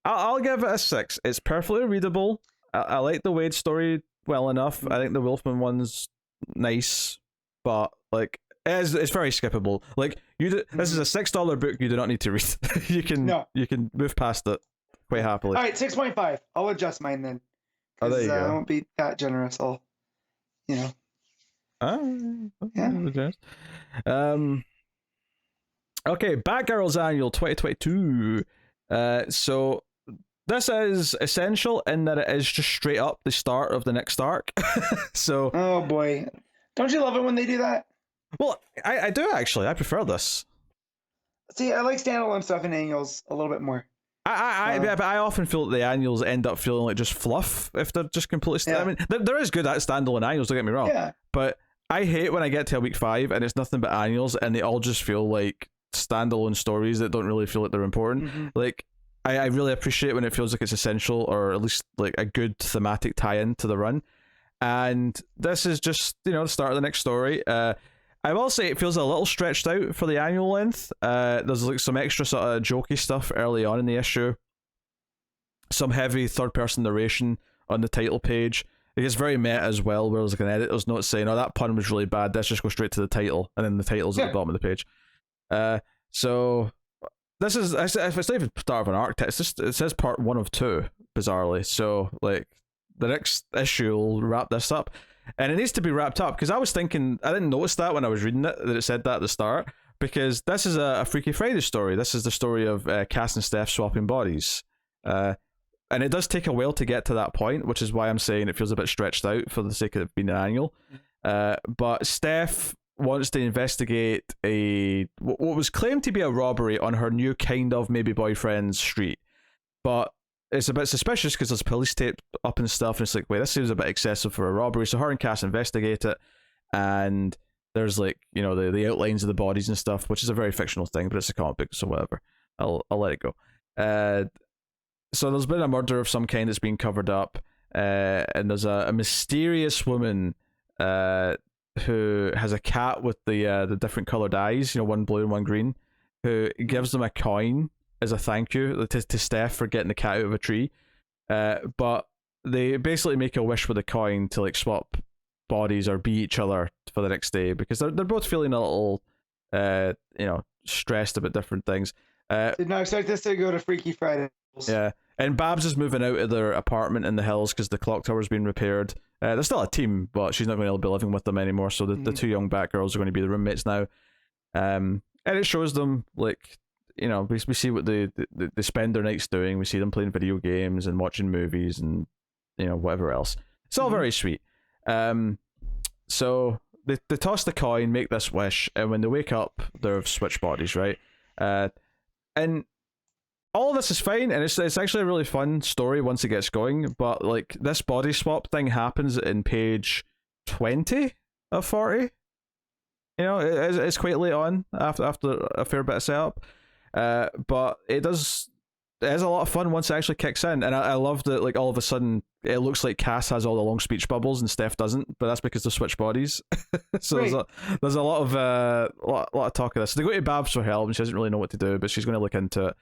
[SPEAKER 1] I'll give it a 6. It's perfectly readable. I like the Wade story well enough. I think the Wolfman one's nice, but like it's very skippable. Like this is a $6 book you do not need to read. You can move past it quite happily.
[SPEAKER 2] All right, 6.5. I'll adjust mine then.
[SPEAKER 1] Oh, there you go.
[SPEAKER 2] I won't be that generous. I'll,
[SPEAKER 1] Okay, Batgirls Annual 2022. So this is essential in that it is just straight up the start of the next arc. So.
[SPEAKER 2] Oh boy, don't you love it when they do that?
[SPEAKER 1] Well, I do actually. I prefer this.
[SPEAKER 2] See, I like standalone stuff in annuals a little bit more.
[SPEAKER 1] But I often feel that the annuals end up feeling like just fluff if they're just completely. I mean, there is good at standalone annuals. Don't get me wrong.
[SPEAKER 2] Yeah.
[SPEAKER 1] But I hate when I get to a week 5 and it's nothing but annuals and they all just feel like standalone stories that don't really feel like they're important. Like I really appreciate when it feels like it's essential or at least like a good thematic tie-in to the run. And this is just the start of the next story. I will say it feels a little stretched out for the annual length. There's like some extra sort of jokey stuff early on in the issue. Some heavy third-person narration on the title page. It gets very meta as well, where there's like an editor's note saying, "Oh, that pun was really bad. Let's just go straight to the title," and then the title's at the bottom of the page. So this is, if it's not even start of an arc text, it says part 1 of 2, bizarrely. So like the next issue will wrap this up, and it needs to be wrapped up because I was thinking, I didn't notice that when I was reading it, that it said that at the start, because this is a Freaky Friday story. This is the story of Cass and Steph swapping bodies. And it does take a while to get to that point, which is why I'm saying it feels a bit stretched out for the sake of it being an annual. But Steph wants to investigate what was claimed to be a robbery on her new kind of maybe boyfriend's street. But it's a bit suspicious because there's police tape up and stuff, and it's like, wait, this seems a bit excessive for a robbery. So her and Cass investigate it, and there's like, you know, the outlines of the bodies and stuff, which is a very fictional thing, but it's a comic book, so whatever. I'll let it go. So there's been a murder of some kind that's been covered up, and there's a mysterious woman who has a cat with the different coloured eyes, you know, one blue and one green, who gives them a coin as a thank you to Steph for getting the cat out of a tree. But they basically make a wish with the coin to like swap bodies or be each other for the next day, because they're both feeling a little stressed about different things.
[SPEAKER 2] Did not expect this to go to Freaky Friday.
[SPEAKER 1] Yeah. And Babs is moving out of their apartment in the hills because the clock tower's been repaired. They're still a team, but she's not going to be living with them anymore. So the two young Batgirls are going to be the roommates now. And it shows them, like, you know, we see what they spend their nights doing. We see them playing video games and watching movies and, you know, whatever else. It's all very sweet. So they toss the coin, make this wish, and when they wake up, they're switch bodies, right? And all of this is fine, and it's actually a really fun story once it gets going, but like this body swap thing happens in page 20 of 40. You know, it's quite late on after a fair bit of setup, but it is a lot of fun once it actually kicks in, and I love that, like, all of a sudden it looks like Cass has all the long speech bubbles and Steph doesn't, but that's because they switch bodies. So right. there's a lot of talk of this. So they go to Babs for help, and she doesn't really know what to do, but she's going to look into it.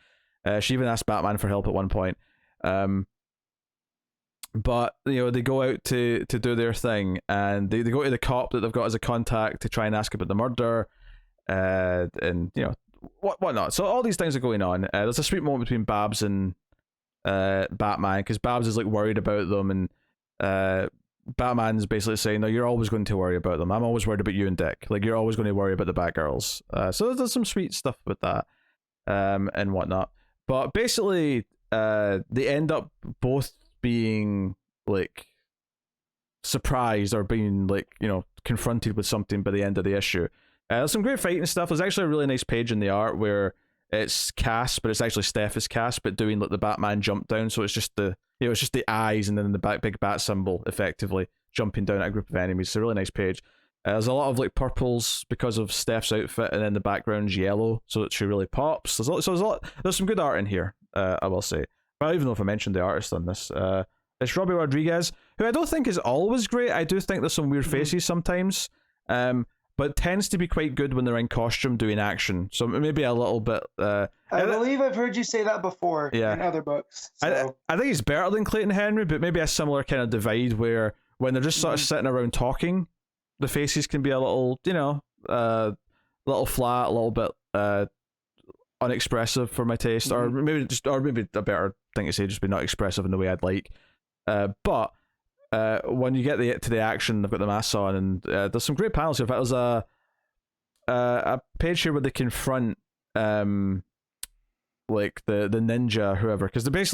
[SPEAKER 1] She even asked Batman for help at one point. But, you know, they go out to do their thing, and they go to the cop that they've got as a contact to try and ask about the murder, and, you know, whatnot. So all these things are going on. There's a sweet moment between Babs and Batman, because Babs is like worried about them, and Batman's basically saying, no, you're always going to worry about them. I'm always worried about you and Dick. Like, you're always going to worry about the Batgirls. So there's some sweet stuff with that, and whatnot. But basically, they end up both being, like, surprised or being, like, you know, confronted with something by the end of the issue. There's some great fighting stuff. There's actually a really nice page in the art where it's Cass, but it's actually Steph as Cass, but doing like the Batman jump down. So it's just it's just the eyes and then the big bat symbol effectively jumping down at a group of enemies. It's a really nice page. There's a lot of like purples because of Steph's outfit, and then the background's yellow, so that she really pops. There's some good art in here, I will say. I don't even know if I mentioned the artist on this. It's Robbi Rodriguez, who I don't think is always great. I do think there's some weird faces sometimes, but tends to be quite good when they're in costume doing action. So maybe a little bit. I
[SPEAKER 2] believe I've heard you say that before in other books. So.
[SPEAKER 1] I think he's better than Clayton Henry, but maybe a similar kind of divide where when they're just sort of sitting around talking, the faces can be a little, you know, little flat, a little bit unexpressive for my taste, or maybe a better thing to say, just be not expressive in the way I'd like. But when you get to the action, they've got the masks on, and there's some great panels here. In fact, there's a page here where they confront like the ninja, whoever, because they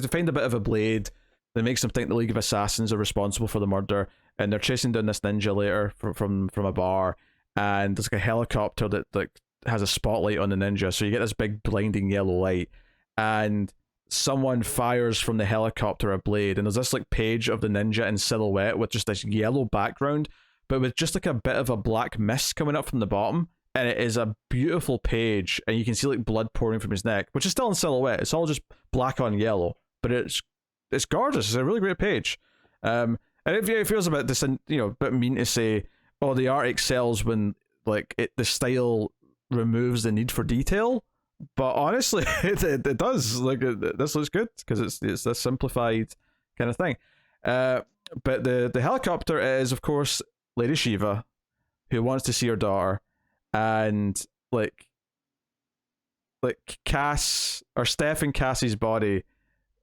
[SPEAKER 1] find a bit of a blade that makes them think the League of Assassins are responsible for the murder, and they're chasing down this ninja later from a bar, and there's like a helicopter that like has a spotlight on the ninja, so you get this big blinding yellow light, and someone fires from the helicopter a blade, and there's this like page of the ninja in silhouette with just this yellow background, but with just like a bit of a black mist coming up from the bottom, and it is a beautiful page, and you can see like blood pouring from his neck, which is still in silhouette. It's all just black on yellow, but it's gorgeous. It's a really great page. And it feels a bit bit mean to say, oh, the art excels when like the style removes the need for detail, but honestly, it does. Like this looks good because it's this simplified kind of thing. But the helicopter is, of course, Lady Shiva, who wants to see her daughter, and like Cass or Steph and Cassie's body,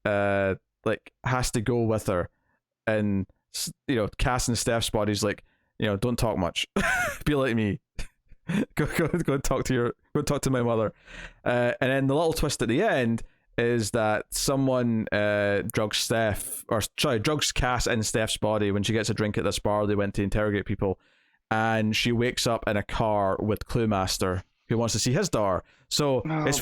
[SPEAKER 1] like has to go with her, and Cass and Steph's body's like, don't talk much, be like me. go talk to my mother, and then the little twist at the end is that someone drugs Cass in Steph's body when she gets a drink at this bar they went to interrogate people, and she wakes up in a car with Cluemaster, who wants to see his daughter. So it's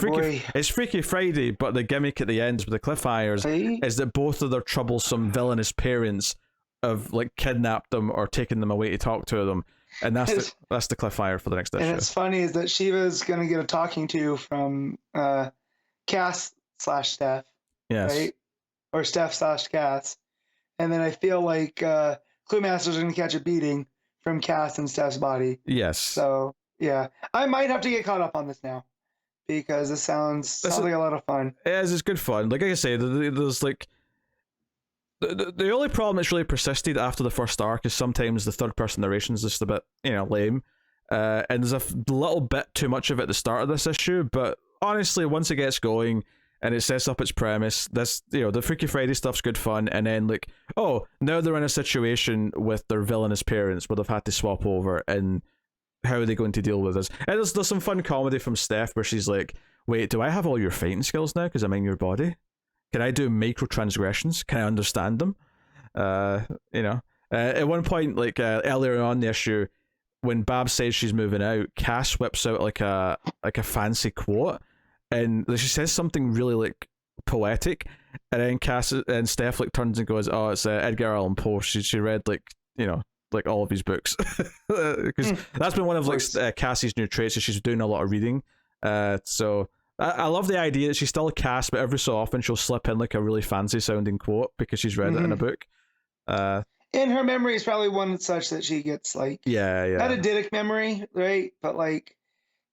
[SPEAKER 1] Freaky Friday, but the gimmick at the end with the cliffhangers is that both of their troublesome villainous parents have like kidnapped them or taken them away to talk to them. And that's the cliffhanger for the next issue.
[SPEAKER 2] And it's funny is that Shiva's going to get a talking to from Cass/Steph.
[SPEAKER 1] Yes.
[SPEAKER 2] Right? Or Steph/Cass. And then I feel like Cluemaster's going to catch a beating from Cass and Steph's body.
[SPEAKER 1] Yes.
[SPEAKER 2] So, yeah. I might have to get caught up on this now, because it sounds like a lot of fun.
[SPEAKER 1] It is, it's good fun. Like I say, there's like... The only problem that's really persisted after the first arc is sometimes the third person narration is just a bit, lame. And there's a little bit too much of it at the start of this issue, but honestly, once it gets going and it sets up its premise, this, the Freaky Friday stuff's good fun, and then like, oh, now they're in a situation with their villainous parents where they've had to swap over, and how are they going to deal with this? And there's some fun comedy from Steph where she's like, wait, do I have all your fighting skills now because I'm in your body? Can I do microtransgressions? Can I understand them? At one point, like earlier on in the issue, when Bab says she's moving out, Cass whips out like a fancy quote, and she says something really like poetic, and then Cass and Steph like turns and goes, "Oh, it's Edgar Allan Poe." She read like all of his books, because that's been one of like Cassie's new traits. Is she's doing a lot of reading. So. I love the idea that she's still a Cass, but every so often she'll slip in like a really fancy sounding quote because she's read it in a book. And
[SPEAKER 2] her memory is probably one such that she gets like not a eidetic memory, right? But like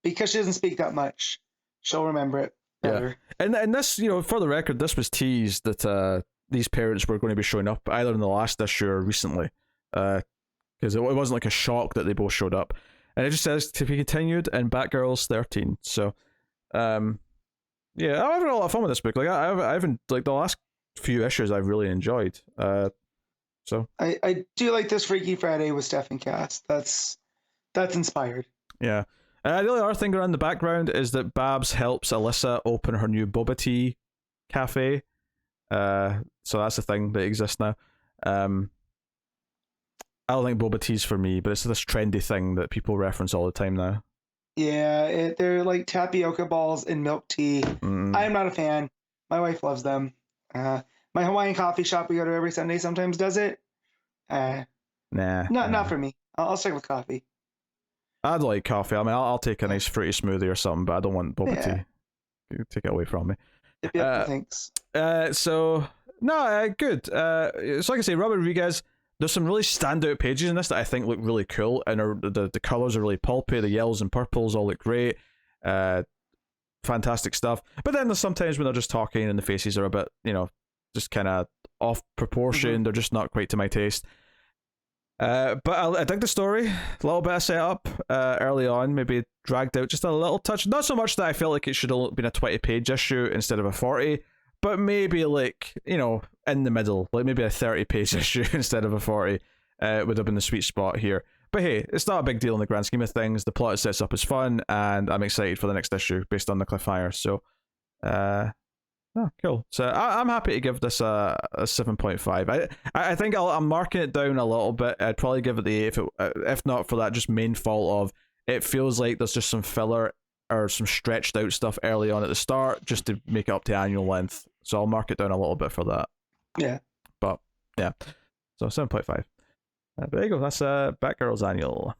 [SPEAKER 2] because she doesn't speak that much, she'll remember it better.
[SPEAKER 1] Yeah. And this, for the record, this was teased that these parents were going to be showing up either in the last issue or recently, because it wasn't like a shock that they both showed up. And it just says to be continued in Batgirls 13. So. I'm having a lot of fun with this book. Like I haven't like the last few issues I've really enjoyed. So
[SPEAKER 2] I do like this Freaky Friday with Steph and Cass. That's inspired.
[SPEAKER 1] Yeah. The only other thing around the background is that Babs helps Alyssa open her new boba tea cafe. So that's a thing that exists now. I don't think boba tea's for me, but it's this trendy thing that people reference all the time now.
[SPEAKER 2] Yeah, they're like tapioca balls in milk tea. I am not a fan. My wife loves them. My Hawaiian coffee shop we go to every Sunday sometimes does it. Not for me. I'll stick with coffee.
[SPEAKER 1] I'd like coffee. I mean, I'll take a nice fruity smoothie or something, but I don't want boba tea. Take it away from me.
[SPEAKER 2] Thanks.
[SPEAKER 1] Good. So like I say, Robert Rodriguez. There's some really standout pages in this that I think look really cool, and the colours are really pulpy. The yellows and purples all look great. Fantastic stuff. But then there's sometimes when they're just talking and the faces are a bit, just kind of off proportion. They're just not quite to my taste. But I dig the story. A little bit of setup early on, maybe dragged out just a little touch. Not so much that I felt like it should have been a 20-page issue instead of a 40. But maybe like, in the middle, like maybe a 30-page issue instead of a 40 would have been the sweet spot here. But hey, it's not a big deal in the grand scheme of things. The plot it sets up is fun, and I'm excited for the next issue based on the cliffhanger. So, cool. So I'm happy to give this a 7.5. I think I'm marking it down a little bit. I'd probably give it the 8 if not for that just main fault of it feels like there's just some filler or some stretched out stuff early on at the start just to make it up to annual length. So I'll mark it down a little bit for that.
[SPEAKER 2] Yeah.
[SPEAKER 1] But yeah. So 7.5. There you go. That's Batgirls Annual.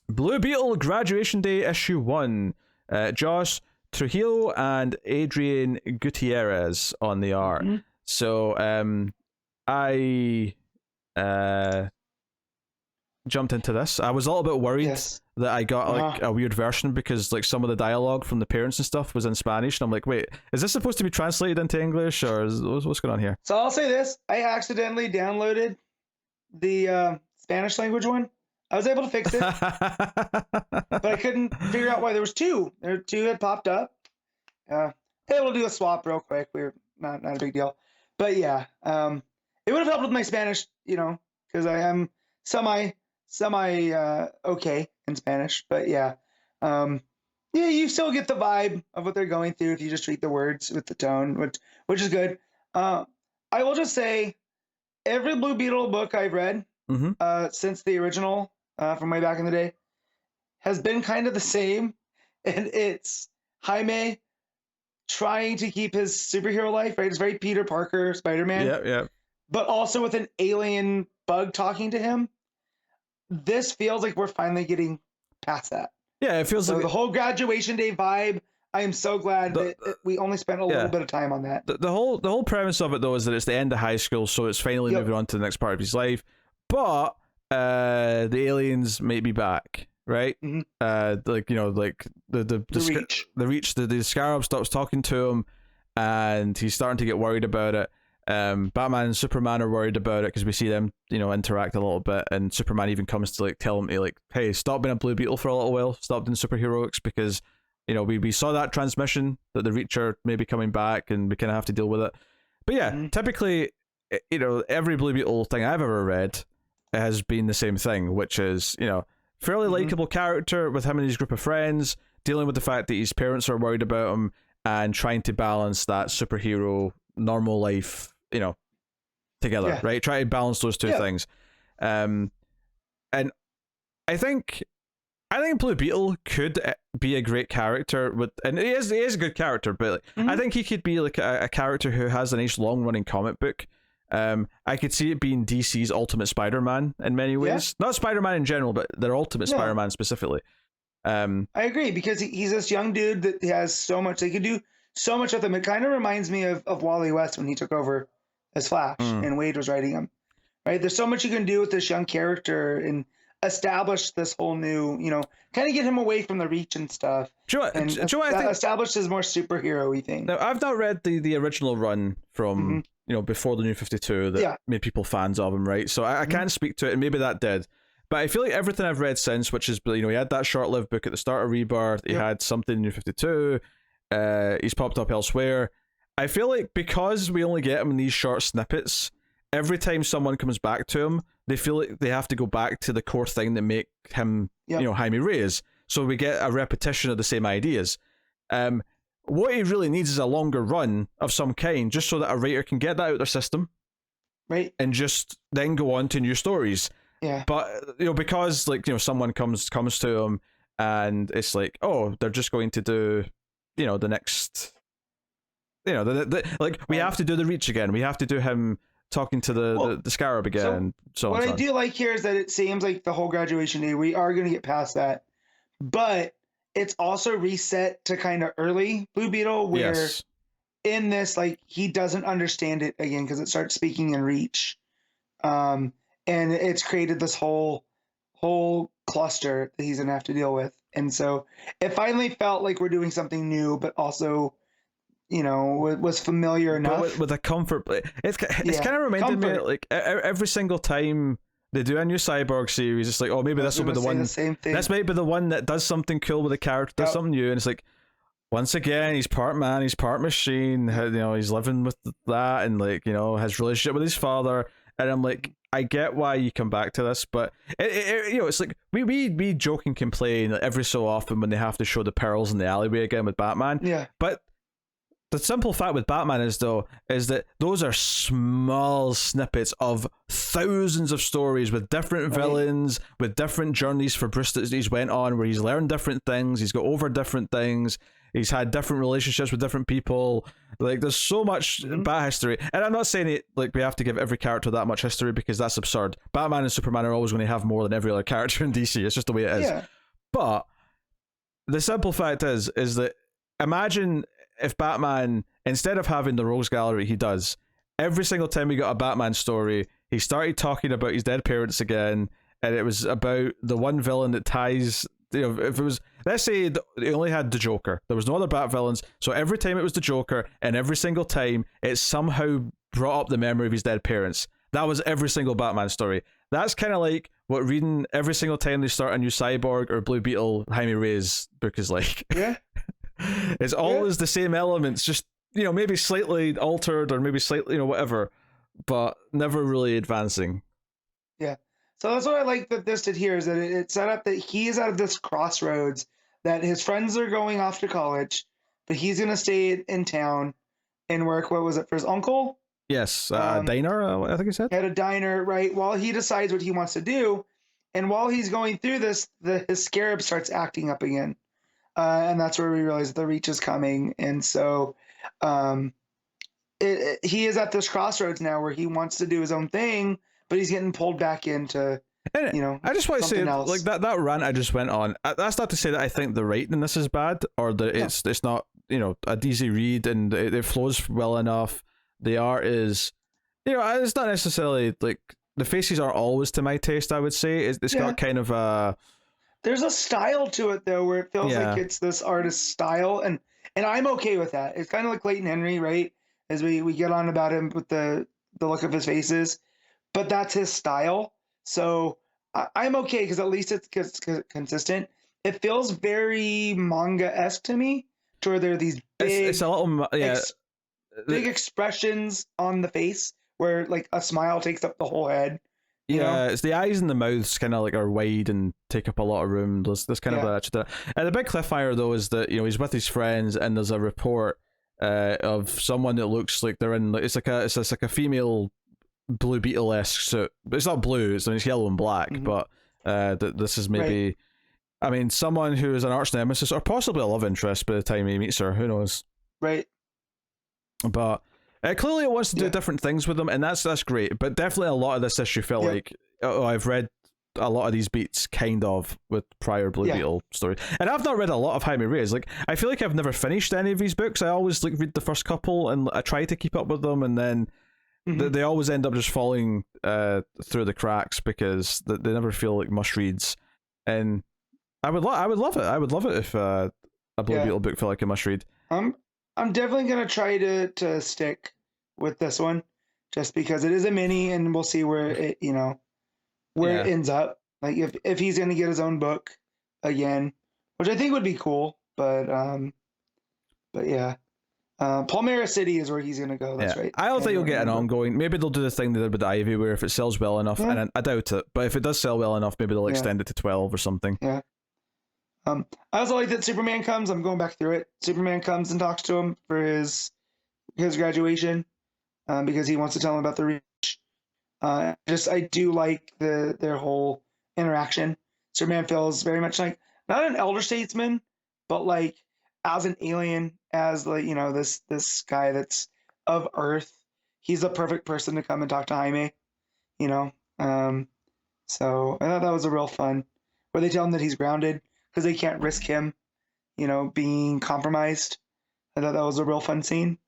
[SPEAKER 1] Blue Beetle Graduation Day Issue 1. Josh Trujillo and Adrian Gutierrez on the art. So, jumped into this. I was a little bit worried
[SPEAKER 2] Yes.
[SPEAKER 1] that I got like a weird version because like some of the dialogue from the parents and stuff was in Spanish, and I'm like, wait, is this supposed to be translated into English, or what's going on here?
[SPEAKER 2] So I'll say this: I accidentally downloaded the Spanish language one. I was able to fix it, but I couldn't figure out why there was two. Two had popped up. Able to do a swap real quick. We were not a big deal, but yeah, it would have helped with my Spanish, because I am semi okay in Spanish. But yeah, you still get the vibe of what they're going through if you just treat the words with the tone, which is good. I will just say, every Blue Beetle book I've read since the original from way back in the day has been kind of the same, and it's Jaime trying to keep his superhero life, right? It's very Peter Parker, Spider-Man.
[SPEAKER 1] Yeah.
[SPEAKER 2] But also with an alien bug talking to him. This feels like we're finally getting past that.
[SPEAKER 1] Yeah, it feels
[SPEAKER 2] so
[SPEAKER 1] like
[SPEAKER 2] the whole graduation day vibe. I am so glad that we only spent a little bit of time on that.
[SPEAKER 1] The whole premise of it though is that it's the end of high school, so it's finally moving on to the next part of his life. But the aliens may be back, right? The Reach, the Scarab stops talking to him, and he's starting to get worried about it. Batman and Superman are worried about it because we see them, interact a little bit, and Superman even comes to like tell him to like, hey, stop being a Blue Beetle for a little while, stop doing superheroics because we saw that transmission that the Reacher may be coming back, and we kind of have to deal with it. But yeah, typically, every Blue Beetle thing I've ever read has been the same thing, which is, fairly likable character with him and his group of friends, dealing with the fact that his parents are worried about him, and trying to balance that superhero normal life, together, right? Try to balance those two things. And I think Blue Beetle could be a great character and he is a good character, but I think he could be like a character who has a nice long running comic book. I could see it being DC's Ultimate Spider-Man in many ways. Not Spider-Man in general, but their Ultimate Spider-Man specifically.
[SPEAKER 2] I agree, because he's this young dude that has so much. They could do so much with him. It kind of reminds me of Wally West when he took over as Flash and Wade was writing him. Right? There's so much you can do with this young character and establish this whole new, kind of get him away from the Reach and stuff. Establish his more superhero-y thing.
[SPEAKER 1] Now, I've not read the original run from before the New 52 that made people fans of him, right? So I can't speak to it, and maybe that did. But I feel like everything I've read since, which is, he had that short-lived book at the start of Rebirth, he had something in New 52, he's popped up elsewhere. I feel like because we only get him in these short snippets, every time someone comes back to him, they feel like they have to go back to the core thing that make him, Jaime Reyes. So we get a repetition of the same ideas. What he really needs is a longer run of some kind, just so that a writer can get that out of their system,
[SPEAKER 2] right? And
[SPEAKER 1] just then go on to new stories.
[SPEAKER 2] Yeah.
[SPEAKER 1] But because someone comes to him and it's like, oh, they're just going to do, the next, we have to do the Reach again. We have to do him talking to the Scarab again. So
[SPEAKER 2] what I do like here is that it seems like the whole graduation day, we are going to get past that, but it's also reset to kind of early Blue Beetle, where in this, he doesn't understand it again because it starts speaking in Reach. And it's created this whole cluster that he's going to have to deal with. And so it finally felt like we're doing something new, but also, was familiar enough.
[SPEAKER 1] But with a comfort. It's kind of reminded me, like, every single time they do a new Cyborg series, it's like, oh, maybe this will be the one. This might be the one that does something cool with the character, does something new. And it's like, once again, he's part man, he's part machine. He's living with that, and his relationship with his father. And I'm like, I get why you come back to this, but it's like we joke and complain every so often when they have to show the pearls in the alleyway again with Batman.
[SPEAKER 2] Yeah.
[SPEAKER 1] But the simple fact with Batman is that those are small snippets of thousands of stories with different villains, with different journeys for Bruce that he's went on, where he's learned different things, he's got over different things, he's had different relationships with different people. Like, there's so much Bat history. And I'm not saying it like we have to give every character that much history, because that's absurd. Batman and Superman are always going to have more than every other character in DC. It's just the way it is. Yeah. But the simple fact is that imagine if Batman, instead of having the rogues gallery he does, every single time we got a Batman story, he started talking about his dead parents again, and it was about the one villain that ties. If it was, let's say they only had the Joker, there was no other Bat villains, so every time it was the Joker, and every single time it somehow brought up the memory of his dead parents. That was every single Batman story. That's kind of like what reading every single time they start a new Cyborg or Blue Beetle Jaime Reyes book is like.
[SPEAKER 2] Yeah.
[SPEAKER 1] It's always the same elements, just, maybe slightly altered or maybe slightly, whatever, but never really advancing.
[SPEAKER 2] Yeah. So that's what I like that this did here, is that it set up that he is at this crossroads, that his friends are going off to college, but he's going to stay in town and work, what was it, for his uncle?
[SPEAKER 1] Yes, diner, I think he said.
[SPEAKER 2] At a diner, right, while he decides what he wants to do. And while he's going through this, his scarab starts acting up again. And that's where we realize that the Reach is coming. And so he is at this crossroads now where he wants to do his own thing, but he's getting pulled back into,
[SPEAKER 1] I just want to say,
[SPEAKER 2] else.
[SPEAKER 1] like that rant I just went on, that's not to say that I think the writing in this is bad, or that it's not, a DC read and it flows well enough. The art is, it's not necessarily, like, the faces are always to my taste, I would say. It's got kind of a...
[SPEAKER 2] There's a style to it, though, where it feels like it's this artist's style, and I'm okay with that. It's kind of like Clayton Henry, right? As we get on about him with the look of his faces, but that's his style. So I'm okay, because at least it's consistent. It feels very manga-esque to me, to where there are these big...
[SPEAKER 1] It's a little...
[SPEAKER 2] big expressions on the face where like a smile takes up the whole head.
[SPEAKER 1] It's the eyes and the mouths kind of like are wide and take up a lot of room. There's kind of a... And the big cliffhanger though is that, he's with his friends and there's a report of someone that looks like they're in... It's like a female Blue Beetle-esque suit. But it's not blue, it's yellow and black, but this is maybe... Right. I mean, someone who is an arch nemesis or possibly a love interest by the time he meets her, who knows?
[SPEAKER 2] Right.
[SPEAKER 1] But clearly it wants to do different things with them, and that's great. But definitely a lot of this issue felt like, I've read a lot of these beats kind of with prior Blue Beetle stories. And I've not read a lot of Jaime Reyes. Like, I feel like I've never finished any of these books. I always read the first couple and I try to keep up with them, and then they always end up just falling through the cracks because they never feel like must reads. And I would love it. I would love it if a Blue Beetle book felt like a must read.
[SPEAKER 2] I'm definitely gonna try to stick with this one, just because it is a mini, and we'll see where it it ends up. Like if he's gonna get his own book again, which I think would be cool. But yeah, Palmyra City is where he's gonna go. That's right.
[SPEAKER 1] I don't think you'll get an ongoing. Maybe they'll do the thing they did with Ivy, where if it sells well enough, and I doubt it, but if it does sell well enough, maybe they'll extend it to 12 or something.
[SPEAKER 2] Yeah. I also like that Superman comes. I'm going back through it. Superman comes and talks to him for his graduation, because he wants to tell him about the Reach. I do like their whole interaction. Superman feels very much like not an elder statesman, but like as an alien, as like this guy that's of Earth. He's the perfect person to come and talk to Jaime. So I thought that was a real fun. Where they tell him that he's grounded, because they can't risk him, being compromised. I thought that was a real fun scene.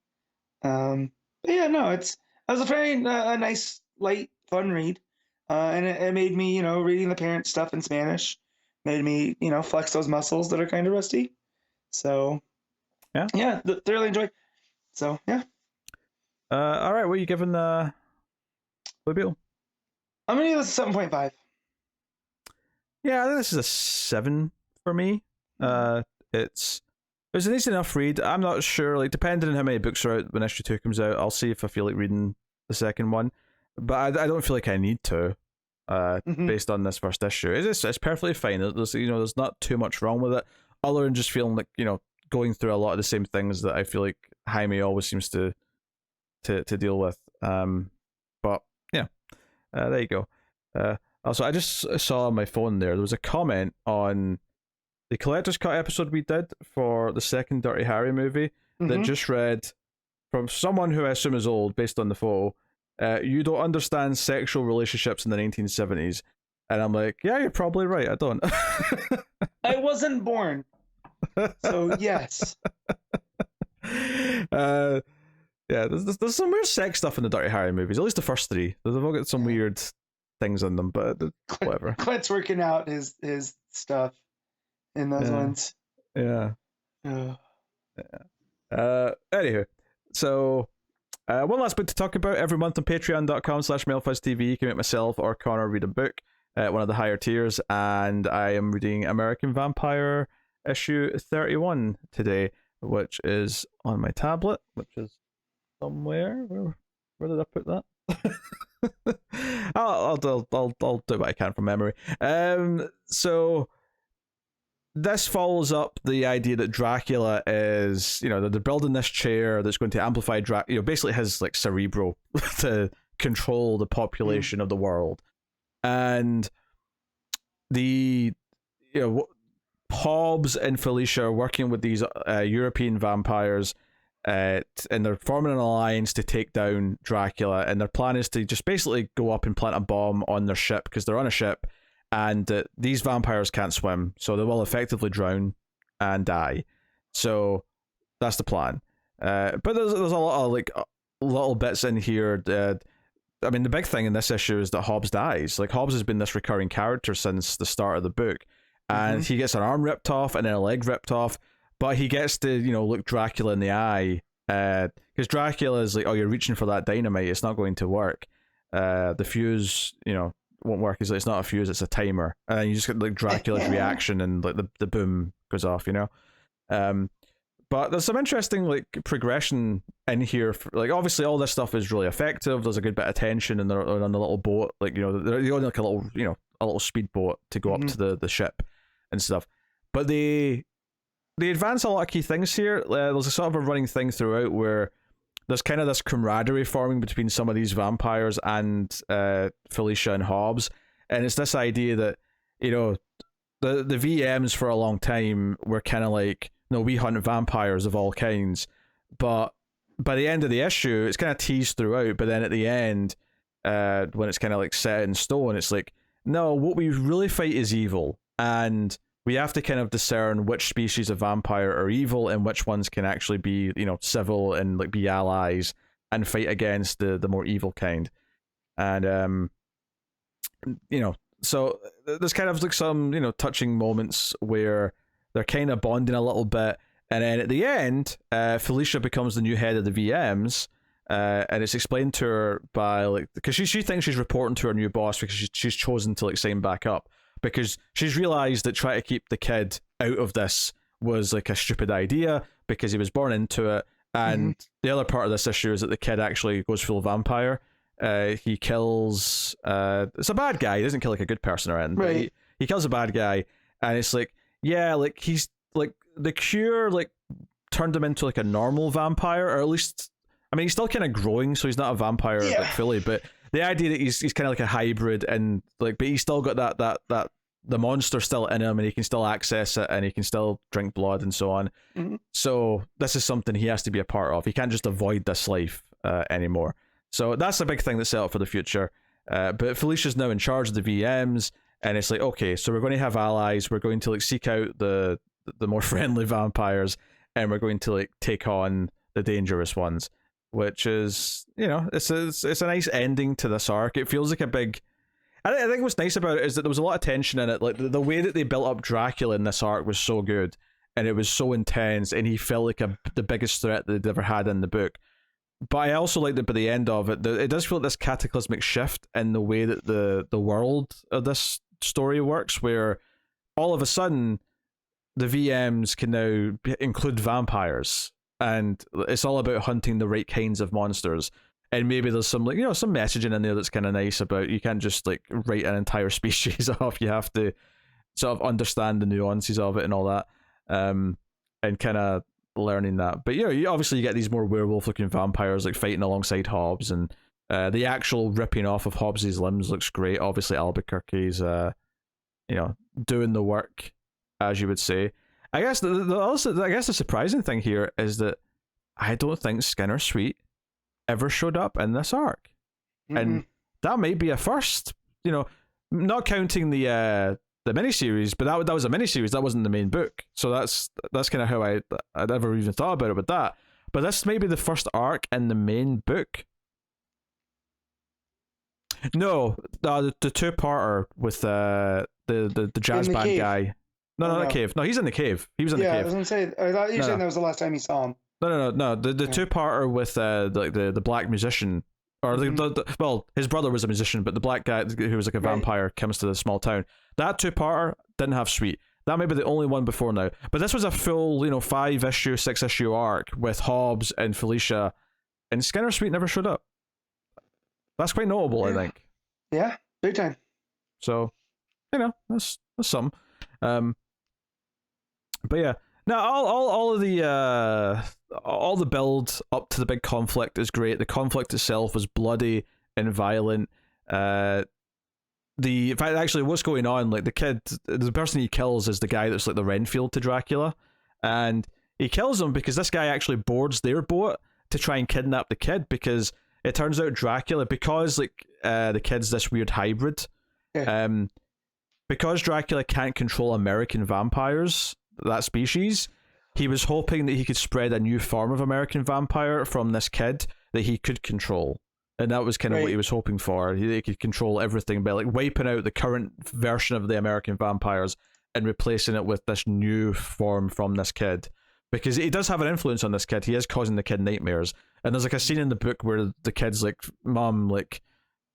[SPEAKER 2] But yeah, no, it was a very a nice, light, fun read. And it made me, reading the parent stuff in Spanish, made me, flex those muscles that are kind of rusty. So, yeah, thoroughly enjoyed. So, yeah.
[SPEAKER 1] All right, what are you giving Blue Beetle?
[SPEAKER 2] I'm going to give this a 7.5.
[SPEAKER 1] Yeah, I think this is a 7 for me. It's an easy enough read. I'm not sure, like, depending on how many books are out when issue 2 comes out, I'll see if I feel like reading the second one. But I don't feel like I need to, based on this first issue. It's perfectly fine. There's not too much wrong with it, other than just feeling like, going through a lot of the same things that I feel like Jaime always seems to deal with. But yeah, there you go. Also, I just saw on my phone there was a comment on the Collector's Cut episode we did for the second Dirty Harry movie that just read from someone who I assume is old based on the photo. You don't understand sexual relationships in the 1970s. And I'm like, yeah, you're probably right. I don't.
[SPEAKER 2] I wasn't born. So, yes.
[SPEAKER 1] Yeah, there's some weird sex stuff in the Dirty Harry movies. At least the first 3. They've all got some weird things in them, but whatever.
[SPEAKER 2] Clint's working out his stuff in those ones.
[SPEAKER 1] Yeah.
[SPEAKER 2] Ugh.
[SPEAKER 1] Anywho, so one last book to talk about. Every month on patreon.com/MailFuzzTV, you can make myself or Connor read a book at one of the higher tiers, and I am reading American Vampire issue 31 today, which is on my tablet, which is somewhere. Where did I put that? I'll do what I can from memory. So this follows up the idea that Dracula is, they're building this chair that's going to amplify basically his like cerebro to control the population of the world. And Hobbs and Felicia are working with these European vampires, and they're forming an alliance to take down Dracula, and their plan is to just basically go up and plant a bomb on their ship, because they're on a ship, and these vampires can't swim, so they will effectively drown and die. So that's the plan. But there's a lot of like little bits in here. I mean, the big thing in this issue is that Hobbs dies. Like, Hobbs has been this recurring character since the start of the book, and he gets an arm ripped off and then a leg ripped off, but he gets to look Dracula in the eye, because Dracula is like, oh, you're reaching for that dynamite, it's not going to work. The fuse won't work. It's not a fuse, it's a timer, and you just get like Dracula's reaction, and like the boom goes off. But there's some interesting like progression in here. Like, obviously all this stuff is really effective. There's a good bit of tension, and they're on the little boat, like they're on like a little speedboat to go up to the ship and stuff. But they advance a lot of key things here. There's a sort of a running thing throughout where there's kind of this camaraderie forming between some of these vampires and Felicia and Hobbs, and it's this idea that the VMs for a long time were kind of like, no, we hunt vampires of all kinds, but by the end of the issue, it's kind of teased throughout, but then at the end, when it's kind of like set in stone, it's like, no, what we really fight is evil, and we have to kind of discern which species of vampire are evil and which ones can actually be, civil and like be allies and fight against the more evil kind. And so there's kind of like some touching moments where they're kind of bonding a little bit, and then at the end, Felicia becomes the new head of the VMs, and it's explained to her by like, because she thinks she's reporting to her new boss because she's chosen to like sign back up, because she's realized that trying to keep the kid out of this was like a stupid idea because he was born into it. And the other part of this issue is that the kid actually goes full vampire. He kills it's a bad guy. He doesn't kill like a good person or anything, right? He kills a bad guy, and it's like, yeah, like he's like, the cure like turned him into like a normal vampire, or at least, I mean, he's still kind of growing, so he's not a vampire like fully, but the idea that he's kind of like a hybrid, and like, but he's still got that the monster still in him, and he can still access it, and he can still drink blood and so on. So this is something he has to be a part of. He can't just avoid this life anymore. So that's a big thing that's set up for the future. But Felicia's now in charge of the VMs, and it's like, okay, so we're going to have allies. We're going to like seek out the more friendly vampires, and we're going to like take on the dangerous ones, which is, it's a nice ending to this arc. It feels like a big, I think what's nice about it is that there was a lot of tension in it. Like the way that they built up Dracula in this arc was so good, and it was so intense, and he felt like the biggest threat that they'd ever had in the book. But I also like that by the end of it, it does feel like this cataclysmic shift in the way that the world of this story works, where all of a sudden the VMs can now include vampires, and it's all about hunting the right kinds of monsters. And maybe there's some like some messaging in there that's kind of nice about, you can't just like write an entire species off. You have to sort of understand the nuances of it and all that, and kind of learning that. But you obviously you get these more werewolf looking vampires like fighting alongside Hobbs, and the actual ripping off of Hobbs's limbs looks great. Obviously Albuquerque's doing the work, as you would say. I guess the surprising thing here is that I don't think Skinner Sweet ever showed up in this arc, and that might be a first. Not counting the miniseries, but that was a miniseries. That wasn't the main book, so that's kind of how I'd ever even thought about it with that. But this may be the first arc in the main book. No, the two-parter with the jazz
[SPEAKER 2] In the
[SPEAKER 1] band
[SPEAKER 2] cave.
[SPEAKER 1] guy. No,
[SPEAKER 2] Oh,
[SPEAKER 1] not
[SPEAKER 2] no.
[SPEAKER 1] the cave. No, he's in the cave. He was in the
[SPEAKER 2] Yeah, I
[SPEAKER 1] cave.
[SPEAKER 2] was gonna say. I thought you
[SPEAKER 1] No,
[SPEAKER 2] said
[SPEAKER 1] no.
[SPEAKER 2] that was the last time you saw him.
[SPEAKER 1] No. The
[SPEAKER 2] Yeah.
[SPEAKER 1] two-parter with the black musician, or well, his brother was a musician, but the black guy who was like a
[SPEAKER 2] Right.
[SPEAKER 1] vampire comes to the small town. That two-parter didn't have Sweet. That may be the only one before now. But this was a full, 5-issue, 6-issue arc with Hobbs and Felicia, and Skinner Sweet never showed up. That's quite notable, I
[SPEAKER 2] Yeah.
[SPEAKER 1] think.
[SPEAKER 2] Yeah, big time.
[SPEAKER 1] So, that's some. But yeah, now all of the all the build up to the big conflict is great. The conflict itself was bloody and violent. In fact, actually, what's going on? Like the person he kills is the guy that's like the Renfield to Dracula, and he kills him because this guy actually boards their boat to try and kidnap the kid, because it turns out Dracula, because the kid's this weird hybrid,
[SPEAKER 2] Yeah.
[SPEAKER 1] because Dracula can't control American vampires, that species, he was hoping that he could spread a new form of American vampire from this kid that he could control. And that was kind of what he was hoping for. He could control everything by like wiping out the current version of the American vampires and replacing it with this new form from this kid. Because he does have an influence on this kid. He is causing the kid nightmares. And there's like a scene in the book where the kid's like, Mom, like,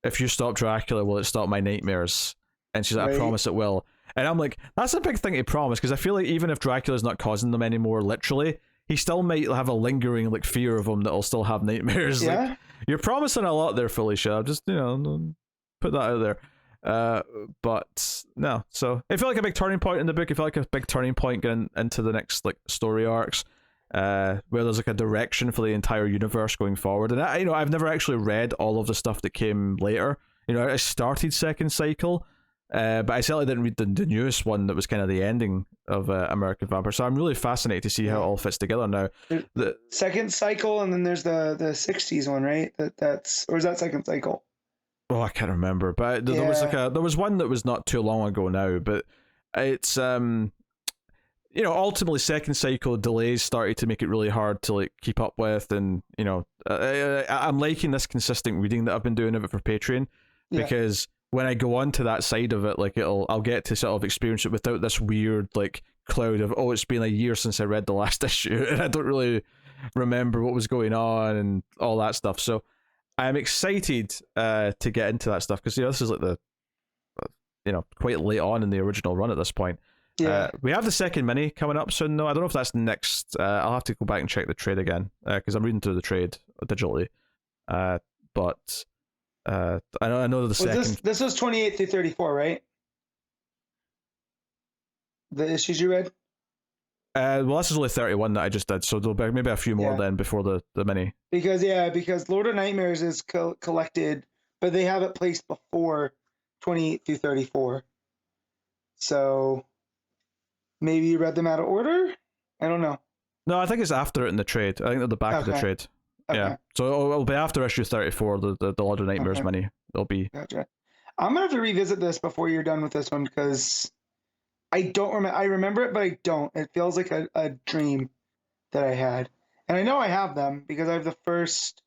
[SPEAKER 1] if you stop Dracula, will it stop my nightmares? And she's like, I promise it will. And I'm like, that's a big thing to promise, because I feel like even if Dracula's not causing them anymore, literally, he still might have a lingering like fear of him that'll still have nightmares.
[SPEAKER 2] Yeah.
[SPEAKER 1] Like, you're promising a lot there, Felicia. Just put that out there. But no, so it felt like a big turning point in the book. It felt like a big turning point getting into the next like story arcs, where there's like a direction for the entire universe going forward. And I've never actually read all of the stuff that came later. I started Second Cycle. But I certainly didn't read the newest one that was kind of the ending of American Vampire. So I'm really fascinated to see how it all fits together now. The
[SPEAKER 2] Second Cycle, and then there's the 60s one, right? Or is that Second Cycle?
[SPEAKER 1] Oh, I can't remember, but there was there was one that was not too long ago now, but it's ultimately Second Cycle delays started to make it really hard to like keep up with, and I'm liking this consistent reading that I've been doing of it for Patreon, because when I go on to that side of it, like I'll get to sort of experience it without this weird like cloud of, it's been a year since I read the last issue and I don't really remember what was going on and all that stuff. So I'm excited to get into that stuff, because this is like the quite late on in the original run at this point. We have the second mini coming up soon though. I don't know if that's next. I'll have to go back and check the trade again, because I'm reading through the trade digitally. But I know the second.
[SPEAKER 2] This was 28 through 34, right? The issues you read?
[SPEAKER 1] Well, this is only 31 that I just did, so there'll be maybe a few more then before the mini.
[SPEAKER 2] Because Lord of Nightmares is collected, but they have it placed before 28 through 34. So maybe you read them out of order? I don't know.
[SPEAKER 1] No, I think it's after it in the trade. I think they're the back of the trade. Okay. Yeah, so it'll be after issue 34, the Lord of Nightmares mini. It'll be.
[SPEAKER 2] Gotcha. I'm gonna have to revisit this before you're done with this one, because I don't remember. I remember it, but I don't. It feels like a dream that I had, and I know I have them because I have the first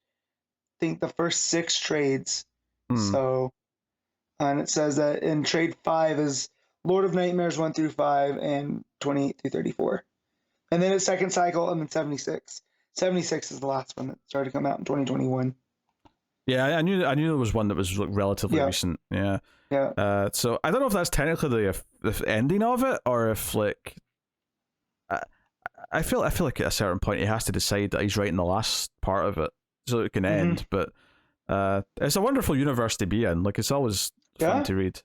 [SPEAKER 2] 6 trades. So, and it says that in trade 5 is Lord of Nightmares 1 through 5 and 28 through 34, and then it's Second Cycle, and then 76. 76 is the last one that started to come out in 2021.
[SPEAKER 1] Yeah, I knew there was one that was relatively recent. Yeah. So I don't know if that's technically the ending of it, or if like I feel like at a certain point he has to decide that he's writing the last part of it so it can end. But it's a wonderful universe to be in. Like, it's always fun to read.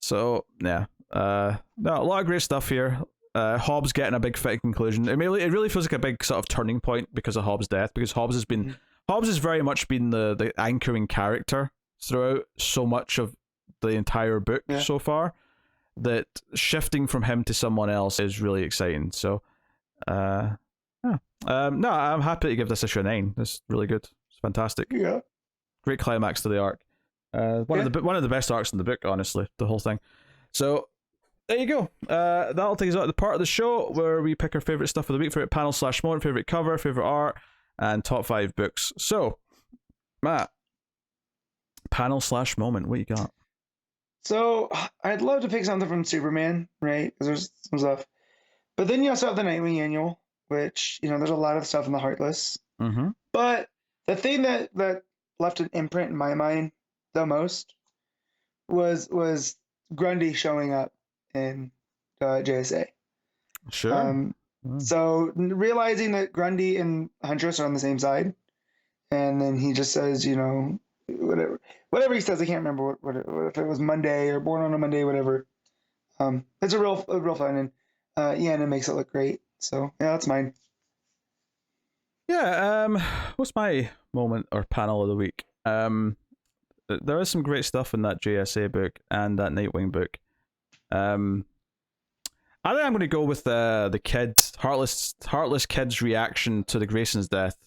[SPEAKER 1] So yeah, no, a lot of great stuff here. Hobbs getting a big fitting conclusion. It really feels like a big sort of turning point because of Hobbs' death, because Hobbs has very much been the anchoring character throughout so much of the entire book so far, that shifting from him to someone else is really exciting. So no, I'm happy to give this issue a 9. It's really good. It's fantastic. Great climax to the arc. One of the best arcs in the book, honestly, the whole thing. So there you go. That'll take us out to the part of the show where we pick our favorite stuff of the week, favorite panel / moment, favorite cover, favorite art, and top 5 books. So, Matt, Panel / moment. What you got?
[SPEAKER 2] So I'd love to pick something from Superman, right? Because there's some stuff. But then you also have the Nightwing annual, which, there's a lot of stuff in the Heartless.
[SPEAKER 1] Mm-hmm.
[SPEAKER 2] But the thing that left an imprint in my mind the most was Grundy showing up in JSA.
[SPEAKER 1] Sure.
[SPEAKER 2] So realizing that Grundy and Huntress are on the same side, and then he just says, whatever he says, I can't remember what if it was Monday or Born on a Monday, whatever. It's a real fun, and and it makes it look great. So yeah, that's mine.
[SPEAKER 1] Yeah. What's my moment or panel of the week? There is some great stuff in that JSA book and that Nightwing book. I think I'm going to go with the heartless kid's reaction to the Grayson's death.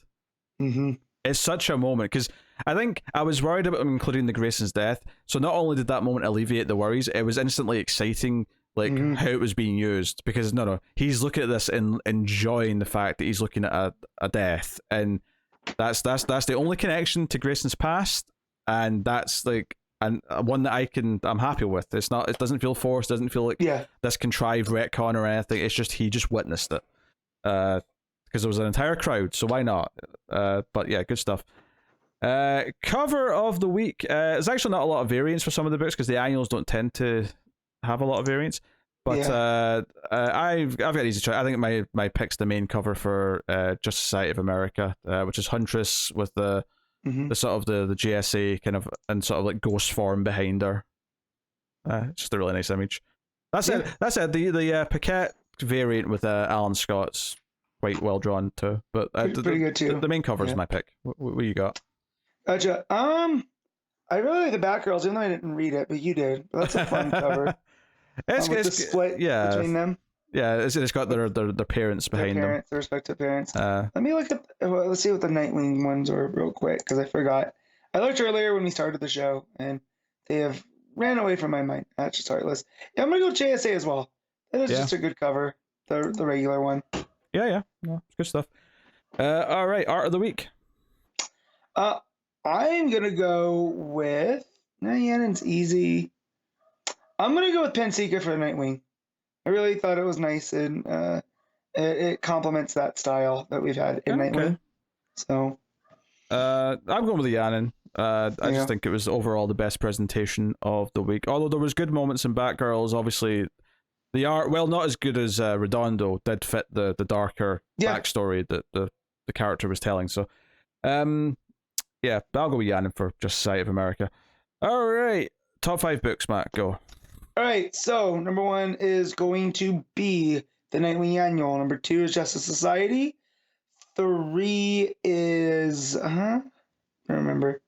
[SPEAKER 2] Mm-hmm.
[SPEAKER 1] It's such a moment, because I think I was worried about him including the Grayson's death. So not only did that moment alleviate the worries, it was instantly exciting, how it was being used. Because he's looking at this and enjoying the fact that he's looking at a death, and that's the only connection to Grayson's past, and that's one that I'm happy with. It doesn't feel forced, doesn't feel like this contrived retcon or anything. It's just he just witnessed it. Because there was an entire crowd, so why not? But yeah, good stuff. Cover of the week. There's actually not a lot of variants for some of the books because the annuals don't tend to have a lot of variants. But I've got an easy choice. I think my pick's the main cover for Just Society of America, which is Huntress with the sort of the GSA kind of and sort of like ghost form behind her. It's just a really nice image. That's it. The Paquette variant with Alan Scott's quite well drawn too, but
[SPEAKER 2] pretty good too.
[SPEAKER 1] The main cover is my pick. What you got?
[SPEAKER 2] Gotcha. I really like the Batgirls, even though I didn't read it, but you did. That's a fun cover.
[SPEAKER 1] It's
[SPEAKER 2] the split between them.
[SPEAKER 1] Yeah, it's got their parents behind them.
[SPEAKER 2] Their respective parents. Let me look at. Let's see what the Nightwing ones are real quick, because I forgot. I looked earlier when we started the show, and they have ran away from my mind. That's just heartless. Yeah, I'm gonna go JSA as well. That is just a good cover. The regular one.
[SPEAKER 1] Yeah, no, it's good stuff. All right, art of the week.
[SPEAKER 2] I'm gonna go with Janen's easy. I'm gonna go with Pansica for the Nightwing. I really thought it was nice, and it complements that style that we've had in Nightwing. So,
[SPEAKER 1] I'm going with the Janin. I just think it was overall the best presentation of the week. Although there was good moments in Batgirls, obviously. The art, well, not as good as Redondo, did fit the darker backstory that the character was telling. So, I'll go with Janin for Just Society of America. All right, top 5 books, Matt, go.
[SPEAKER 2] All right, so number 1 is going to be the Nightwing Annual. Number 2 is Justice Society. 3 is I remember.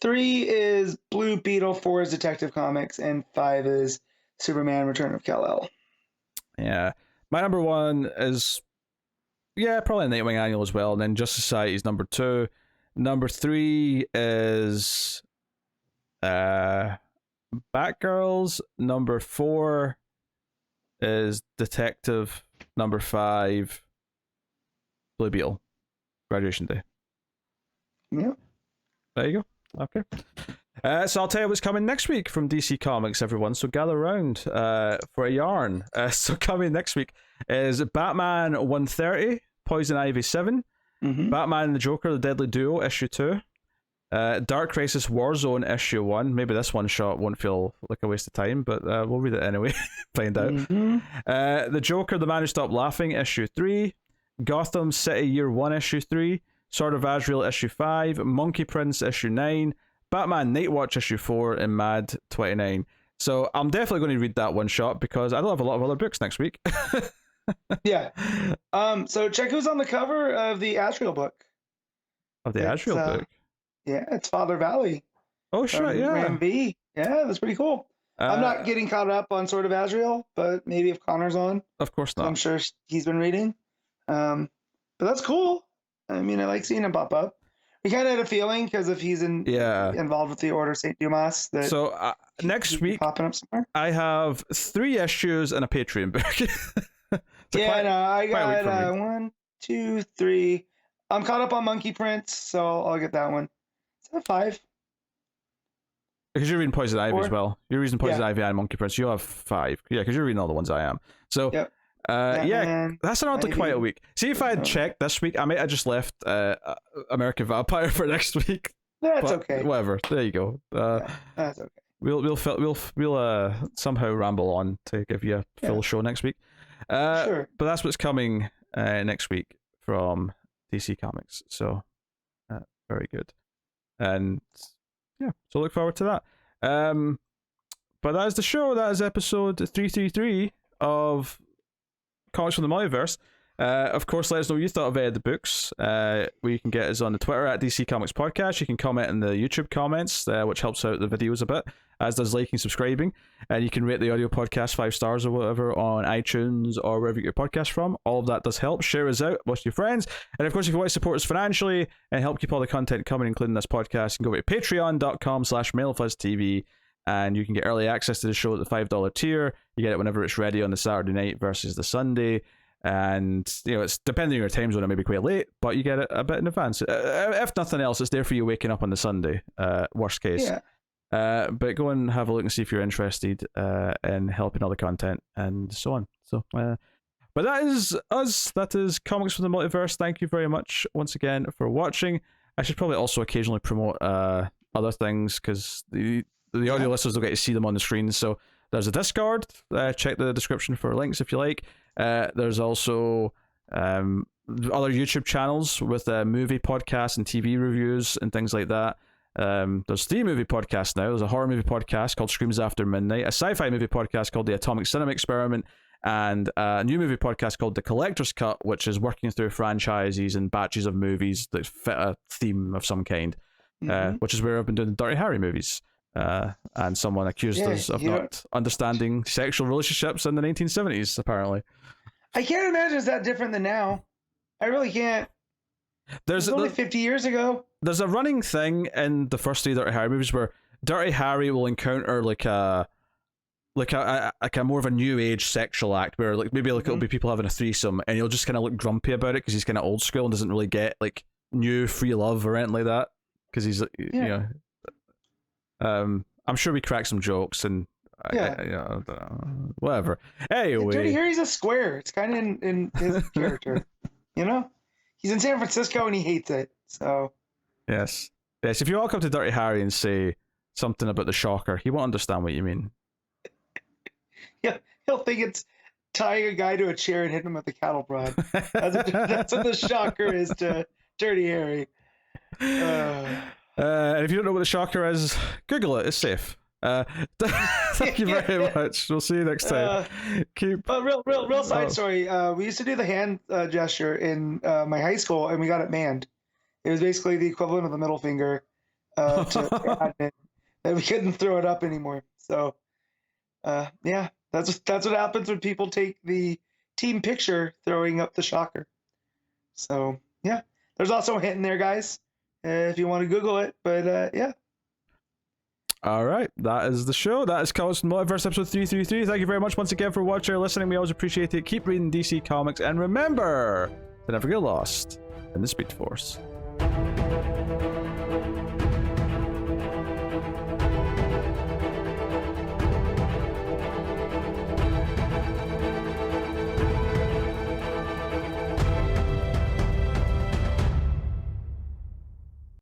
[SPEAKER 2] 3 is Blue Beetle. 4 is Detective Comics, and 5 is Superman: Return of Kal-El.
[SPEAKER 1] Yeah, my number 1 is probably Nightwing Annual as well, and then Just Society is number 2. Number 3 is Batgirls. Number 4 is Detective. Number 5, Blue Beetle. Graduation Day.
[SPEAKER 2] Yeah.
[SPEAKER 1] There you go. Okay. So I'll tell you what's coming next week from DC Comics, everyone. So gather around for a yarn. So coming next week is Batman 130, Poison Ivy 7, Batman and the Joker, The Deadly Duo, issue 2, Dark Crisis Warzone, issue 1. Maybe this one shot won't feel like a waste of time, but we'll read it anyway. Find out. The Joker, The Man Who Stopped Laughing, issue 3, Gotham City Year 1, issue 3, Sword of Azrael, issue 5, Monkey Prince, issue 9, Batman Nightwatch, issue 4, and Mad 29. So I'm definitely going to read that one shot because I don't have a lot of other books next week.
[SPEAKER 2] Yeah. So check who's on the cover of the Azrael book.
[SPEAKER 1] Of the Azrael book?
[SPEAKER 2] Yeah, it's Father Valley.
[SPEAKER 1] Oh, shit, yeah.
[SPEAKER 2] Ram V. Yeah, that's pretty cool. I'm not getting caught up on Sword of Azrael, but maybe if Connor's on.
[SPEAKER 1] Of course not.
[SPEAKER 2] I'm sure he's been reading. But that's cool. I mean, I like seeing him pop up. We kind of had a feeling because if he's involved with the Order of St. Dumas. That
[SPEAKER 1] so next week,
[SPEAKER 2] popping up somewhere.
[SPEAKER 1] I have 3 issues and a Patreon book.
[SPEAKER 2] I got 1, 2, 3. I'm caught up on Monkey Prince, so I'll get that one. Is that 5?
[SPEAKER 1] Because you're reading Poison Ivy as well. You're reading Poison
[SPEAKER 2] Yeah.
[SPEAKER 1] Ivy and Monkey Prince. You'll have 5. Yeah, because you're reading all the ones I am. So,
[SPEAKER 2] Yep.
[SPEAKER 1] yeah,
[SPEAKER 2] Batman,
[SPEAKER 1] that's an oddly
[SPEAKER 2] Ivy.
[SPEAKER 1] quiet week. See, if I had checked this week, I might have just left American Vampire for next week.
[SPEAKER 2] That's
[SPEAKER 1] But
[SPEAKER 2] okay.
[SPEAKER 1] Whatever. There you go.
[SPEAKER 2] Yeah, that's okay.
[SPEAKER 1] We'll somehow ramble on to give you a full show next week.
[SPEAKER 2] Sure.
[SPEAKER 1] But that's what's coming next week from DC Comics. So very good, and yeah, so look forward to that. But that is the show. That is episode 333 of Comics from the Multiverse. Of course, let us know what you thought of the books. Where you can get us on the Twitter at DC Comics Podcast. You can comment in the YouTube comments, which helps out the videos a bit, as does liking, subscribing. And you can rate the audio podcast 5 stars or whatever on iTunes or wherever you get your podcast from. All of that does help. Share us out with your friends. And of course, if you want to support us financially and help keep all the content coming, including this podcast, you can go to patreon.com/MailFuzzTV. And you can get early access to the show at the $5 tier. You get it whenever it's ready on the Saturday night versus the Sunday. And, you know, it's depending on your time zone, it may be quite late, but you get it a bit in advance. If nothing else, it's there for you waking up on the Sunday, worst case.
[SPEAKER 2] Yeah.
[SPEAKER 1] But go and have a look and see if you're interested in helping other content and so on. So, but that is us. That is Comics from the Multiverse. Thank you very much once again for watching. I should probably also occasionally promote other things, because the audio listeners will get to see them on the screen. So there's a Discord. Check the description for links if you like. There's also other YouTube channels with movie podcasts and TV reviews and things like that. There's 3 movie podcasts now. There's a horror movie podcast called Screams After Midnight, a sci-fi movie podcast called The Atomic Cinema Experiment, and a new movie podcast called The Collector's Cut, which is working through franchises and batches of movies that fit a theme of some kind, which is where I've been doing the Dirty Harry movies. And someone accused us of not understanding sexual relationships in the 1970s, apparently.
[SPEAKER 2] I can't imagine it's that different than now. I really can't. It's only 50 years ago.
[SPEAKER 1] There's a running thing in the first 3 Dirty Harry movies where Dirty Harry will encounter like a more of a new age sexual act where it'll be people having a threesome, and he'll just kind of look grumpy about it because he's kind of old school and doesn't really get like new free love or anything like that, because he's you know. I'm sure we crack some jokes and whatever. Anyway,
[SPEAKER 2] Dirty Harry's a square. It's kind of in his character, you know. He's in San Francisco and he hates it. So
[SPEAKER 1] yes. If you walk up to Dirty Harry and say something about the Shocker, he won't understand what you mean.
[SPEAKER 2] Yeah, he'll think it's tying a guy to a chair and hitting him with a cattle prod. That's what the Shocker is to Dirty Harry.
[SPEAKER 1] And if you don't know what the Shocker is, Google it. It's safe. Thank you very much. We'll see you next time.
[SPEAKER 2] Real side story. We used to do the hand gesture in my high school, and we got it banned. It was basically the equivalent of the middle finger to admin, and we couldn't throw it up anymore. So, yeah, that's what happens when people take the team picture throwing up the Shocker. So, yeah, there's also a hint in there, guys. If you want to Google it, but yeah.
[SPEAKER 1] All right, that is the show. That is Comics from the Multiverse, episode 333. Thank you very much once again for watching or listening. We always appreciate it. Keep reading DC Comics, and remember to never get lost in the Speed Force.